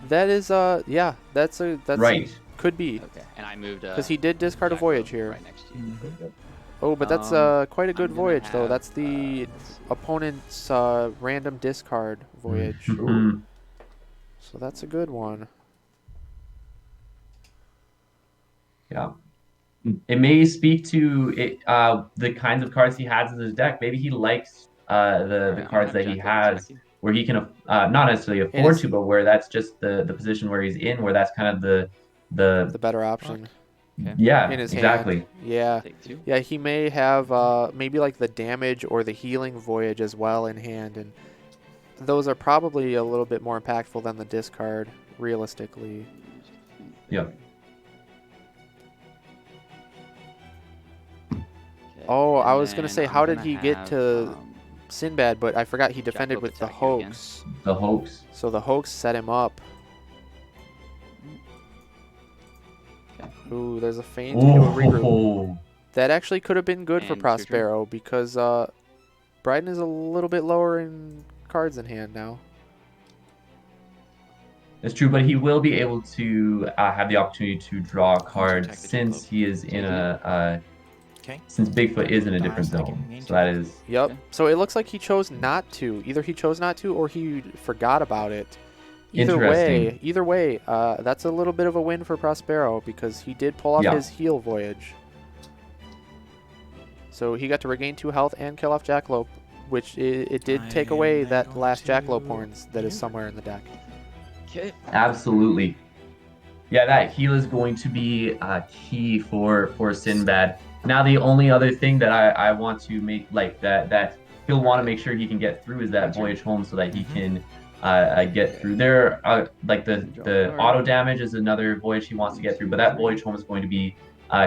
That is, yeah, that's Right. Could be. Okay, and I moved. Because he did discard a Jackalope voyage here. right next to you. Mm-hmm. Oh, but that's quite a good I'm gonna voyage, though. have, That's the let's see. opponent's random discard voyage. Mhm. So that's a good one. Yeah. It may speak to it, the kinds of cards he has in his deck. Maybe he likes the Alright, I'm cards gonna that he Jackalope has attack you. where he can not necessarily And afford it's to, but where that's just the position where he's in, where that's kind of the the better option Okay. yeah, in his exactly. hand. Yeah. Take 2. Yeah, he may have maybe like the damage or the healing voyage as well in hand, and those are probably a little bit more impactful than the discard, realistically. Yeah. Okay, Oh, I and was gonna then say, I'm how did gonna he get have, to Sinbad? But I forgot he defended Jackalope with the attack you again. hoax. The hoax. So the hoax set him up. Okay. Ooh, there's a feint into a regroup. Oh, That actually could have been good for And it's your turn. Prospero because Bryden is a little bit lower in cards in hand now. it's true, but he will be able to have the opportunity to draw a card attack the since Jackalope. he is in a Okay. since Bigfoot is in a Jackalope different dies, I can zone. gain So 2 that life. is Yep. Okay. So it looks like he chose not to. Either he chose not to or he forgot about it. Either way, that's a little bit of a win for Prospero because he did pull off Yeah. his heal voyage. So he got to regain 2 health and kill off Jackalope, which it did take I away am that going last to Jackalope horns that is maneuver. somewhere in the deck. Okay. absolutely. Yeah, that heal is going to be key for Sinbad. Now, the only other thing that I want to make like that he'll want to make sure he can get through is that Gotcha. voyage home so that he Mhm. can get through. There, like the Draw a card. auto damage is another voyage he wants to get through, but that voyage home is going to be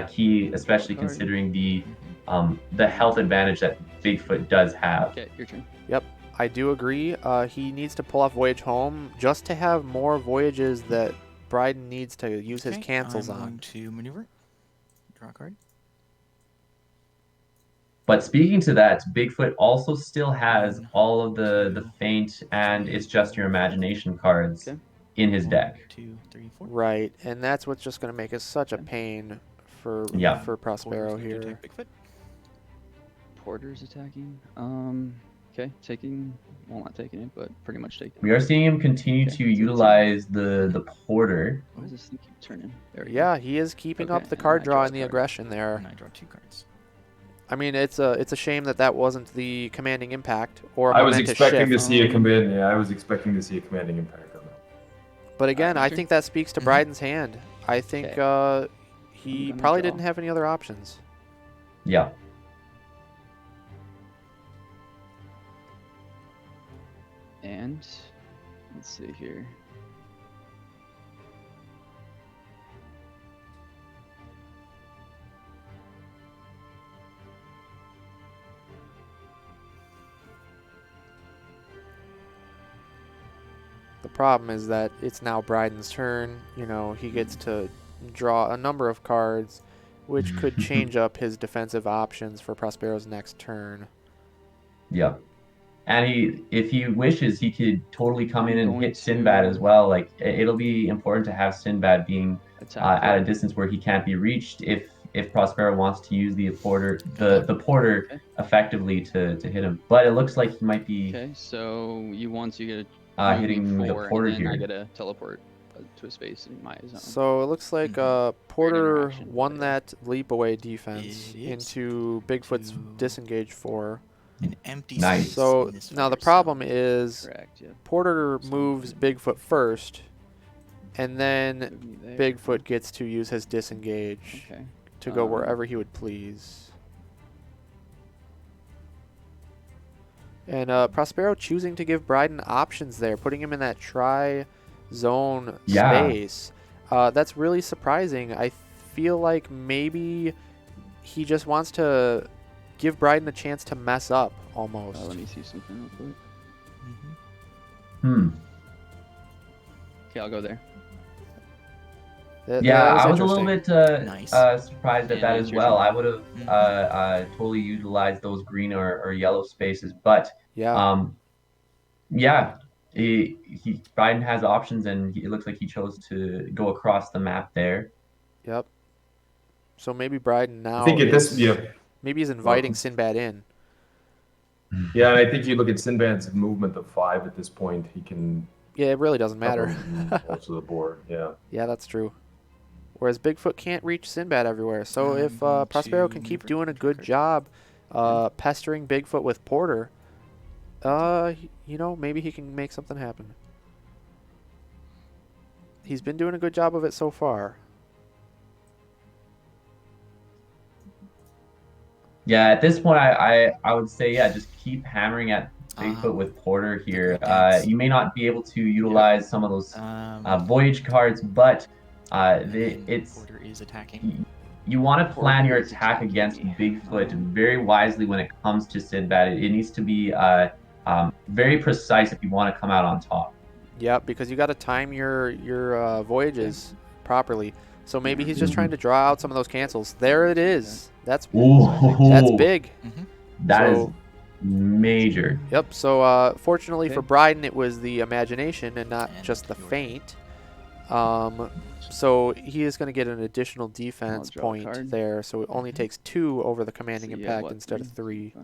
key, especially card. considering the health advantage that Bigfoot does have. Okay, your turn. Yep, I do agree. He needs to pull off Voyage Home just to have more voyages that Bryden needs to use his Okay, cancels I'm going on. to maneuver. Draw a card. But speaking to that, Bigfoot also still has 1, all of the 2, feint and 3, it's just your imagination cards Okay. in his 1, deck. 2, 3, 4. Right, and that's what's just going to make it such a pain for Yeah. Prospero Porter's going to here. attack Bigfoot. Porter's attacking. Okay, taking. Well, not taking it, but pretty much taking. We are seeing him continue Okay, to so it's utilize the porter. Why does this thing keep turning? There we go. Yeah, he is keeping Okay, up the and card I draw draw a and the card. aggression there. And I draw 2 cards. I mean, it's a shame that wasn't the commanding impact or a I was momentous expecting to shift. see a command. Yeah, I was expecting to see a commanding impact on that. But again, I Sure. think that speaks to Mhm. Bryden's hand. I think he I'm gonna probably draw. didn't have any other options. Yeah. And let's see here. The problem is that it's now Bryden's turn. You know, he gets to draw a number of cards, which could change up his defensive options for Prospero's next turn. Yeah. And if he wishes, he could totally come in I'm and going hit Sinbad as to well. Like it'll be important to have Sinbad being attack. at a distance where he can't be reached if Prospero wants to use the porter Okay. effectively to hit him. But it looks like he might be Okay, so you want to get a move me hitting the 4, porter and then I here. get a teleport to a space in my zone. So it looks like Mhm. Porter interaction, won but- that leap away defense It is into Bigfoot's to- disengage 4. An empty Nice. space So in this now the fire problem zone. is Correct. Yeah. Porter So moves good. Bigfoot first, and then Move me there. Bigfoot gets to use his disengage Okay. to go Um, wherever he would please. And Prospero choosing to give Bryden options there, putting him in that tri-zone Yeah. space. That's really surprising. I feel like maybe he just wants to give Bryden a chance to mess up almost. Let me see something real quick. Mhm. Okay, I'll go there. That Yeah, was I was a little interesting. bit Nice. surprised at And that it's as your well. turn. I would have totally utilized those green or yellow spaces, but Yeah. yeah, Biden has options, and it looks like he chose to go across the map there. Yep. So maybe Bryden I now think at this, is yeah, maybe he's inviting Well, Sinbad in. yeah, and I think you look at Sinbad's movement of 5 at this point, he can Yeah, it really doesn't cover matter. most of the board. Yeah. Yeah, that's true. Whereas Bigfoot can't reach Sinbad everywhere. So I'm if going Prospero to can keep move doing a our good card. job pestering Bigfoot with Porter, you know, maybe he can make something happen. He's been doing a good job of it so far. Yeah, at this point, I would say, yeah, just keep hammering at Bigfoot with Porter here. great dance. You may not be able to utilize some of those voyage cards, but it's Porter is attacking. you want to plan your Porter is attack attacking against me. Bigfoot very wisely when it comes to Sinbad. It needs to be very precise if you want to come out on top. Yep, because you got to time your voyages properly. So maybe he's just trying to draw out some of those cancels. There it is. That's Ooh, big. that is So major. yep. So fortunately for Okay. Bryden, it was the imagination and not And just the your turn. feint. So he is going to get an additional defense draw a point card. there. So it only takes 2 over the commanding So you have impact what, instead of 3.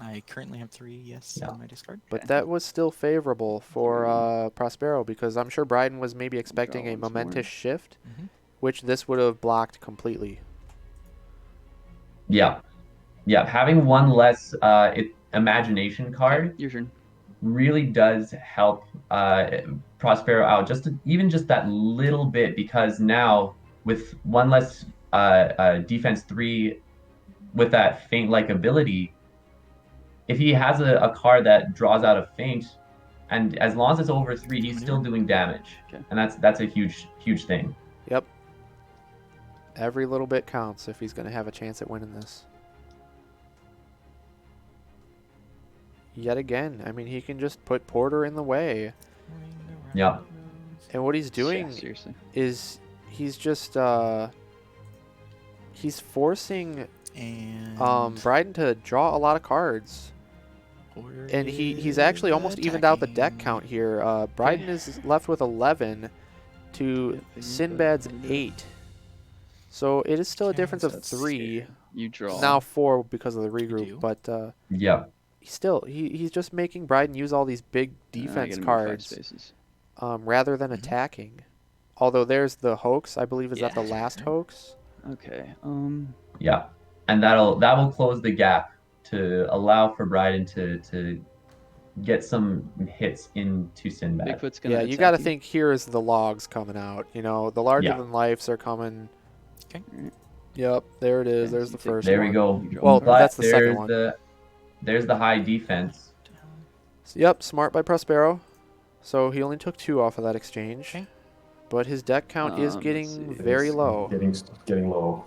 I currently have 3, yes, Yeah. in my discard. But that was still favorable for Prospero because I'm sure Bryden was maybe expecting a once more. momentous shift, Mhm. which this would have blocked completely. Yeah, yeah. Having one less imagination card Your turn. really does help Prospero out even just that little bit, because now with one less defense 3 with that feint like ability, if he has a card that draws out a feint, and as long as it's over 3, he's still doing damage. Okay. And that's a huge thing. Yep. Every little bit counts if he's going to have a chance at winning this. Yet again, I mean, he can just put Porter in the way. Yeah. And what he's doing Yeah, seriously. is he's just he's forcing And Bryden to draw a lot of cards. Porter And he's is actually almost evened out the deck attacking. count here. Bryden is left with 11 to Sinbad's 8. So it is still a Okay, difference so of that's 3. You draw. Now 4 because of the do. regroup, but Yeah. he's just making Bryden use all these big I defense gotta move 5 cards spaces. rather than attacking. Although there's the hoax, I believe, is that the Yeah. last hoax? Okay. Yeah. And that will close the gap to allow for Bryden to get some hits into Sinbad. Bigfoot's gonna Yeah, you got to think here is the logs coming out. You know, the larger than lifes are coming. Okay. Yep, there it is. Okay, There's so the you take- first There one. we go. You draw Well, a card. But that's the second one. There's the high defense. Yep, smart by Prospero. So he only took 2 off of that exchange. Okay. But his deck count is Let's getting see. very It's low. Getting low.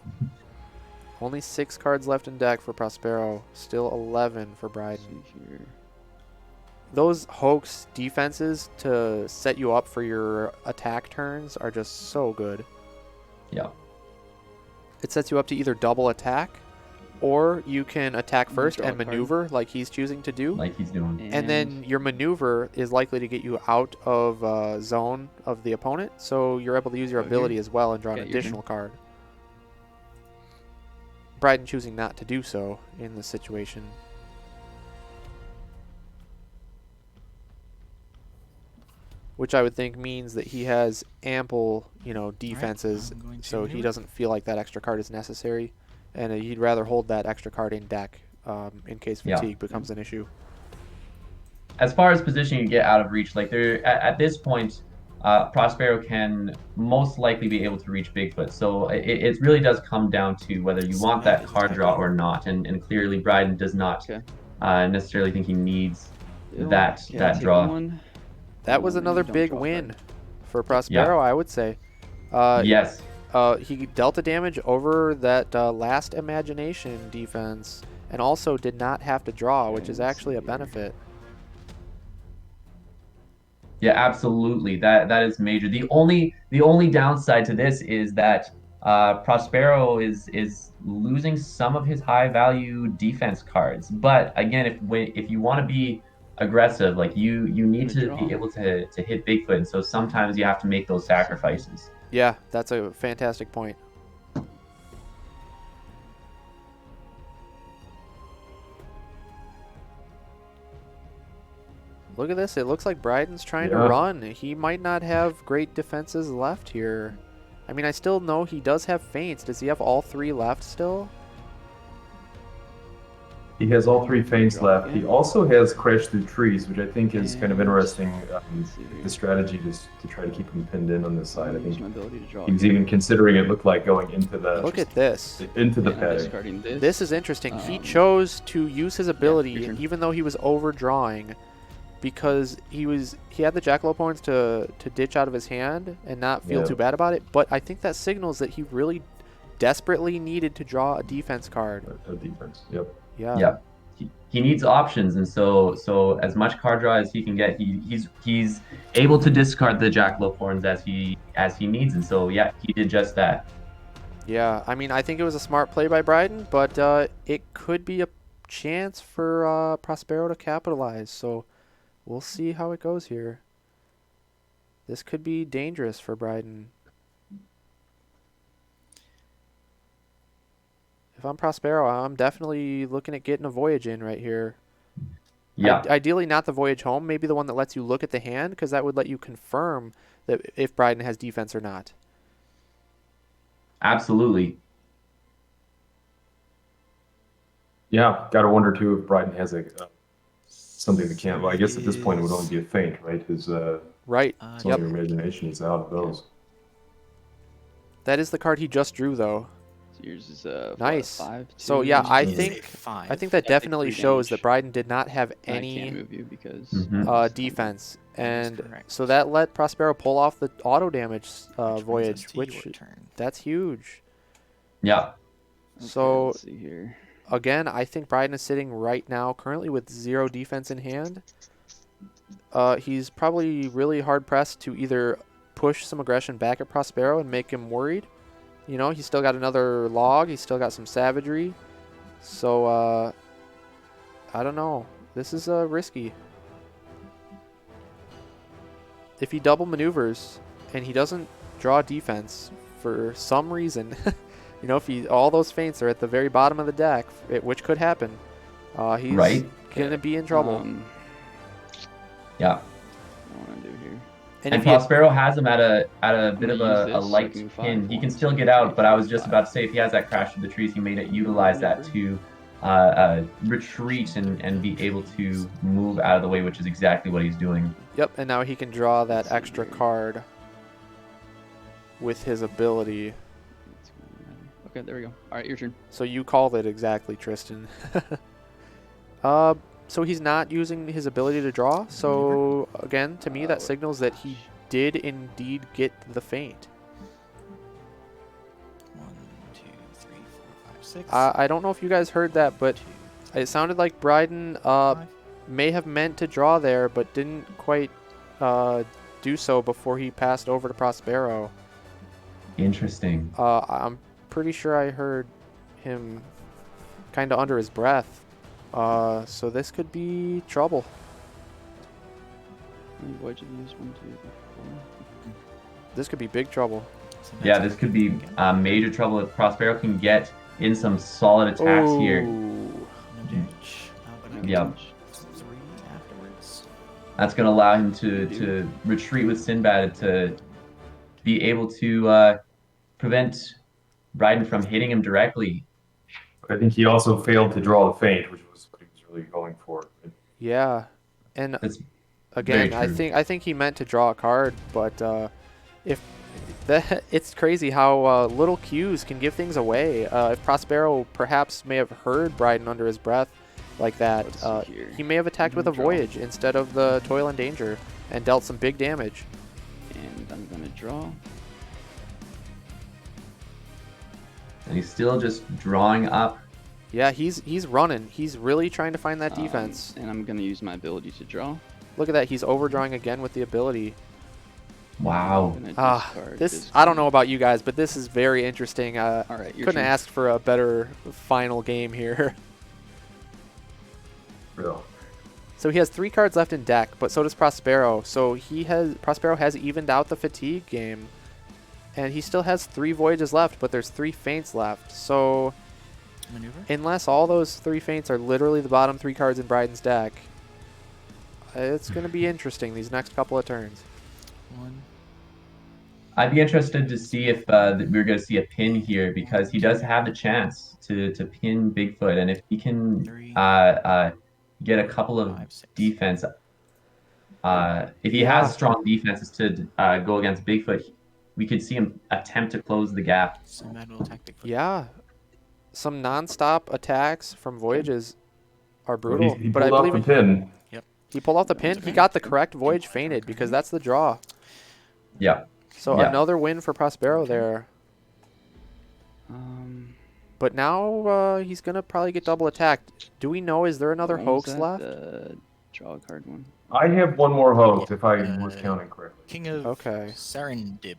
Only 6 cards left in deck for Prospero. Still 11 for Let's Bryden. see here. Those hoax defenses to set you up for your attack turns are just so good. Yeah. It sets you up to either double attack, or you can attack You first draw and a card. maneuver like he's choosing to do. Like he's doing. And then your maneuver is likely to get you out of zone of the opponent, so you're able to use your Go ability here. as well and draw an Okay, your turn. additional card. Bryden choosing not to do so in this situation. Which I would think means that he has ample, defenses, I'm going to so he maneuver. doesn't feel like that extra card is necessary, and he'd rather hold that extra card in deck in case Yeah. fatigue becomes an issue. As far as positioning, you get out of reach. Like there at this point, Prospero can most likely be able to reach Bigfoot. So it really does come down to whether you want that card draw or not. And clearly, Bryden does not Okay. necessarily think he needs Bill, that okay, I'll that take draw. one. That was And another you don't big draw a win card. for Prospero, I would say. Yes. He dealt a damage over that last imagination defense, and also did not have to draw, which is let's actually a see here. benefit. Yeah, absolutely. That is major. The only downside to this is that Prospero is losing some of his high value defense cards. But again, if you want to be aggressive, like you need to be able to hit Bigfoot, and so sometimes you have to make those sacrifices. Yeah, that's a fantastic point. Look at this. It looks like Bryden's trying to Yeah. run. He might not have great defenses left here. I mean, I still know he does have feints. Does he have all 3 left still? He has all 3 feints Draw left. again. He also has crash through trees, which I think is kind of And interesting. let's see here. The strategy to try to keep him pinned in on this side. I Use think my ability to draw. he was even considering it looked like going into the Look at this. into the And I'm padding. discarding this. This is interesting. He Um, chose to use his ability your turn. even though he was overdrawing because he had the Jackalope horns to ditch out of his hand and not feel Yeah. too bad about it. But I think that signals that he really desperately needed to draw a defense card. A defense. Yep. Yeah. Yeah. He needs options, and so as much card draw as he can get, he's able to discard the Jackalope horns as he needs, and so yeah, he did just that. Yeah, I mean, I think it was a smart play by Bryden, but it could be a chance for Prospero to capitalize. So we'll see how it goes here. This could be dangerous for Bryden. If I'm Prospero, I'm definitely looking at getting a voyage in right here. Yeah, Ideally, not the voyage home. Maybe the one that lets you look at the hand, because that would let you confirm that if Bryden has defense or not. absolutely. Yeah. Got to wonder too if Bryden has a something that can't. Well, I guess at this point it would only be a feint, right? His Right. some of your imagination is out of those. That is the card he just drew, though. So yours is Nice. 5. So, yeah, I Is think a 5. I think that Yeah, take definitely 3 shows that damage. Bryden did not have I can't any move you because Mhm. defense, That is and correct. so that let Prospero pull off the auto damage Which brings us voyage, to which your turn. that's huge. Yeah, Okay, So let's see here. again, I think Bryden is sitting right now currently with 0 defense in hand. He's probably really hard pressed to either push some aggression back at Prospero and make him worried. You know, he's still got another log. He's still got some savagery. So, I don't know. This is risky. If he double maneuvers and he doesn't draw defense for some reason, you know, if all those feints are at the very bottom of the deck, which could happen, he's Right. going to be in trouble. yeah. I don't want to do here. And if he Prospero has him at a bit gonna of use a this so I light can move pin. 5, He can 1, still 2, get out, 3, but I was 4, just 5. about to say if he has that crash through the trees, he may utilize that to retreat and be able to move out of the way, which is exactly what he's doing. Yep, and now he can draw that Let's see extra here. card with his ability. Okay, there we go. All right, your turn. So you called it exactly, Tristan. So he's not using his ability to draw. So again, to me, that Oh, signals that he did indeed get the feint. 1, 2, 3, 4, 5, 6. I don't know if you guys heard that, but it sounded like Bryden 5. may have meant to draw there, but didn't quite do so before he passed over to Prospero. Interesting. I'm pretty sure I heard him kind of under his breath. So this could be trouble. What did you use? 1, 2, 3, 4. This could be big trouble. So Yeah, that's this could be major trouble if Prospero can get in some solid attacks here. Ooh. no damage. But I Yeah. get 3 afterwards. That's going to allow him to retreat with Sinbad to be able to prevent Bryden from hitting him directly. I think he also failed to draw the feint, which was what he was really going for. Yeah, and That's again, very true. I think he meant to draw a card, but if that, it's crazy how little cues can give things away. If Prospero perhaps may have heard Bryden under his breath like that, Let's see here. he may have attacked with a Draw. voyage instead of the toil and danger and dealt some big damage. And I'm gonna draw. And he's still just drawing up. Yeah, he's running. He's really trying to find that defense. And I'm gonna use my ability to draw. Look at that. He's overdrawing again with the ability. Wow. I'm gonna discard This I don't know about you guys, but this is very interesting. All right, your Couldn't turn. ask for a better final game here. Real. So he has 3 cards left in deck, but so does Prospero. So Prospero has evened out the fatigue game. And he still has 3 Voyages left, but there's 3 Feints left. So Maneuver. unless all those 3 Feints are literally the bottom 3 cards in Bryden's deck, it's going to be interesting these next couple of turns. 1. I'd be interested to see if we're going to see a pin here, because he does have the chance to pin Bigfoot, and if he can 3. Get a couple of 5, 6. defense, if he Yeah. has strong defenses to go against Bigfoot, we could see him attempt to close the gap. Sinbad will attack Bigfoot. Yeah. Some non-stop attacks from Voyages are Well, brutal. he but I pulled off believe the pin. he pulled off the pin. He got the correct Voyage fainted because that's the draw. Yeah. So Yeah. another win for Prospero there. But now he's going to probably get double attacked. Do we know, is there another What one was hoax that? left? The draw a card one. I have one more hoax if I was counting correctly. King of Okay. Serendib.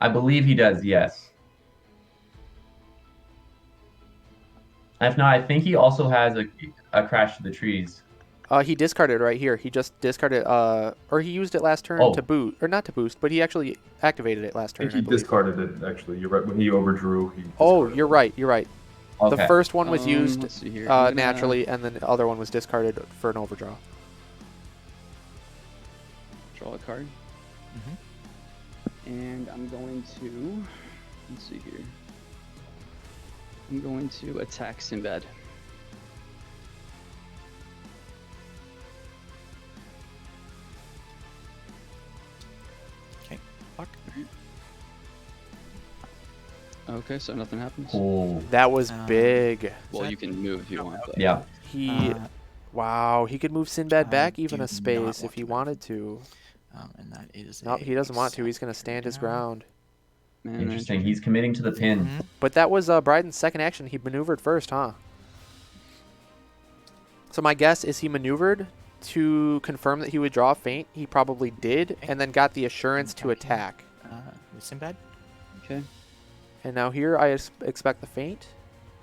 I believe he does, yes. If not, I think he also has a Crash to the Trees. He discarded right here. He just discarded, or he used it last turn Oh. to boot, or not to boost, but he actually activated it last I turn, think he believe. discarded it, actually. You're right. When he overdrew, he Oh, discarded you're it. right. You're right. Okay. The first one was used Let's see here. I'm gonna naturally, and then the other one was discarded for an overdraw. Draw a card. And I'm going to, let's see here. I'm going to attack Sinbad. Okay. Fuck. Okay, so nothing happens. Oh, That was big. Well, you can move if you want. But yeah. He, wow, he could move Sinbad I back even do a not space want if he to move. wanted to. And that is. Nope, he a doesn't want to. He's going to second stand his down. ground. Man, Interesting. He's committing to the pin. Mhm. But that was Bryden's second action. He maneuvered first, huh? So my guess is he maneuvered to confirm that he would draw a feint. He probably did, and then got the assurance to attack. With Sinbad. Okay. And now here I expect the feint.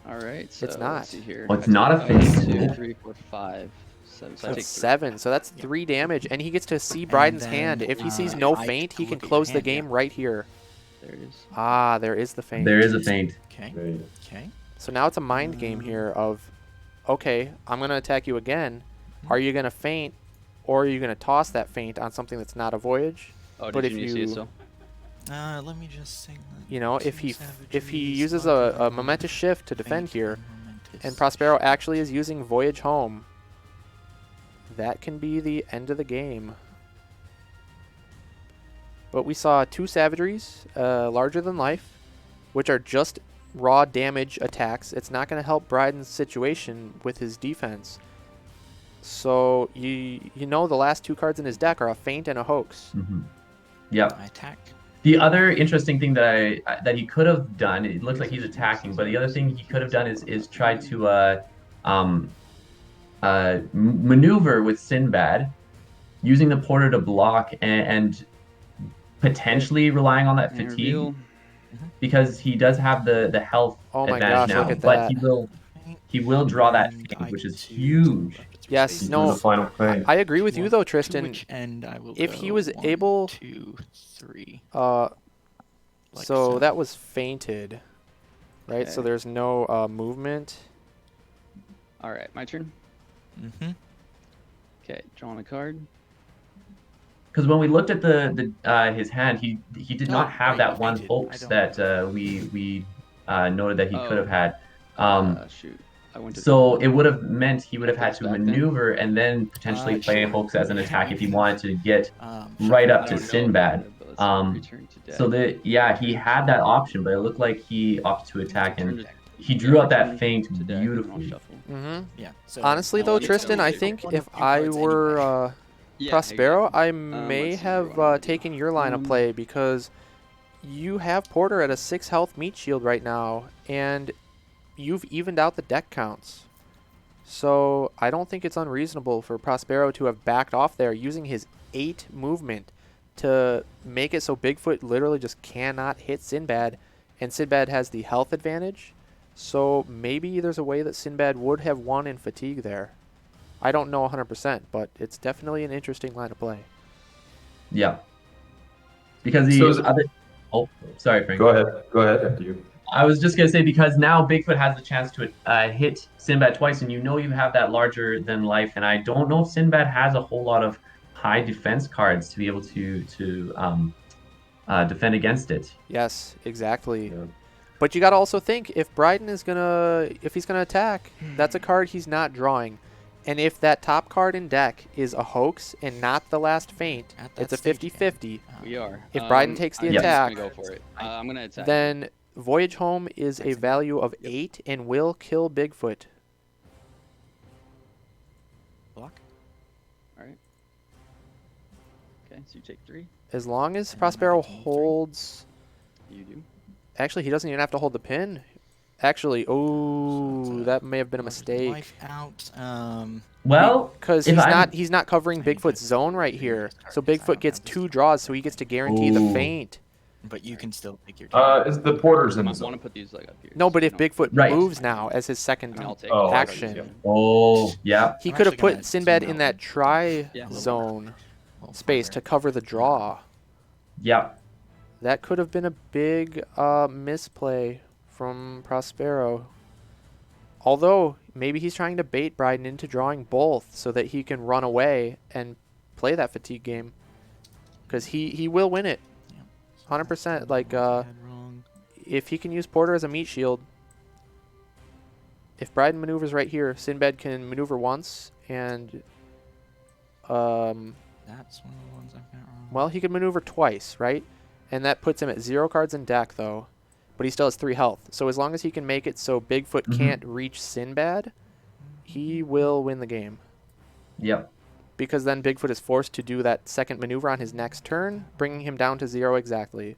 All right. So It's not. Let's see here. Oh, it's I not take a feint. 1, 2, Cool. 3, 4, 5, 7. So I So take it's 3. 7. So that's 3 damage, and he gets to see Bryden's then, hand. If he sees no I feint, he can can look at your close the hand, game yeah. right here. There it is. Ah, there is the feint. There is a feint. Okay. Right. Okay. So now it's a mind game here of, okay, I'm going to attack you again. Are you going to feint, or are you going to toss that feint on something that's not a voyage? Oh, But did if you see it you- still? Let me just sing. You know, if Two he savageries, uses love a and momentous shift to defend feint here, and momentous and Prospero shift. actually is using Voyage Home, that can be the end of the game. But we saw 2 savageries, larger than life, which are just raw damage attacks. It's not going to help Bryden's situation with his defense. So you know the last 2 cards in his deck are a feint and a hoax. Mm-hmm. Yep. I attack. The other interesting thing that he could have done, it looks like he's attacking, but the other thing he could have done is try to maneuver with Sinbad, using the Porter to block and potentially relying on that And fatigue, reveal. because he does have the health Oh my advantage gosh, now. look at But that. he will draw that And feint, I which get is to huge. up its Yes, space. He's no, doing the final feint. I agree with you though, To Tristan. which end I will If he go. was 1, able- 2, 3. Like So so. that was feinted, right? So Okay. there's no movement. All right, my turn. Mm-hmm. Okay, drawing a card. Because when we looked at the his hand, he did Oh, not have right, that you one painted. hoax I that we noted that he could have Oh. had. Shoot, I went to. So it would have meant he would have had Hoax to back then? maneuver and then potentially play a Sure. hoax as an attack if he wanted to get Shuffle right up I to don't know Sinbad. about it, but let's return to deck. So he had that option, but it looked like he opted to attack, Return and to- he drew out return that feint to deck, and then I'll beautifully. shuffle. Mm-hmm. Yeah. So Honestly, Oh, though, yeah, Tristan, so I you think one if of two I cards were anyway. Yeah, Prospero, exactly. I may let's see have what I'm gonna do. taken your line of play because you have Porter at a 6 health meat shield right now, and you've evened out the deck counts. So I don't think it's unreasonable for Prospero to have backed off there using his 8 movement to make it so Bigfoot literally just cannot hit Sinbad, and Sinbad has the health advantage. So maybe there's a way that Sinbad would have won in fatigue there. I don't know 100%, but it's definitely an interesting line of play. Yeah. Because So is it- Oh, sorry, Frank. Go ahead after you. I was just gonna say, because now Bigfoot has the chance to hit Sinbad twice, and you have that larger than life, and I don't know if Sinbad has a whole lot of high defense cards to be able to defend against it. Yes, exactly. Yeah. But you got to also think, if if he's gonna attack, that's a card he's not drawing. And if that top card in deck is a hoax and not the last feint, At that it's a stage again. 50-50. We are. If Bryden takes the I'm attack, just gonna go for it. I'm gonna attack. then Voyage Home is a Excellent. value of 8 and will kill Bigfoot. Block. All right. Okay, so you take 3. As long as And then I Prospero take 3. holds... You do. Actually, he doesn't even have to hold the pin. Actually, oh, that may have been a mistake. Life out. Well, Because if I'm- he's not covering I need Bigfoot's to zone right figure here. this card So because I Bigfoot don't gets have this 2 card. draws, so he gets to guarantee the Ooh. feint. But you can still take your. Is the porters in I the zone? want to put these like up here. No, so but you if don't- Bigfoot Right. moves now as his I second mean, I'll take Oh, all I the see, cards, yeah. yeah. Oh, yeah. he I'm could have actually gonna put Sinbad zoom in out that try Yeah. zone a little space further. to cover the draw. Yeah. That could have been a big misplay from Prospero. Although, maybe he's trying to bait Bryden into drawing both so that he can run away and play that fatigue game. Because he will win it. Yeah. 100%. Like, Wrong. Wrong. if he can use Porter as a meat shield, if Bryden maneuvers right here, Sinbad can maneuver once, and That's one of the ones I've got wrong. well, he could maneuver twice, right? And that puts him at 0 cards in deck, though. But he still has 3 health. So as long as he can make it so Bigfoot Mhm. can't reach Sinbad, he will win the game. Yep. Because then Bigfoot is forced to do that second maneuver on his next turn, bringing him down to 0 exactly.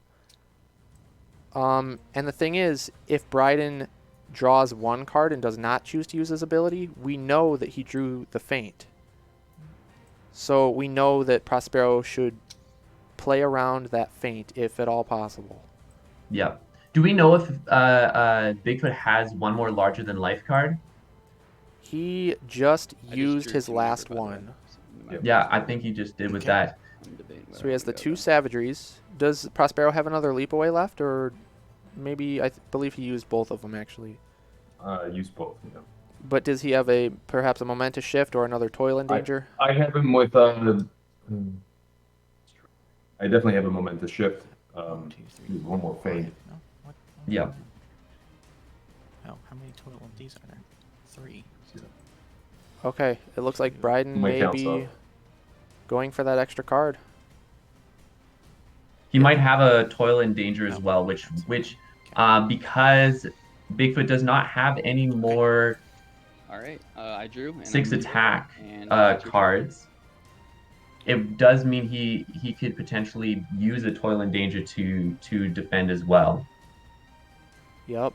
And the thing is, if Bryden draws 1 card and does not choose to use his ability, we know that he drew the feint. So we know that Prospero should play around that feint if at all possible. Yep. Do we know if Bigfoot has one more larger than life card? He just I just used drew his 2 over, last by the way, one. so no matter Yeah, what, I think he just did with Okay. that. I'm debating whether So he has I the wanna 2 go savageries. Does Prospero have another leap away left, or maybe believe he used both of them actually? Use both. Yeah. But does he have perhaps a momentous shift or another toil in danger? I have him with. I definitely have a momentous shift. 1, 2, 3, One more 4, feint. 5. No. What? Yeah. Oh, how many total of these are there? 3. Okay, it looks like Bryden My may count's be up. going for that extra card. He might have a toil in danger as Oh, well, which okay. because Bigfoot does not have any more All right, I drew. And 6 I'm gonna go, attack and that's your turn. cards. It does mean he could potentially use a toil in danger to defend as well. Yep.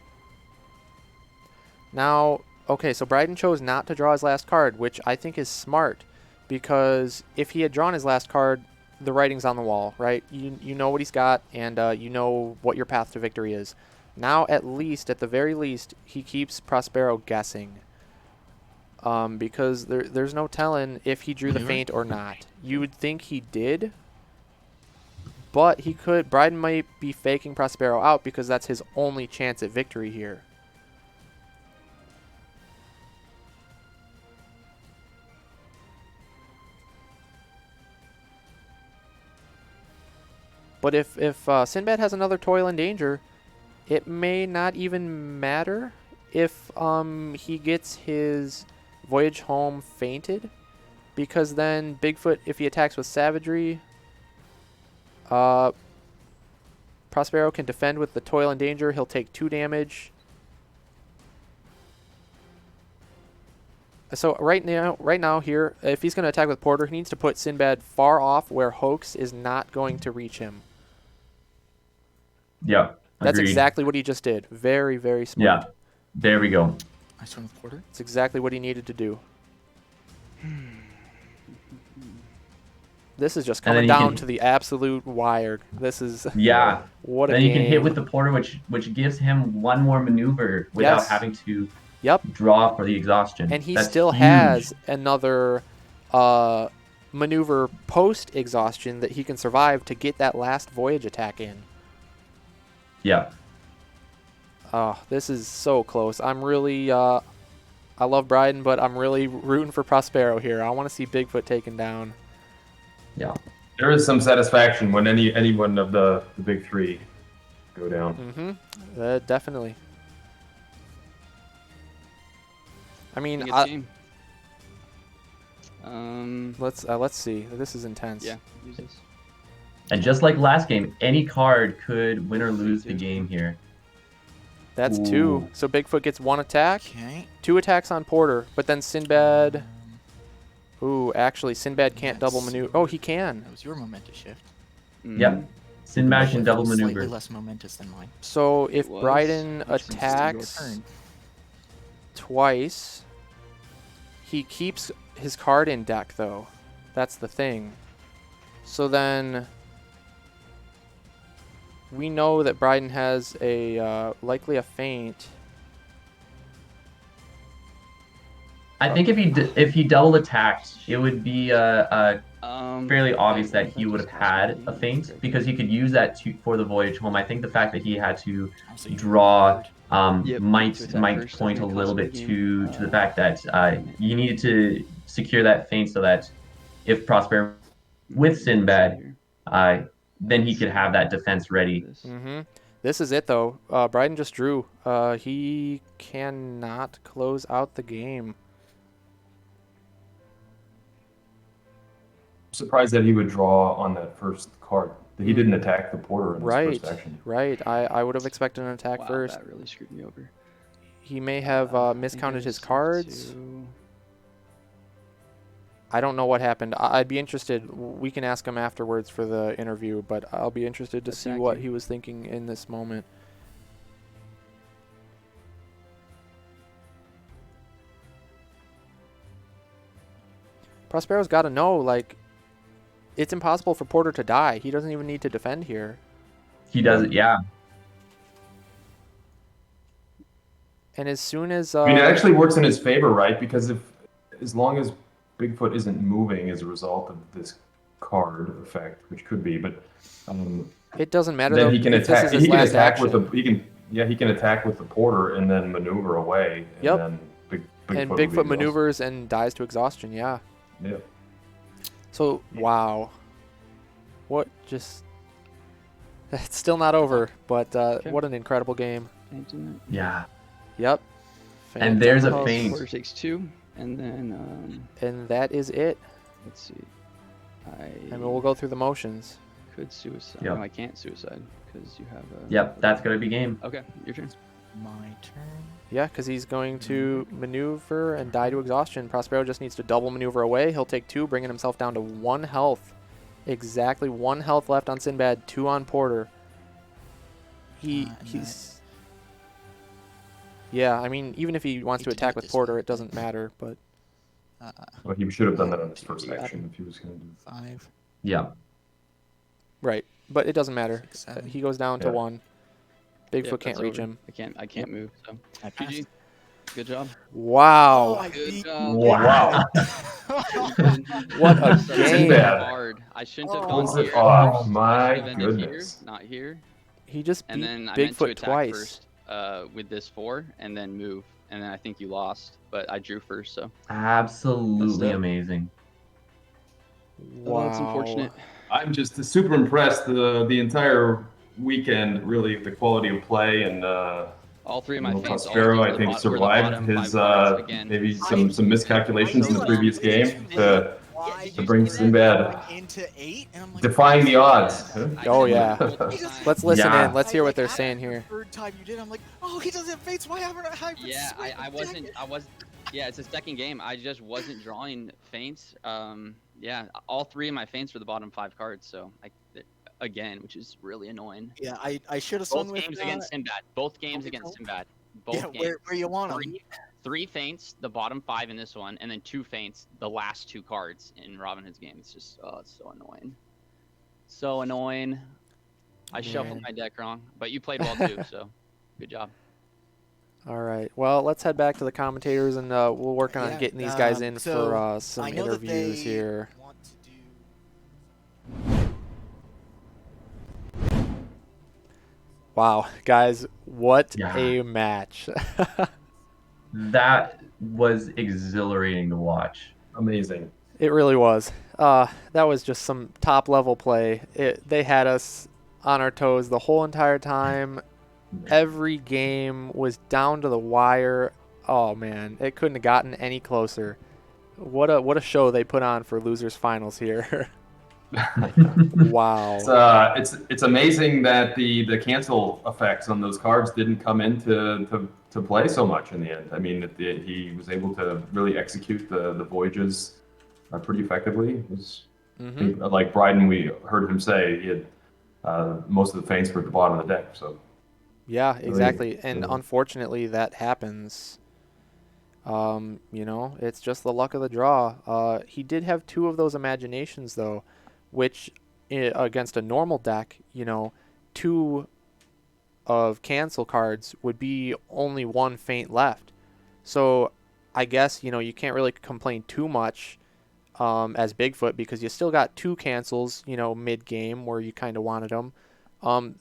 Now, okay, so Bryden chose not to draw his last card, which I think is smart, because if he had drawn his last card, the writing's on the wall, right? You know what he's got, and you know what your path to victory is. Now, at the very least, he keeps Prospero guessing. Because there's no telling if he drew the Maneuver? feint or not. You would think he did, but Bryden might be faking Prospero out because that's his only chance at victory here. But if Sinbad has another toil in danger, it may not even matter if he gets his Voyage Home feinted, because then Bigfoot, if he attacks with savagery, Prospero can defend with the toil in danger. He'll take 2 damage. So right now here, if he's going to attack with Porter, he needs to put Sinbad far off where Hoax is not going to reach him. Yeah, That's agreed. exactly what he just did. Very, very smart. Yeah, there we go. Nice one with Porter. It's exactly what he needed to do. This is just And then coming you down can- to the absolute wire. This is Yeah, what a then game. you can hit with the Porter, which gives him one more maneuver without Yes. having to Yep. draw for the exhaustion. And he That's still huge. has another maneuver post exhaustion that he can survive to get that last voyage attack in. Yeah. Oh, this is so close. I'm really, I love Bryden, but I'm really rooting for Prospero here. I want to see Bigfoot taken down. Yeah. There is some satisfaction when any one of the big three go down. Mm-hmm. Definitely. I mean, Good game. let's see. This is intense. Yeah, use this. And just like last game, any card could win or lose the game here. That's Ooh. 2. So Bigfoot gets 1 attack. Okay. 2 attacks on Porter, but then Sinbad. Ooh, actually, Sinbad can't double maneuver. Oh, he can. That was your momentous shift. Yep. Sinbad can double Slightly maneuver. less momentous than mine. So if was. Bryden Which means it's your attacks turn. twice, he keeps his card in deck, though. That's the thing. So then we know that Bryden has a likely a feint. I think if he double attacked, it would be fairly obvious that he would have had a feint because he could use that for the voyage home. I think the fact that he had to Also, you draw Yep, might to attack first, point a and it little costs bit me a game. to the fact that you needed to secure that feint so that if Prospero with Sinbad, then he could have that defense ready. Mm-hmm. This is it, though. Bryden just drew. He cannot close out the game. I'm surprised that he would draw on that first card. That he didn't attack the Porter in Right, his first action. right. I would have expected an attack Wow, first. that really screwed me over. He may have miscounted his cards. I don't know what happened. I'd be interested. We can ask him afterwards for the interview, but I'll be interested to see what he was thinking in this moment. Prospero's got to know, like, it's impossible for Porter to die. He doesn't even need to defend here. He does it, yeah. And as soon as I mean, it actually works in his favor, right? Because as long as Bigfoot isn't moving as a result of this card effect, which could be, but it doesn't matter then though. he can if this attack. is his He can last attack with action. he can attack with the Porter and then maneuver away. And Yep. then Bigfoot and will be Bigfoot exhausted. maneuvers and dies to exhaustion. Yeah. Yep. So wow, what just? It's still not over, but what an incredible game. Yeah. Yep. And there's a Fantastic. feint. Porter takes 2, and then And that is it. let's see. And we'll go through the motions. Could suicide. Yep. No, I can't suicide because you have a. Yep, that's gonna be game. Okay, your turn. My turn. Yeah, because he's going to maneuver and die to exhaustion. Prospero just needs to double maneuver away. He'll take 2, bringing himself down to 1 health. Exactly 1 health left on Sinbad, 2 on Porter. He's. Yeah, I mean, even if he wants to Hate to do attack it with this Porter, way, it doesn't matter. But Well, he should have done that on his first action if he was going to do. 5. Yeah. right, but it doesn't matter. 6, 7. He goes down to Yeah. 1. Bigfoot Yep, can't that's reach over. him. I can't move. So I passed. GG. Good job. Wow. I Good beat- job. Wow. What a So game. Sinbad. hard. I shouldn't have Oh, gone Pulls it here. off. I My should have ended goodness. Here, not here. He just And beat then I meant to Bigfoot attack twice. first with this 4 and then move. And then I think you lost, but I drew first, so. Absolutely That's it. amazing. Wow. Oh, it's unfortunate. I'm just super impressed the entire weekend, really, the quality of play and All 3 of my feints. all Prospero, were I the think, were the survived bottom his 5 cards again. maybe some miscalculations in the previous game to Why to bring Sinbad into 8, and I'm like, defying the odds. Huh? Oh, yeah. Let's listen Yeah. in. Let's hear what they're After saying here. The third time you did, I'm like, oh, he doesn't have fates. Why haven't I? Yeah, I was. Yeah, it's a second game. I just wasn't drawing feints. Yeah, all 3 of my feints were the bottom 5 cards. So again, which is really annoying. Yeah, I should have swung Both with. games against Sinbad. Both games against Sinbad. Both Yeah, games. where you want them. 3 feints, the bottom 5 in this one, and then 2 feints, the last 2 cards in Robin Hood's game. It's just, it's so annoying. So annoying. I shuffled my deck wrong, but you played well too, so good job. All right. Well, let's head back to the commentators, and we'll work on Yeah, getting these guys in so for some I know that interviews they here. want to do. Wow, guys, what Yeah. a match. That was exhilarating to watch. Amazing. It really was. That was just some top level play. They had us on our toes the whole entire time. Every game was down to the wire. Oh man, it couldn't have gotten any closer. What a show they put on for losers finals here. Wow. It's amazing that the cancel effects on those cards didn't come into to play so much in the end. I mean, he was able to really execute the voyages pretty effectively. It was, I think, like Bryden, we heard him say he had most of the feints were at the bottom of the deck. So Yeah, really, exactly. And really- unfortunately, that happens. It's just the luck of the draw. He did have two of those imaginations though, which against a normal deck, two of cancel cards would be only one feint left. So I guess, you can't really complain too much as Bigfoot because you still got two cancels, mid game where you kind of wanted them.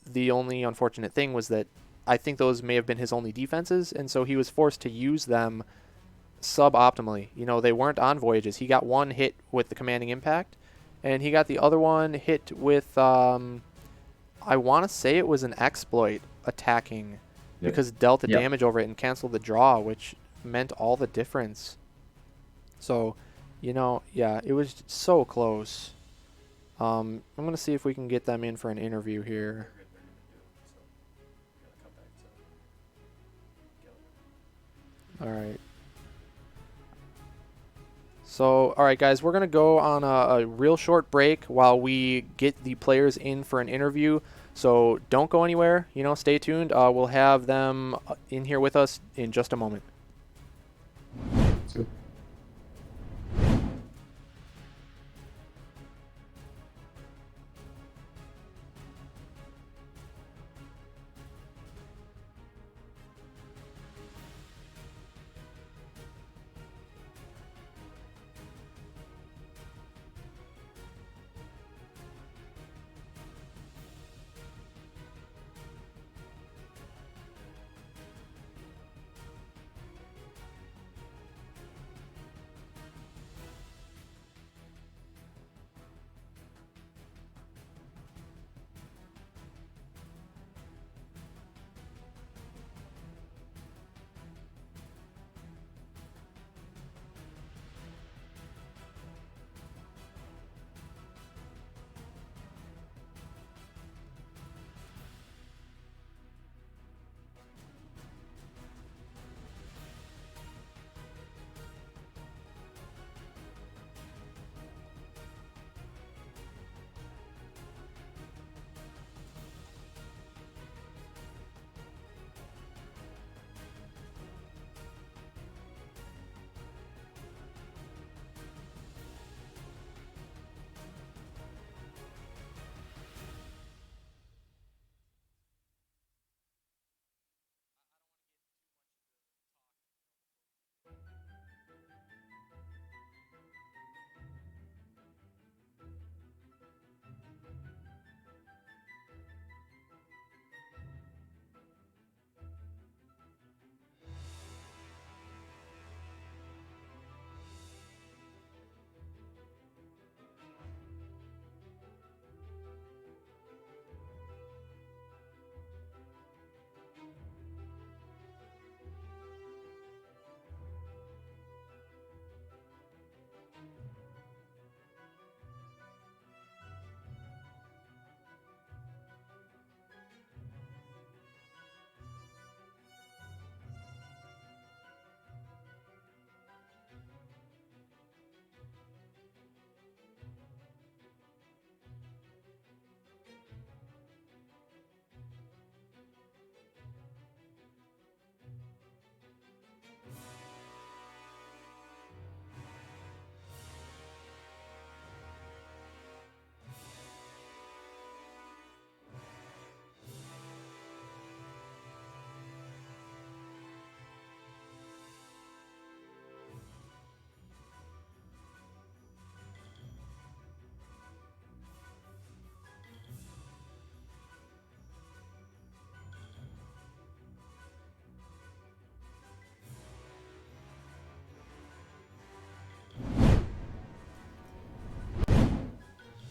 The only unfortunate thing was that I think those may have been his only defenses, and so he was forced to use them suboptimally. They weren't on voyages. He got one hit with the commanding impact, and he got the other one hit with, I want to say it was an exploit attacking because it dealt the damage over it and canceled the draw, which meant all the difference. So, yeah, it was so close. I'm going to see if we can get them in for an interview here. All right. So, all right, guys, we're going to go on a real short break while we get the players in for an interview. So don't go anywhere. Stay tuned. We'll have them in here with us in just a moment.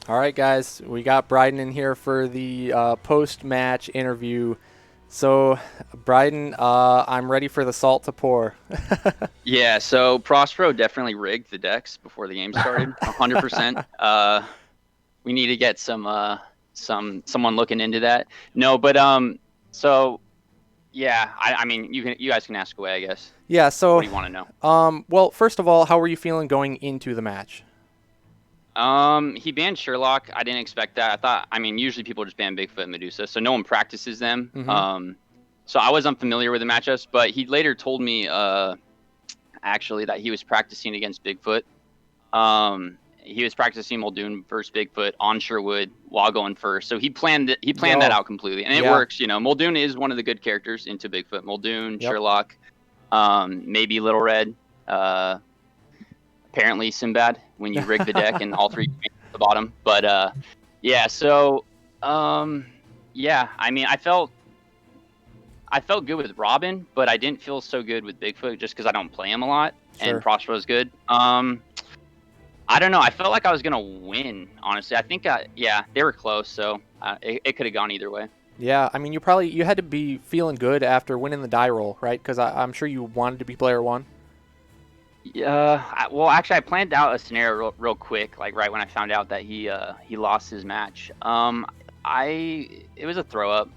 All right, guys, we got Bryden in here for the post-match interview. So, Bryden, I'm ready for the salt to pour. Yeah, so Prospero definitely rigged the decks before the game started, 100%. We need to get someone looking into that. No, but so yeah, I mean, you guys can ask away, I guess. Yeah. So, What do you want to know? well, first of all, how were you feeling going into the match? He banned Sherlock. I didn't expect that. I mean, usually people just ban Bigfoot and Medusa, so no one practices them. So I was unfamiliar with the matchups, but he later told me, actually, that he was practicing against Bigfoot. He was practicing Muldoon versus Bigfoot on Sherwood while going first. So he planned that out completely, and it works. You know, Muldoon is one of the good characters into Bigfoot. Muldoon, Sherlock, maybe Little Red. Apparently Sinbad when you rig the deck and all three at the bottom. But yeah, so yeah, I mean, I felt good with Robin, but I didn't feel so good with Bigfoot just because I don't play him a lot. Sure. And Prospero's good. I don't know. I felt like I was gonna win. Honestly, I think they were close, so it could have gone either way. Yeah, I mean, you had to be feeling good after winning the die roll, right? Because I'm sure you wanted to be player one. Yeah. Well, actually, I planned out a scenario real quick, like right when I found out that he lost his match. It was a throw up.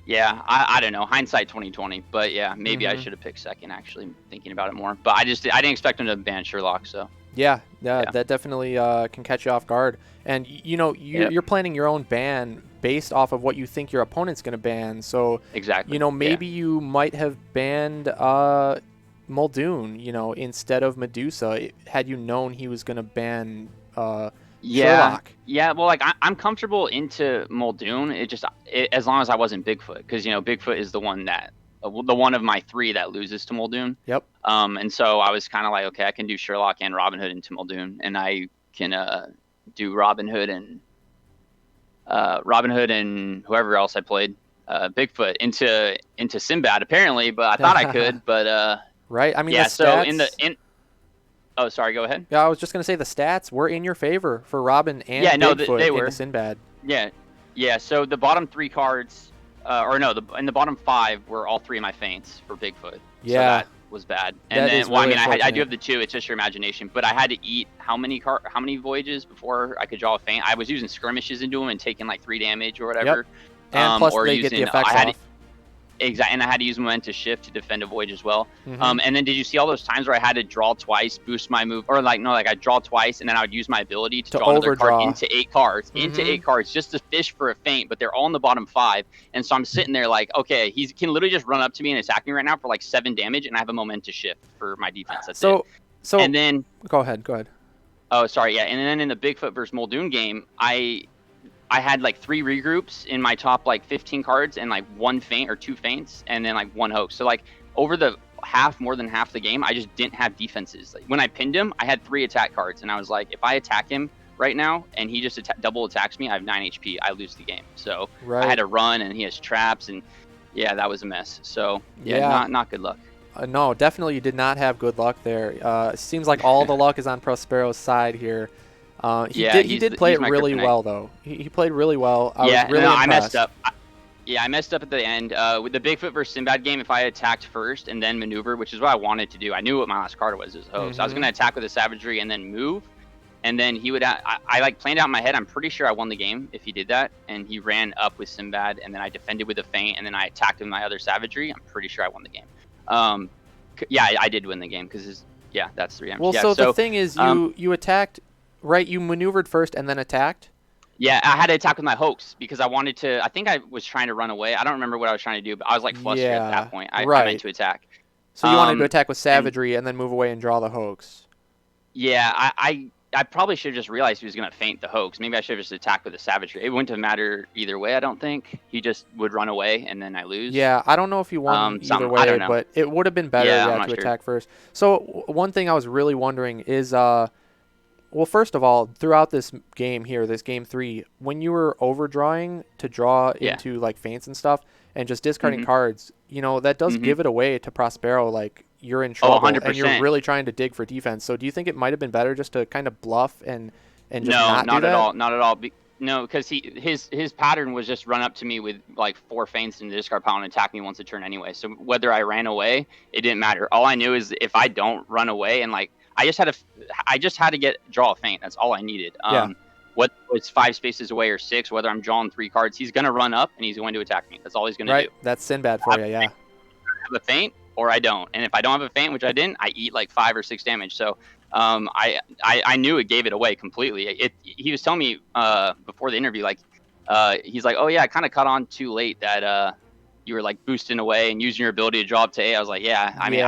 Yeah, I don't know. Hindsight 2020, but yeah, maybe I should have picked second. Actually, thinking about it more, but I didn't expect him to ban Sherlock. So yeah, that definitely can catch you off guard. And you're planning your own ban based off of what you think your opponent's going to ban. So exactly, maybe you might have banned Muldoon, instead of Medusa, had you known he was going to ban Sherlock. Yeah, well, like I'm comfortable into Muldoon. As long as I wasn't Bigfoot, because Bigfoot is the one of my three that loses to Muldoon. Yep. And so I was kind of like, okay, I can do Sherlock and Robin Hood into Muldoon, and I can do Robin Hood and whoever else I played Bigfoot into Sinbad apparently, but I thought I could, but right. I mean, yeah. the stats, So oh, sorry. Go ahead. Yeah, I was just gonna say the stats were in your favor for Robin and Bigfoot they were. into Sinbad. Yeah. So the bottom three cards, in the bottom five were all three of my feints for Bigfoot. Yeah, so that was bad. And that then, is really I do have the two. It's just your imagination. But I had to eat how many voyages before I could draw a feint? I was using skirmishes into them and taking like 3 damage or whatever. Yep. And plus or they using, get the effects off. Exactly, and I had to use Momentous Shift to defend a voyage as well. And then did you see all those times where I had to draw twice, boost my move, or I draw twice, and then I would use my ability to draw another card into 8 cards, just to fish for a feint, but they're all in the bottom 5. And so I'm sitting there like, okay, he can literally just run up to me and attack me right now for like 7 damage, and I have a Momentous Shift for my defense. That's it. So and then go ahead. Oh, sorry, yeah. And then in the Bigfoot versus Muldoon game, I had like 3 regroups in my top like 15 cards and like 1 feint or 2 feints and then like 1 hoax. So like over the more than half the game, I just didn't have defenses. Like when I pinned him, I had 3 attack cards and I was like, if I attack him right now and he just double attacks me, I have 9 HP. I lose the game. So I had to run and he has traps and yeah, that was a mess. So yeah. not good luck. No, definitely you did not have good luck there. It seems like all the luck is on Prospero's side here. He did play it really well, though. He played really well. I was really impressed. I messed up. I messed up at the end. With the Bigfoot versus Sinbad game, if I attacked first and then maneuver, which is what I wanted to do, I knew what my last card was as host. So I was going to attack with a savagery and then move. And then he would, I like planned out in my head, I'm pretty sure I won the game if he did that. And he ran up with Sinbad and then I defended with a feint and then I attacked with my other savagery. I'm pretty sure I won the game. I did win the game because that's 3 damage. Well, so the thing is, you attacked. Right, you maneuvered first and then attacked? Yeah, I had to attack with my hoax because I wanted to. I think I was trying to run away. I don't remember what I was trying to do, but I was like flustered at that point. I meant to attack. So you wanted to attack with savagery and then move away and draw the hoax. Yeah, I probably should have just realized he was going to feint the hoax. Maybe I should have just attacked with the savagery. It wouldn't have mattered either way, I don't think. He just would run away and then I lose. Yeah, I don't know if you won either way, but it would have been better to attack first. So one thing I was really wondering is... well, first of all, throughout this game here, this game 3, when you were overdrawing to draw into like feints and stuff and just discarding cards, that does give it away to Prospero. Like you're in trouble and you're really trying to dig for defense. So do you think it might have been better just to kind of bluff and and just No, not do not that? at all. Not at all. No, because his pattern was just run up to me with like 4 feints in the discard pile and attack me once a turn anyway. So whether I ran away, it didn't matter. All I knew is if I don't run away and like I just had to draw a feint. That's all I needed. Yeah. Whether it's 5 spaces away or 6, whether I'm drawing 3 cards, he's gonna run up and he's going to attack me. That's all he's gonna Right. do. That's Sinbad for you. Yeah. I have a feint or I don't, and if I don't have a feint, which I didn't, I eat like 5 or 6 damage. So I knew it gave it away completely. He was telling me before the interview, like he's like, oh yeah, I kind of caught on too late that you were like boosting away and using your ability to draw up to A. I was like, yeah, I mean,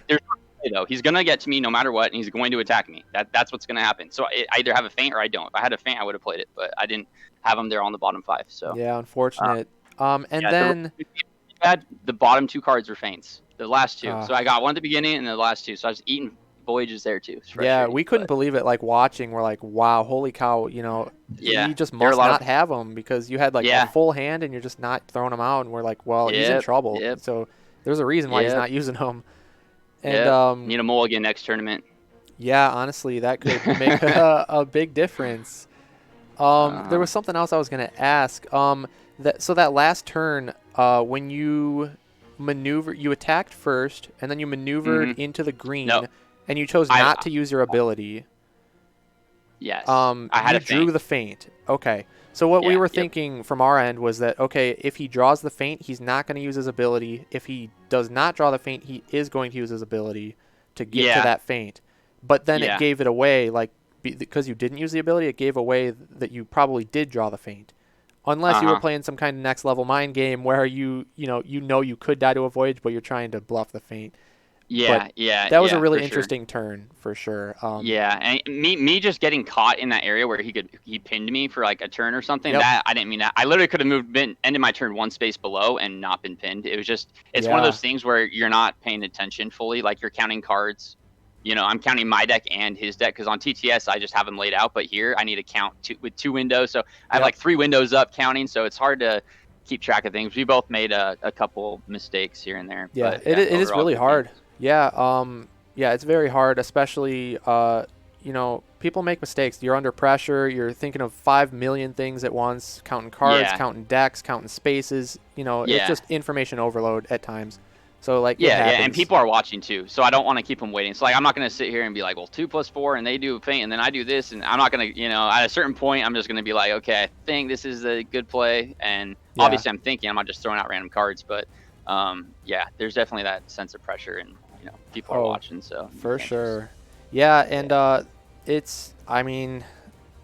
there's no way, though. He's gonna get to me no matter what, and he's going to attack me. That's what's gonna happen. So I either have a feint or I don't. If I had a feint, I would have played it, but I didn't have him there on the bottom 5. So Yeah, unfortunate. And yeah, then the bottom 2 cards were feints. The last 2. Ah. So I got one at the beginning and the last 2. So I was eating voyages there too. It's yeah, frustrating, we couldn't but believe it. Like watching, we're like, wow, holy cow! You know, Yeah, you just there were must a lot not of- have them because you had like a Yeah. full hand and you're just not throwing them out. And we're like, well, he's in Yep, trouble. yep. So there's a reason why he's Yep. not using them. And yeah, need a mulligan next tournament. yeah, honestly, that could make a big difference. There was something else I was gonna ask. That last turn, when you attacked first, and then you maneuvered into the green, No. and you chose not to use your ability. Yes, I had You a drew feint. the feint. Okay. So what we Yeah, were yep. thinking from our end was that, okay, if he draws the feint, he's not going to use his ability. If he does not draw the feint, he is going to use his ability to get to Yeah. that feint. But then Yeah. it gave it away, like, because you didn't use the ability, it gave away that you probably did draw the feint. Unless you were playing some kind of next level mind game where you could die to a voyage, but you're trying to bluff the feint. Yeah, But yeah. That was yeah, a really for sure. interesting turn for sure. Yeah, and me just getting caught in that area where he pinned me for like a turn or something. Yep. That I didn't mean that. I literally could have ended my turn 1 space below and not been pinned. It was just it's one of Yeah. those things where you're not paying attention fully. Like you're counting cards. You know, I'm counting my deck and his deck because on TTS I just have them laid out, but here I need to count with 2 windows. So I have Yep. like 3 windows up counting, so it's hard to keep track of things. We both made a couple mistakes here and there. Yeah, but, it is overall, really good hard. game. Yeah, it's very hard, especially people make mistakes. You're under pressure. You're thinking of 5 million things at once, counting cards, Yeah. counting decks, counting spaces. It's Yeah. just information overload at times. So like, it Yeah, and happens. people are watching too, so I don't want to keep them waiting. So like, I'm not gonna sit here and be like, well, 2 + 4, and they do a feint, and then I do this, and I'm not gonna, at a certain point, I'm just gonna be like, okay, I think this is a good play, and Yeah. obviously I'm thinking, I'm not just throwing out random cards, but yeah, there's definitely that sense of pressure, and people are watching, so you For can't sure. Yeah, and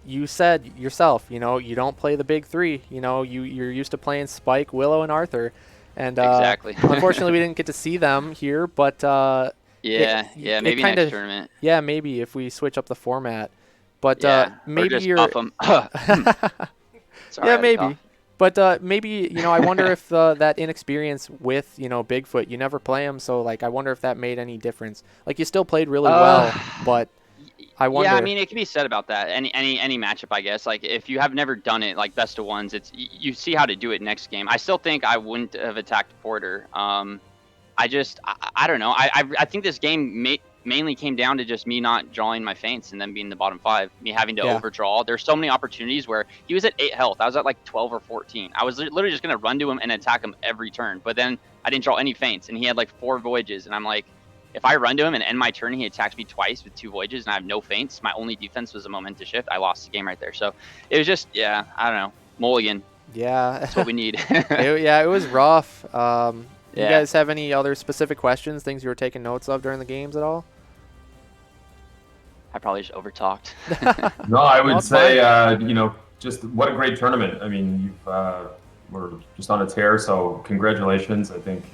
you said yourself, you don't play the big 3. You're used to playing Spike, Willow, and Arthur. And Exactly. unfortunately, we didn't get to see them here, but yeah, it maybe kinda- next tournament. yeah, maybe if we switch up the format. But Yeah, or maybe just you're buff 'em. Sorry, I yeah, had to maybe. cough. But maybe I wonder if that inexperience with Bigfoot, you never play him, so like I wonder if that made any difference. Like you still played really well, but I wonder. Yeah, I mean, it can be said about that. Any matchup, I guess. Like if you have never done it, like best of ones, you see how to do it next game. I still think I wouldn't have attacked Porter. I don't know. I think this game mainly came down to just me not drawing my feints and then being the bottom 5, me having to overdraw. There's so many opportunities where he was at 8 health. I was at like 12 or 14. I was literally just gonna run to him and attack him every turn. But then I didn't draw any feints, and he had like 4 voyages, and I'm like, if I run to him and end my turn and he attacks me twice with 2 voyages and I have no feints, my only defense was a momentous shift. I lost the game right there. So it was just, I don't know, mulligan. Yeah, That's what we need. it was rough. You Yeah. guys have any other specific questions, things you were taking notes of during the games at all? I probably just overtalked. No, I would That's say, just what a great tournament. I mean, we're just on a tear, so congratulations. I think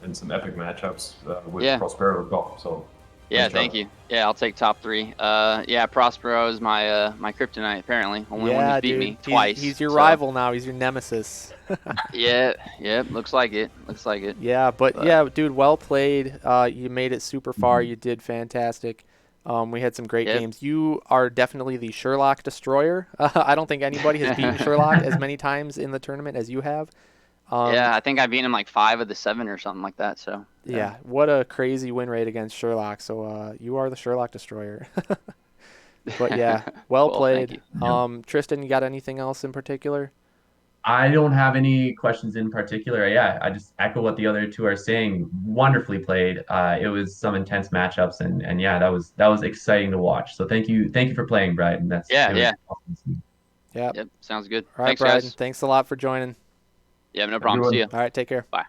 in some epic matchups with Prospero as well. So Yeah, nice thank job. you. Yeah, I'll take top 3. Yeah, Prospero is my my kryptonite apparently. Only one who's beat me twice. He's your so- rival now. He's your nemesis. Yeah, looks like it. Yeah, but yeah, dude, well played. You made it super far. You did fantastic. We had some great games. You are definitely the Sherlock destroyer. I don't think anybody has beaten Sherlock as many times in the tournament as you have. Yeah, I think I beat him like 5 of the 7 or something like that. So yeah, what a crazy win rate against Sherlock. So you are the Sherlock destroyer. But yeah, well Thank played. you. Tristan, you got anything else in particular? I don't have any questions in particular. Yeah, I just echo what the other two are saying. Wonderfully played. It was some intense matchups, and yeah, that was exciting to watch. So thank you for playing, Bryden. Yeah, It was yeah. awesome to see. Yep. Yep, sounds good. All right, Thanks, Bryden. guys. Thanks a lot for joining. Yeah, no Have a problem. good one. See ya. All right, take care. Bye.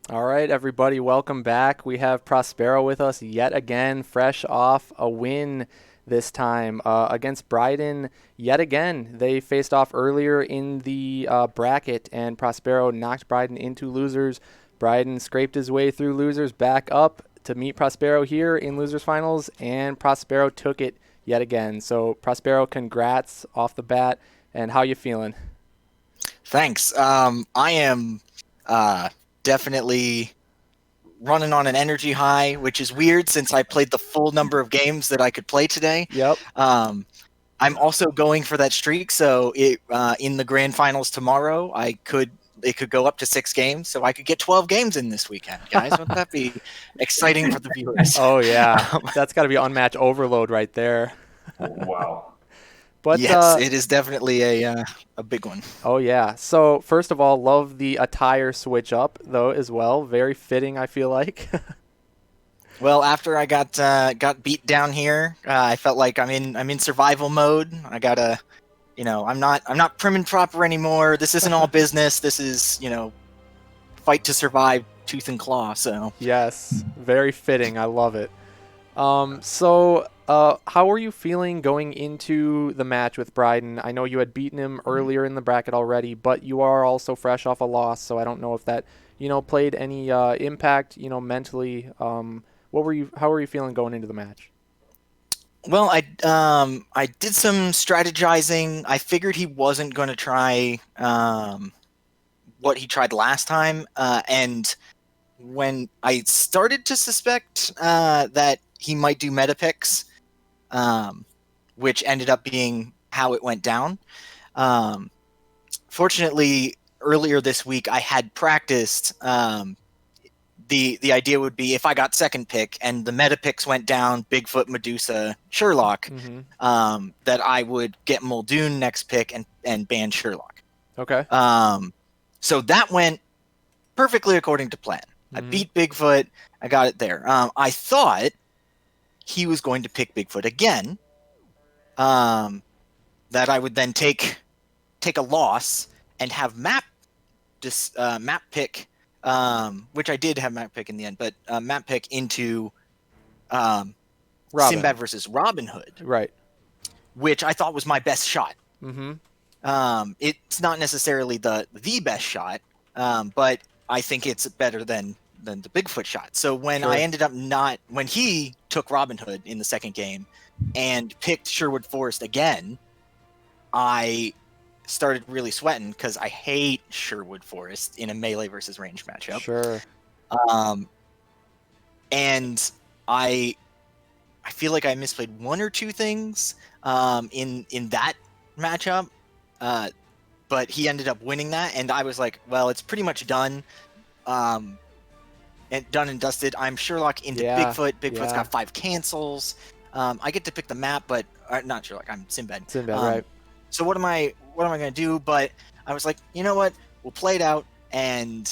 All right, everybody, welcome back. We have Prospero with us yet again, fresh off a win this time against Bryden. Yet again, they faced off earlier in the bracket, and Prospero knocked Bryden into losers. Bryden scraped his way through losers back up to meet Prospero here in losers finals, and Prospero took it yet again. So, Prospero, congrats off the bat, and how you feeling? Thanks. I am definitely running on an energy high, which is weird since I played the full number of games that I could play today. Yep. I'm also going for that streak, so in the grand finals tomorrow, it could go up to 6 games, so I could get 12 games in this weekend, guys. Wouldn't that be exciting for the viewers? Oh, yeah. That's got to be unmatched overload right there. Wow. But yes, it is definitely a big one. oh yeah. So first of all, love the attire switch up though as well. Very fitting, I feel like. Well, after I got beat down here, I felt like I'm in survival mode. I gotta, I'm not prim and proper anymore. This isn't all business. This is, fight to survive, tooth and claw. So Yes, very fitting. I love it. How were you feeling going into the match with Bryden? I know you had beaten him earlier in the bracket already, but you are also fresh off a loss, so I don't know if that, played any impact, mentally. How were you feeling going into the match? well, I did some strategizing. I figured he wasn't going to try what he tried last time, and when I started to suspect that he might do meta picks, which ended up being how it went down. Fortunately, earlier this week I had practiced. The idea would be if I got second pick and the meta picks went down, Bigfoot, Medusa, Sherlock, that I would get Muldoon next pick and ban Sherlock. Okay. So that went perfectly according to plan. I beat Bigfoot. I got it there. I thought he was going to pick Bigfoot again. That I would then take a loss and have map pick, which I did have map pick in the end, but map pick into Sinbad versus Robin Hood, Right. which I thought was my best shot. Mm-hmm. It's not necessarily the best shot, but I think it's better than the Bigfoot shot. So when Sure. I ended up when he took Robin Hood in the second game and picked Sherwood Forest again, I started really sweating because I hate Sherwood Forest in a melee versus range matchup. Sure. And I feel like I misplayed one or two things in that matchup, but he ended up winning that, and I was like, well, it's pretty much done. And done and dusted. I'm Sherlock into Bigfoot. Bigfoot's got 5 cancels. I get to pick the map, but not Sherlock. I'm Sinbad. Right. So what am I gonna do? But I was like, you know what? We'll play it out, and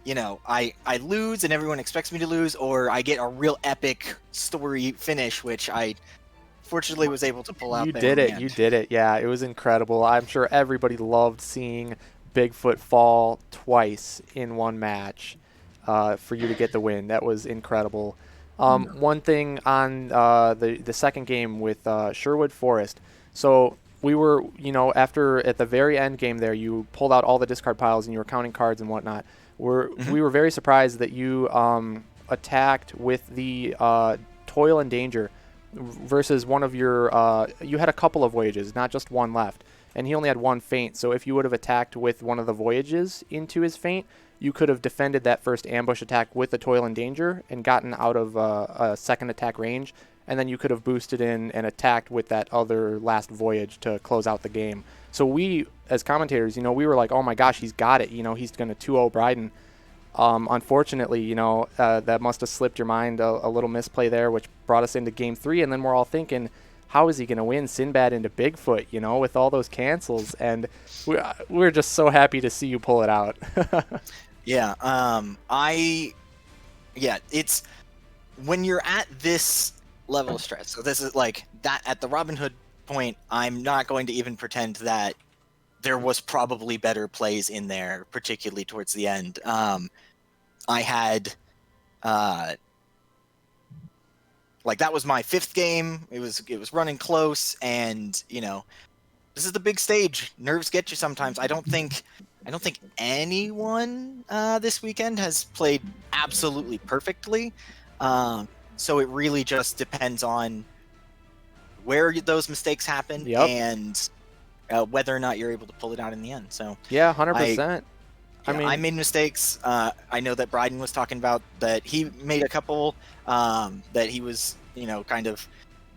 I lose, and everyone expects me to lose, or I get a real epic story finish, which I fortunately was able to pull out. You there did in the it. end. You did it. Yeah, it was incredible. I'm sure everybody loved seeing Bigfoot fall twice in one match. For you to get the win. That was incredible. One thing on the second game with Sherwood Forest. So we were, after at the very end game there, you pulled out all the discard piles and you were counting cards and whatnot. We were very surprised that you attacked with the Toil and Danger versus one of your. You had a couple of voyages, not just one left, and he only had one feint. So if you would have attacked with one of the voyages into his feint, you could have defended that first ambush attack with the Toil and Danger and gotten out of a second attack range, and then you could have boosted in and attacked with that other last voyage to close out the game. So we, as commentators, we were like, oh my gosh, he's got it. He's going to 2-0 Bryden. Unfortunately, that must have slipped your mind, a little misplay there, which brought us into game 3, and then we're all thinking, how is he going to win Sinbad into Bigfoot, with all those cancels? And we're just so happy to see you pull it out. Yeah, it's when you're at this level of stress. So this is like that at the Robin Hood point. I'm not going to even pretend that there was probably better plays in there, particularly towards the end. I had that was my 5th game. It was running close, and this is the big stage. Nerves get you sometimes. I don't think anyone this weekend has played absolutely perfectly. So it really just depends on where those mistakes happen and whether or not you're able to pull it out in the end. So yeah, 100%. I made mistakes. I know that Bryden was talking about that he made a couple that he was, kind of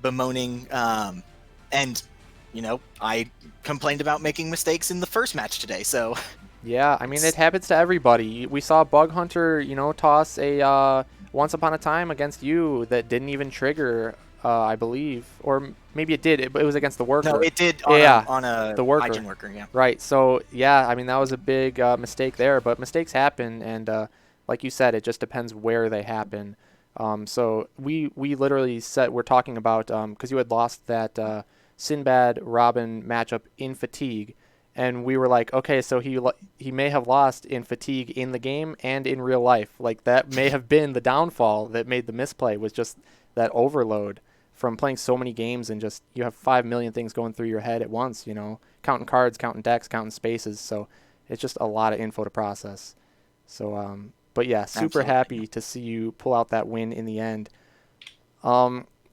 bemoaning. And I complained about making mistakes in the first match today. So yeah, it happens to everybody. We saw Bug Hunter, toss a Once Upon a Time against you that didn't even trigger I believe, or maybe it did. It was against the worker. No, it did on Yeah, a the worker. Hygiene worker, yeah. Right. So yeah, I mean that was a big mistake there, but mistakes happen, and like you said, it just depends where they happen. So we literally we're talking about because you had lost that Sinbad Robin matchup in fatigue, and we were like, okay, so he may have lost in fatigue in the game and in real life. Like that may have been the downfall that made the misplay, was just that overload from playing so many games, and just you have 5 million things going through your head at once, counting cards, counting decks, counting spaces. So it's just a lot of info to process. So but yeah, super Absolutely. happy to see you pull out that win in the end.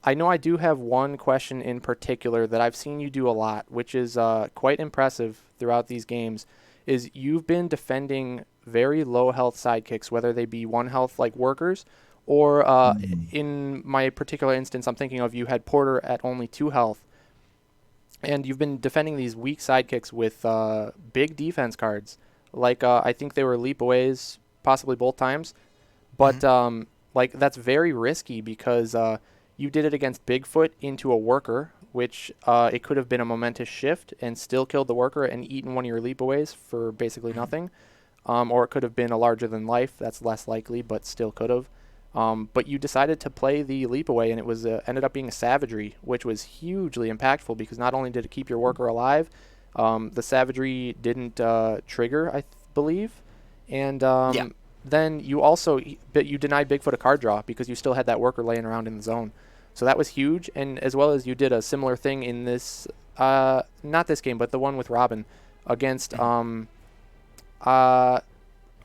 I know I do have one question in particular that I've seen you do a lot, which is quite impressive throughout these games, is you've been defending very low health sidekicks, whether they be 1 health like workers, or in my particular instance, I'm thinking of, you had Porter at only 2 health, and you've been defending these weak sidekicks with big defense cards. Like I think they were leap-aways, possibly both times. But like that's very risky because you did it against Bigfoot into a worker, which it could have been a momentous shift and still killed the worker and eaten one of your leap-aways for basically nothing. Or it could have been a larger than life. That's less likely, but still could have. But you decided to play the leap away, and it was ended up being a savagery, which was hugely impactful because not only did it keep your worker alive, the savagery didn't trigger, I believe, and then you also you denied Bigfoot a card draw because you still had that worker laying around in the zone. So that was huge, and as well as you did a similar thing in this, not this game, but the one with Robin against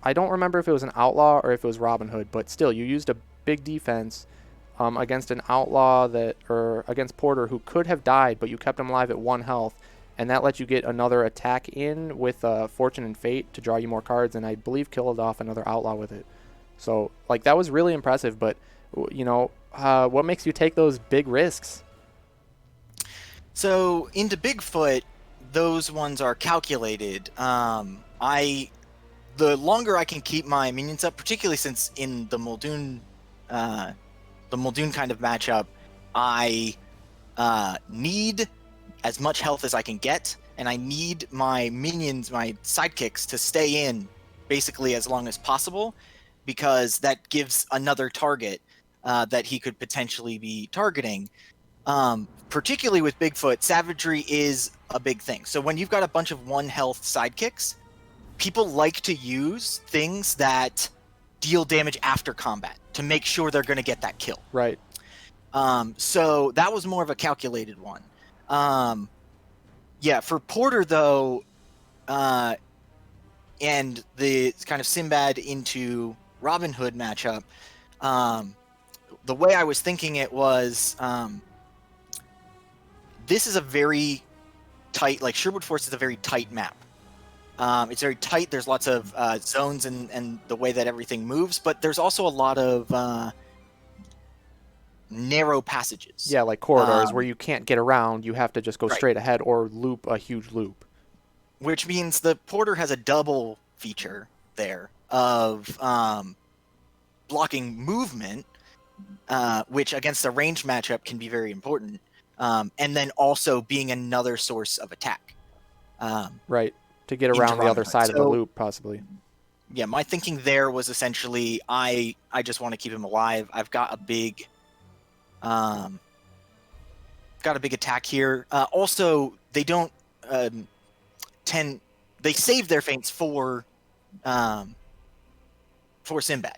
I don't remember if it was an outlaw or if it was Robin Hood, but still, you used a big defense against an outlaw or against Porter, who could have died, but you kept him alive at 1 health, and that let you get another attack in with Fortune and Fate to draw you more cards, and I believe killed off another outlaw with it. So, like, that was really impressive, but, what makes you take those big risks? So, into Bigfoot, those ones are calculated. The longer I can keep my minions up, particularly since in the Muldoon kind of matchup, I need as much health as I can get, and I need my minions, my sidekicks, to stay in basically as long as possible, because that gives another target that he could potentially be targeting. Particularly with Bigfoot, savagery is a big thing. So when you've got a bunch of 1 health sidekicks, people like to use things that deal damage after combat to make sure they're going to get that kill. Right. So that was more of a calculated one. For Porter, though, and the kind of Sinbad into Robin Hood matchup, the way I was thinking it was, this is a very tight, like Sherwood Forest is a very tight map. It's very tight. There's lots of zones and the way that everything moves, but there's also a lot of narrow passages. Yeah, like corridors where you can't get around. You have to just go Right. straight ahead or loop a huge loop. Which means the Porter has a double feature there of blocking movement, which against a ranged matchup can be very important, and then also being another source of attack. Right. To get around the other side of the loop, possibly. Yeah, my thinking there was essentially I just want to keep him alive. I've got a big attack here. Also, they don't they save their feints for Sinbad.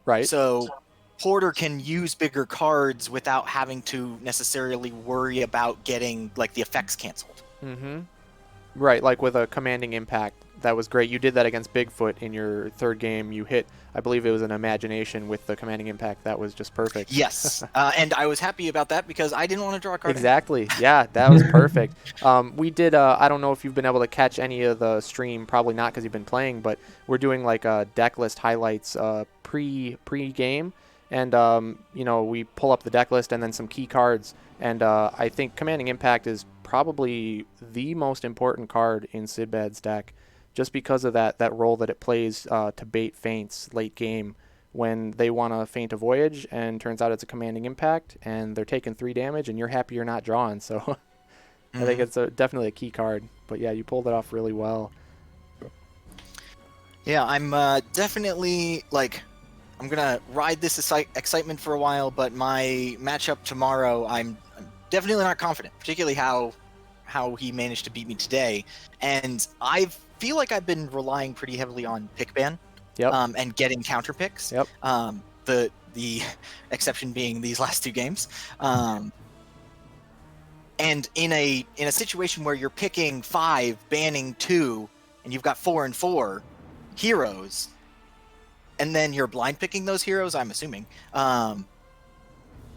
Right. So Porter can use bigger cards without having to necessarily worry about getting like the effects canceled. Mm-hmm. Right, like with a commanding impact. That was great. You did that against Bigfoot in your 3rd game. You hit, I believe it was an imagination with the commanding impact. That was just perfect. Yes, and I was happy about that because I didn't want to draw a card. Exactly. Yeah, that was perfect. We did, I don't know if you've been able to catch any of the stream. Probably not because you've been playing, but we're doing like deck list highlights pre-game. And, we pull up the deck list and then some key cards. And I think Commanding Impact is probably the most important card in Sinbad's deck, just because of that role that it plays to bait feints late game when they want to feint a voyage, and turns out it's a commanding impact, and they're taking 3 damage, and you're happy you're not drawing. So I think it's definitely a key card. But yeah, you pulled it off really well. Yeah, I'm definitely like, I'm gonna ride this excitement for a while, but my matchup tomorrow, I'm definitely not confident, particularly how he managed to beat me today. And I feel like I've been relying pretty heavily on pick ban, Yep. and getting counter picks. Yep. The exception being these last 2 games. And in a situation where you're picking 5, banning 2, and you've got 4 and 4 heroes, and then you're blind picking those heroes, I'm assuming,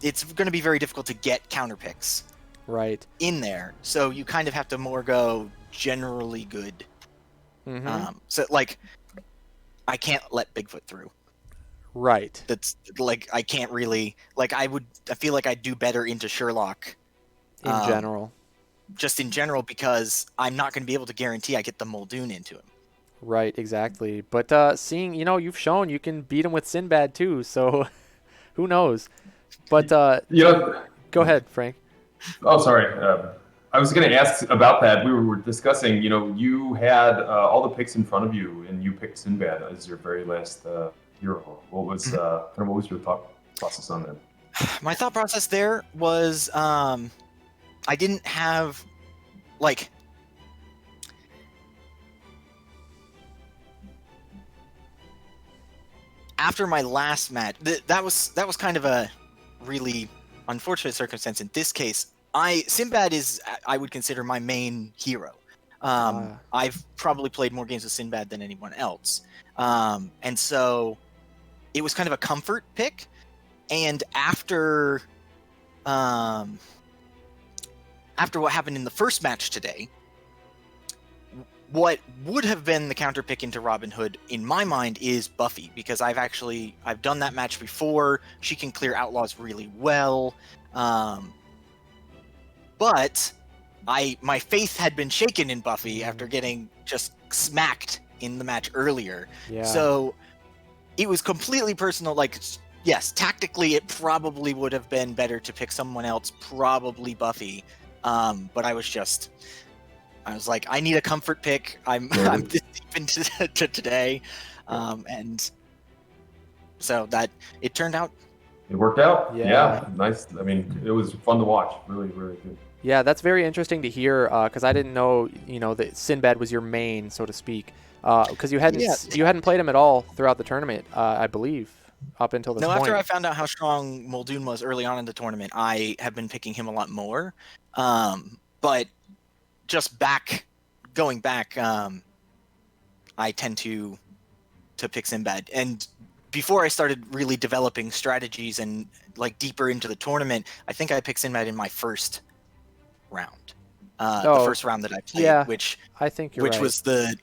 it's going to be very difficult to get counter picks Right. in there. So you kind of have to more go generally good. So like, I can't let Bigfoot through. Right. That's like, I can't really, like, I feel like I'd do better into Sherlock In general. just in general, because I'm not going to be able to guarantee I get the Muldoon into him. Right, exactly. But seeing, you've shown you can beat him with Sinbad too, so who knows? But go ahead, Frank. Oh, sorry. I was going to ask about that. We were discussing, you had all the picks in front of you, and you picked Sinbad as your very last hero. What was your thought process on that? My thought process there was, I didn't have, like, after my last match, that was kind of a really unfortunate circumstance. In this case, Sinbad is, I would consider, my main hero. I've probably played more games with Sinbad than anyone else, and so it was kind of a comfort pick. And after what happened in the first match today, what would have been the counter pick into Robin Hood in my mind is Buffy, because I've done that match before. She can clear outlaws really well, but my faith had been shaken in Buffy after getting just smacked in the match earlier. Yeah. So it was completely personal. Like, yes, tactically it probably would have been better to pick someone else, probably Buffy, but I was like, I need a comfort pick. I'm this deep into today, and so that it turned out. It worked out. Yeah. Nice. I mean, it was fun to watch. Really, really good. Yeah, that's very interesting to hear, because I didn't know, that Sinbad was your main, so to speak, because you hadn't played him at all throughout the tournament, I believe, up until this point. No, after I found out how strong Muldoon was early on in the tournament, I have been picking him a lot more, but just going back, I tend to pick Sinbad. And before I started really developing strategies and like deeper into the tournament, I think I picked Sinbad in my first round, the first round that I played, which I think which right. was the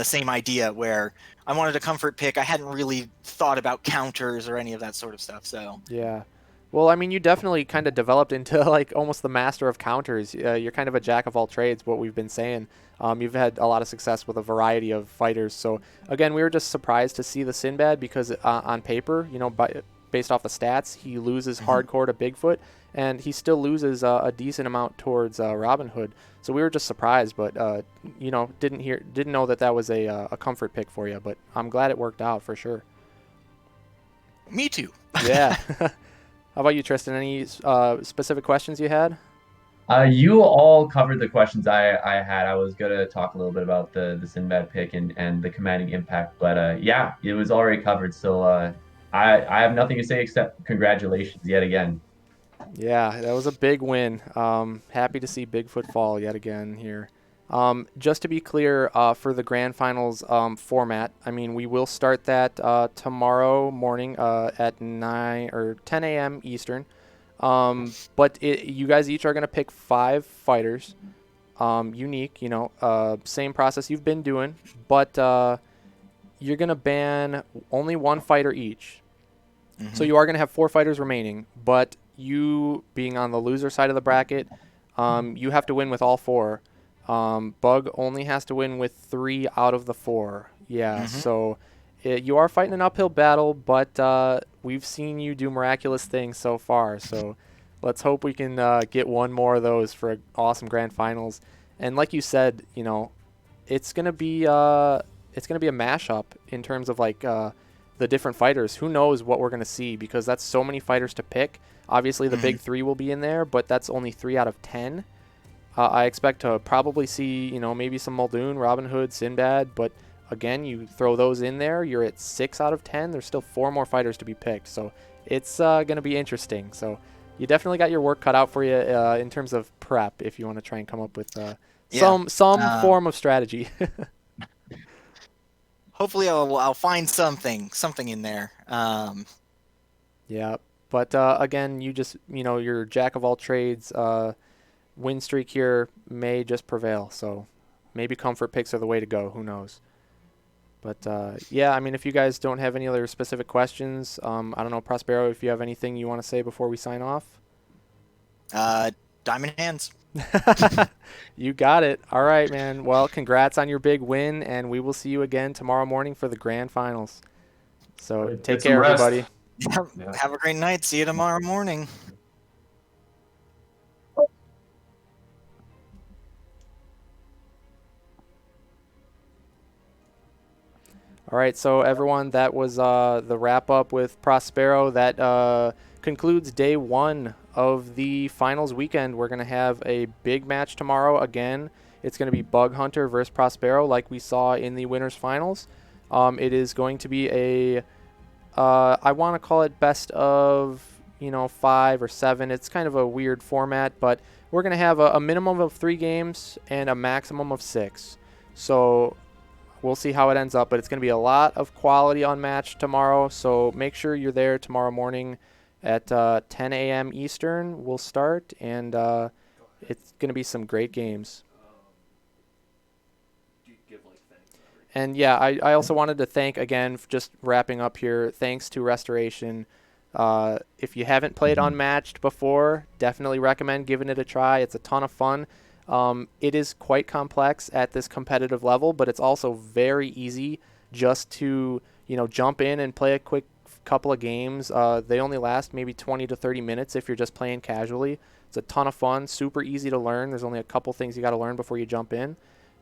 same idea where I wanted a comfort pick. I hadn't really thought about counters or any of that sort of stuff. So yeah. Well, I mean, you definitely kind of developed into like almost the master of counters. You're kind of a jack of all trades, what we've been saying. You've had a lot of success with a variety of fighters. So again, we were just surprised to see the Sinbad because on paper, based off the stats, he loses hardcore to Bigfoot, and he still loses a decent amount towards Robin Hood. So we were just surprised, but didn't know that was a comfort pick for you. But I'm glad it worked out for sure. Me too. Yeah. How about you, Tristan? Any specific questions you had? You all covered the questions I had. I was going to talk a little bit about the Sinbad pick and the commanding impact, but yeah, it was already covered. So I have nothing to say except congratulations yet again. Yeah, that was a big win. Happy to see Bigfoot fall yet again here. Just to be clear, for the grand finals format, I mean, we will start that tomorrow morning at 9 or 10 a.m. Eastern. But you guys each are going to pick 5 fighters, unique, same process you've been doing, but you're going to ban only 1 fighter each. So you are going to have 4 fighters remaining, but you being on the loser side of the bracket, you have to win with all 4. Bug only has to win with 3 out of the 4. Yeah, so you are fighting an uphill battle, but we've seen you do miraculous things so far. So let's hope we can get one more of those for an awesome grand finals. And like you said, it's gonna be a mashup in terms of like the different fighters. Who knows what we're gonna see, because that's so many fighters to pick. Obviously, the big three will be in there, but that's only 3 out of 10. I expect to probably see, maybe some Muldoon, Robin Hood, Sinbad, but again, you throw those in there, you're at 6 out of 10. There's still 4 more fighters to be picked, so it's going to be interesting. So you definitely got your work cut out for you in terms of prep if you want to try and come up with some form of strategy. Hopefully, I'll find something in there. Yeah, but again, you just your jack of all trades. Win streak here may just prevail, so maybe comfort picks are the way to go. Who knows? But yeah, I mean, if you guys don't have any other specific questions, I don't know, Prospero, if you have anything you want to say before we sign off. Diamond hands. You got it. All right, man. Well, congrats on your big win, and we will see you again tomorrow morning for the grand finals. So Right, take get some care, rest. everybody. Yeah. Have a great night. See you tomorrow morning. All right, so everyone, that was the wrap up with Prospero. That concludes day 1 of the finals weekend. We're going to have a big match tomorrow again. It's going to be Bug Hunter versus Prospero, like we saw in the winners finals. It is going to be I want to call it best of 5 or 7. It's kind of a weird format, but we're going to have a minimum of 3 games and a maximum of 6. So we'll see how it ends up, but it's going to be a lot of quality Unmatched tomorrow, so make sure you're there tomorrow morning at 10 a.m. Eastern. We'll start, and it's going to be some great games. And yeah, I also wanted to thank, again, just wrapping up here, thanks to Restoration. If you haven't played Unmatched before, definitely recommend giving it a try. It's a ton of fun. It is quite complex at this competitive level, but it's also very easy just to, jump in and play a quick couple of games. They only last maybe 20 to 30 minutes if you're just playing casually. It's a ton of fun, super easy to learn. There's only a couple things you got to learn before you jump in.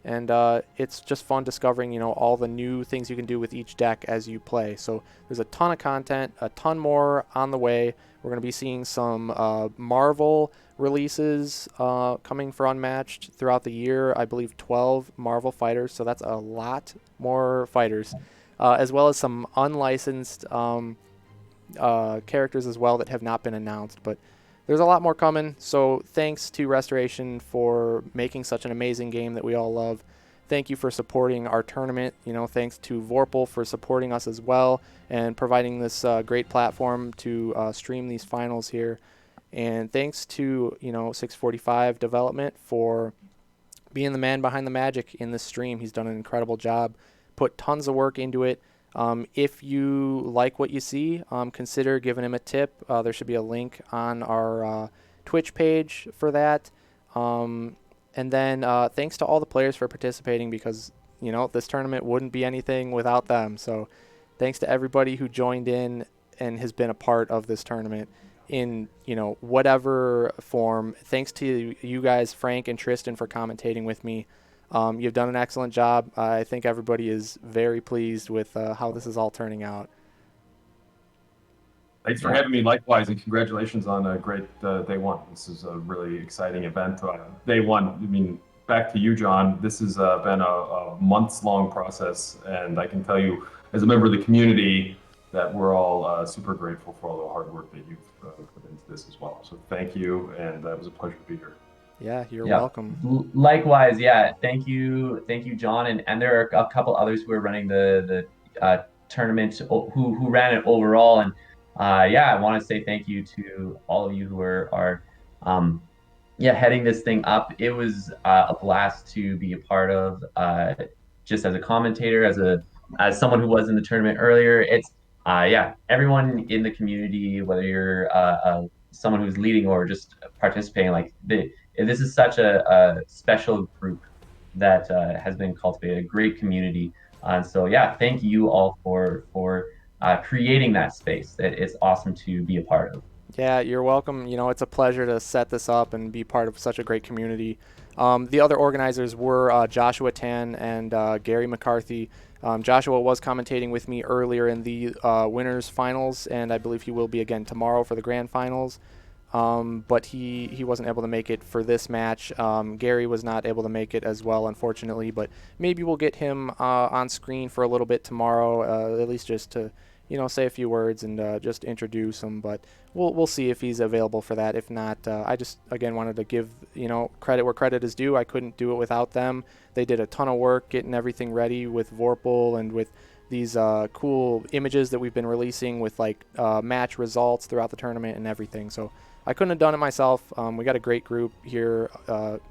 And it's just fun discovering, all the new things you can do with each deck as you play. So there's a ton of content, a ton more on the way. We're going to be seeing some Marvel releases coming for Unmatched throughout the year. I believe 12 Marvel fighters, so that's a lot more fighters, as well as some unlicensed characters as well that have not been announced. But there's a lot more coming, so thanks to Restoration for making such an amazing game that we all love. Thank you for supporting our tournament. Thanks to Vorpal for supporting us as well and providing this great platform to stream these finals here. And thanks to 645 Development for being the man behind the magic in this stream. He's done an incredible job, put tons of work into it. If you like what you see, consider giving him a tip. There should be a link on our Twitch page for that. And then thanks to all the players for participating, because this tournament wouldn't be anything without them. So thanks to everybody who joined in and has been a part of this tournament in whatever form. Thanks to you guys, Frank and Tristan, for commentating with me. You've done an excellent job. I think everybody is very pleased with how this is all turning out. Thanks for having me. Likewise, and congratulations on a great day 1. This is a really exciting event. Day 1, I mean, back to you, John. This has been a months-long process, and I can tell you, as a member of the community, that we're all super grateful for all the hard work that you've put into this as well. So thank you, and it was a pleasure to be here. Yeah, you're welcome. Likewise, yeah. Thank you, John. And there are a couple others who are running the tournament who ran it overall. And yeah, I want to say thank you to all of you who are heading this thing up. It was a blast to be a part of, just as a commentator, as someone who was in the tournament earlier. It's everyone in the community, whether you're someone who's leading or just participating, this is such a special group that has been cultivated, a great community And so yeah, thank you all for creating that space. It's awesome to be a part of. Yeah, you're welcome. You know, it's a pleasure to set this up and be part of such a great community. The other organizers were Joshua Tan and Gary McCarthy. Joshua was commentating with me earlier in the winners finals, and I believe he will be again tomorrow for the grand finals. But he wasn't able to make it for this match. Gary was not able to make it as well, unfortunately. But maybe we'll get him on screen for a little bit tomorrow, at least just to say a few words and just introduce him. But we'll see if he's available for that. If not, I just again wanted to give credit where credit is due. I couldn't do it without them. They did a ton of work getting everything ready with Vorpal and with these cool images that we've been releasing with like match results throughout the tournament and everything. So I couldn't have done it myself. We got a great group here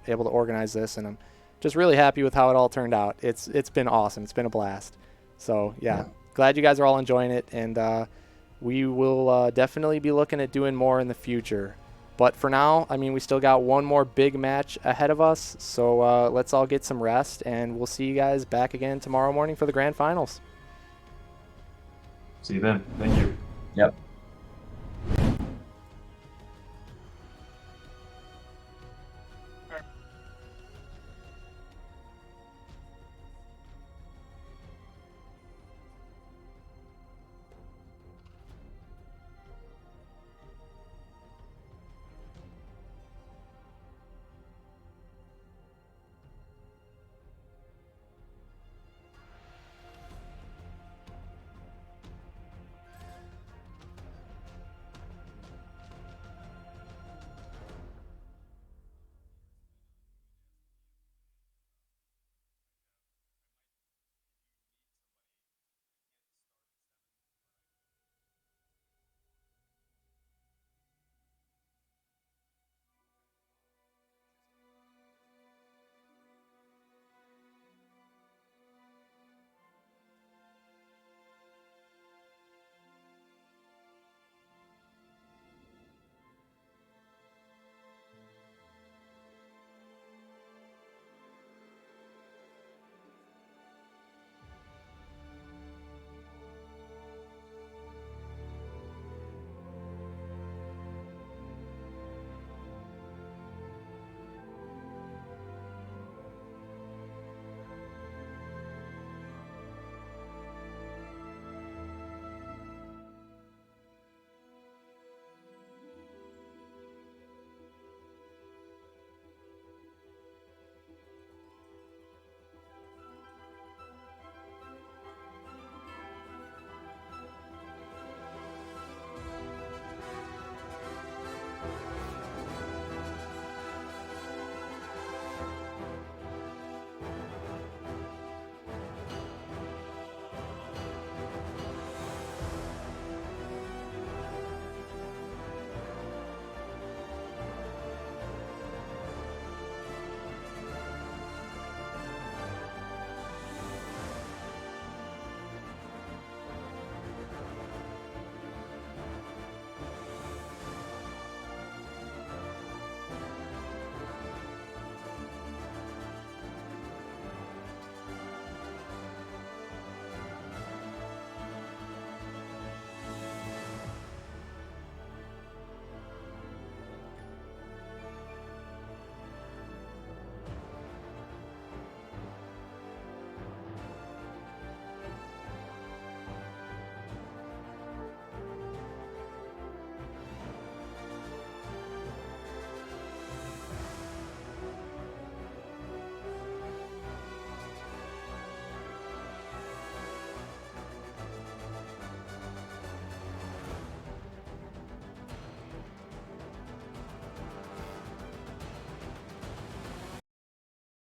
able to organize this, and I'm just really happy with how it all turned out. It's been awesome. It's been a blast. So yeah, glad you guys are all enjoying it, and we will definitely be looking at doing more in the future. But for now, I mean, we still got one more big match ahead of us, so let's all get some rest, and we'll see you guys back again tomorrow morning for the grand finals. See you then. Thank you. Yep.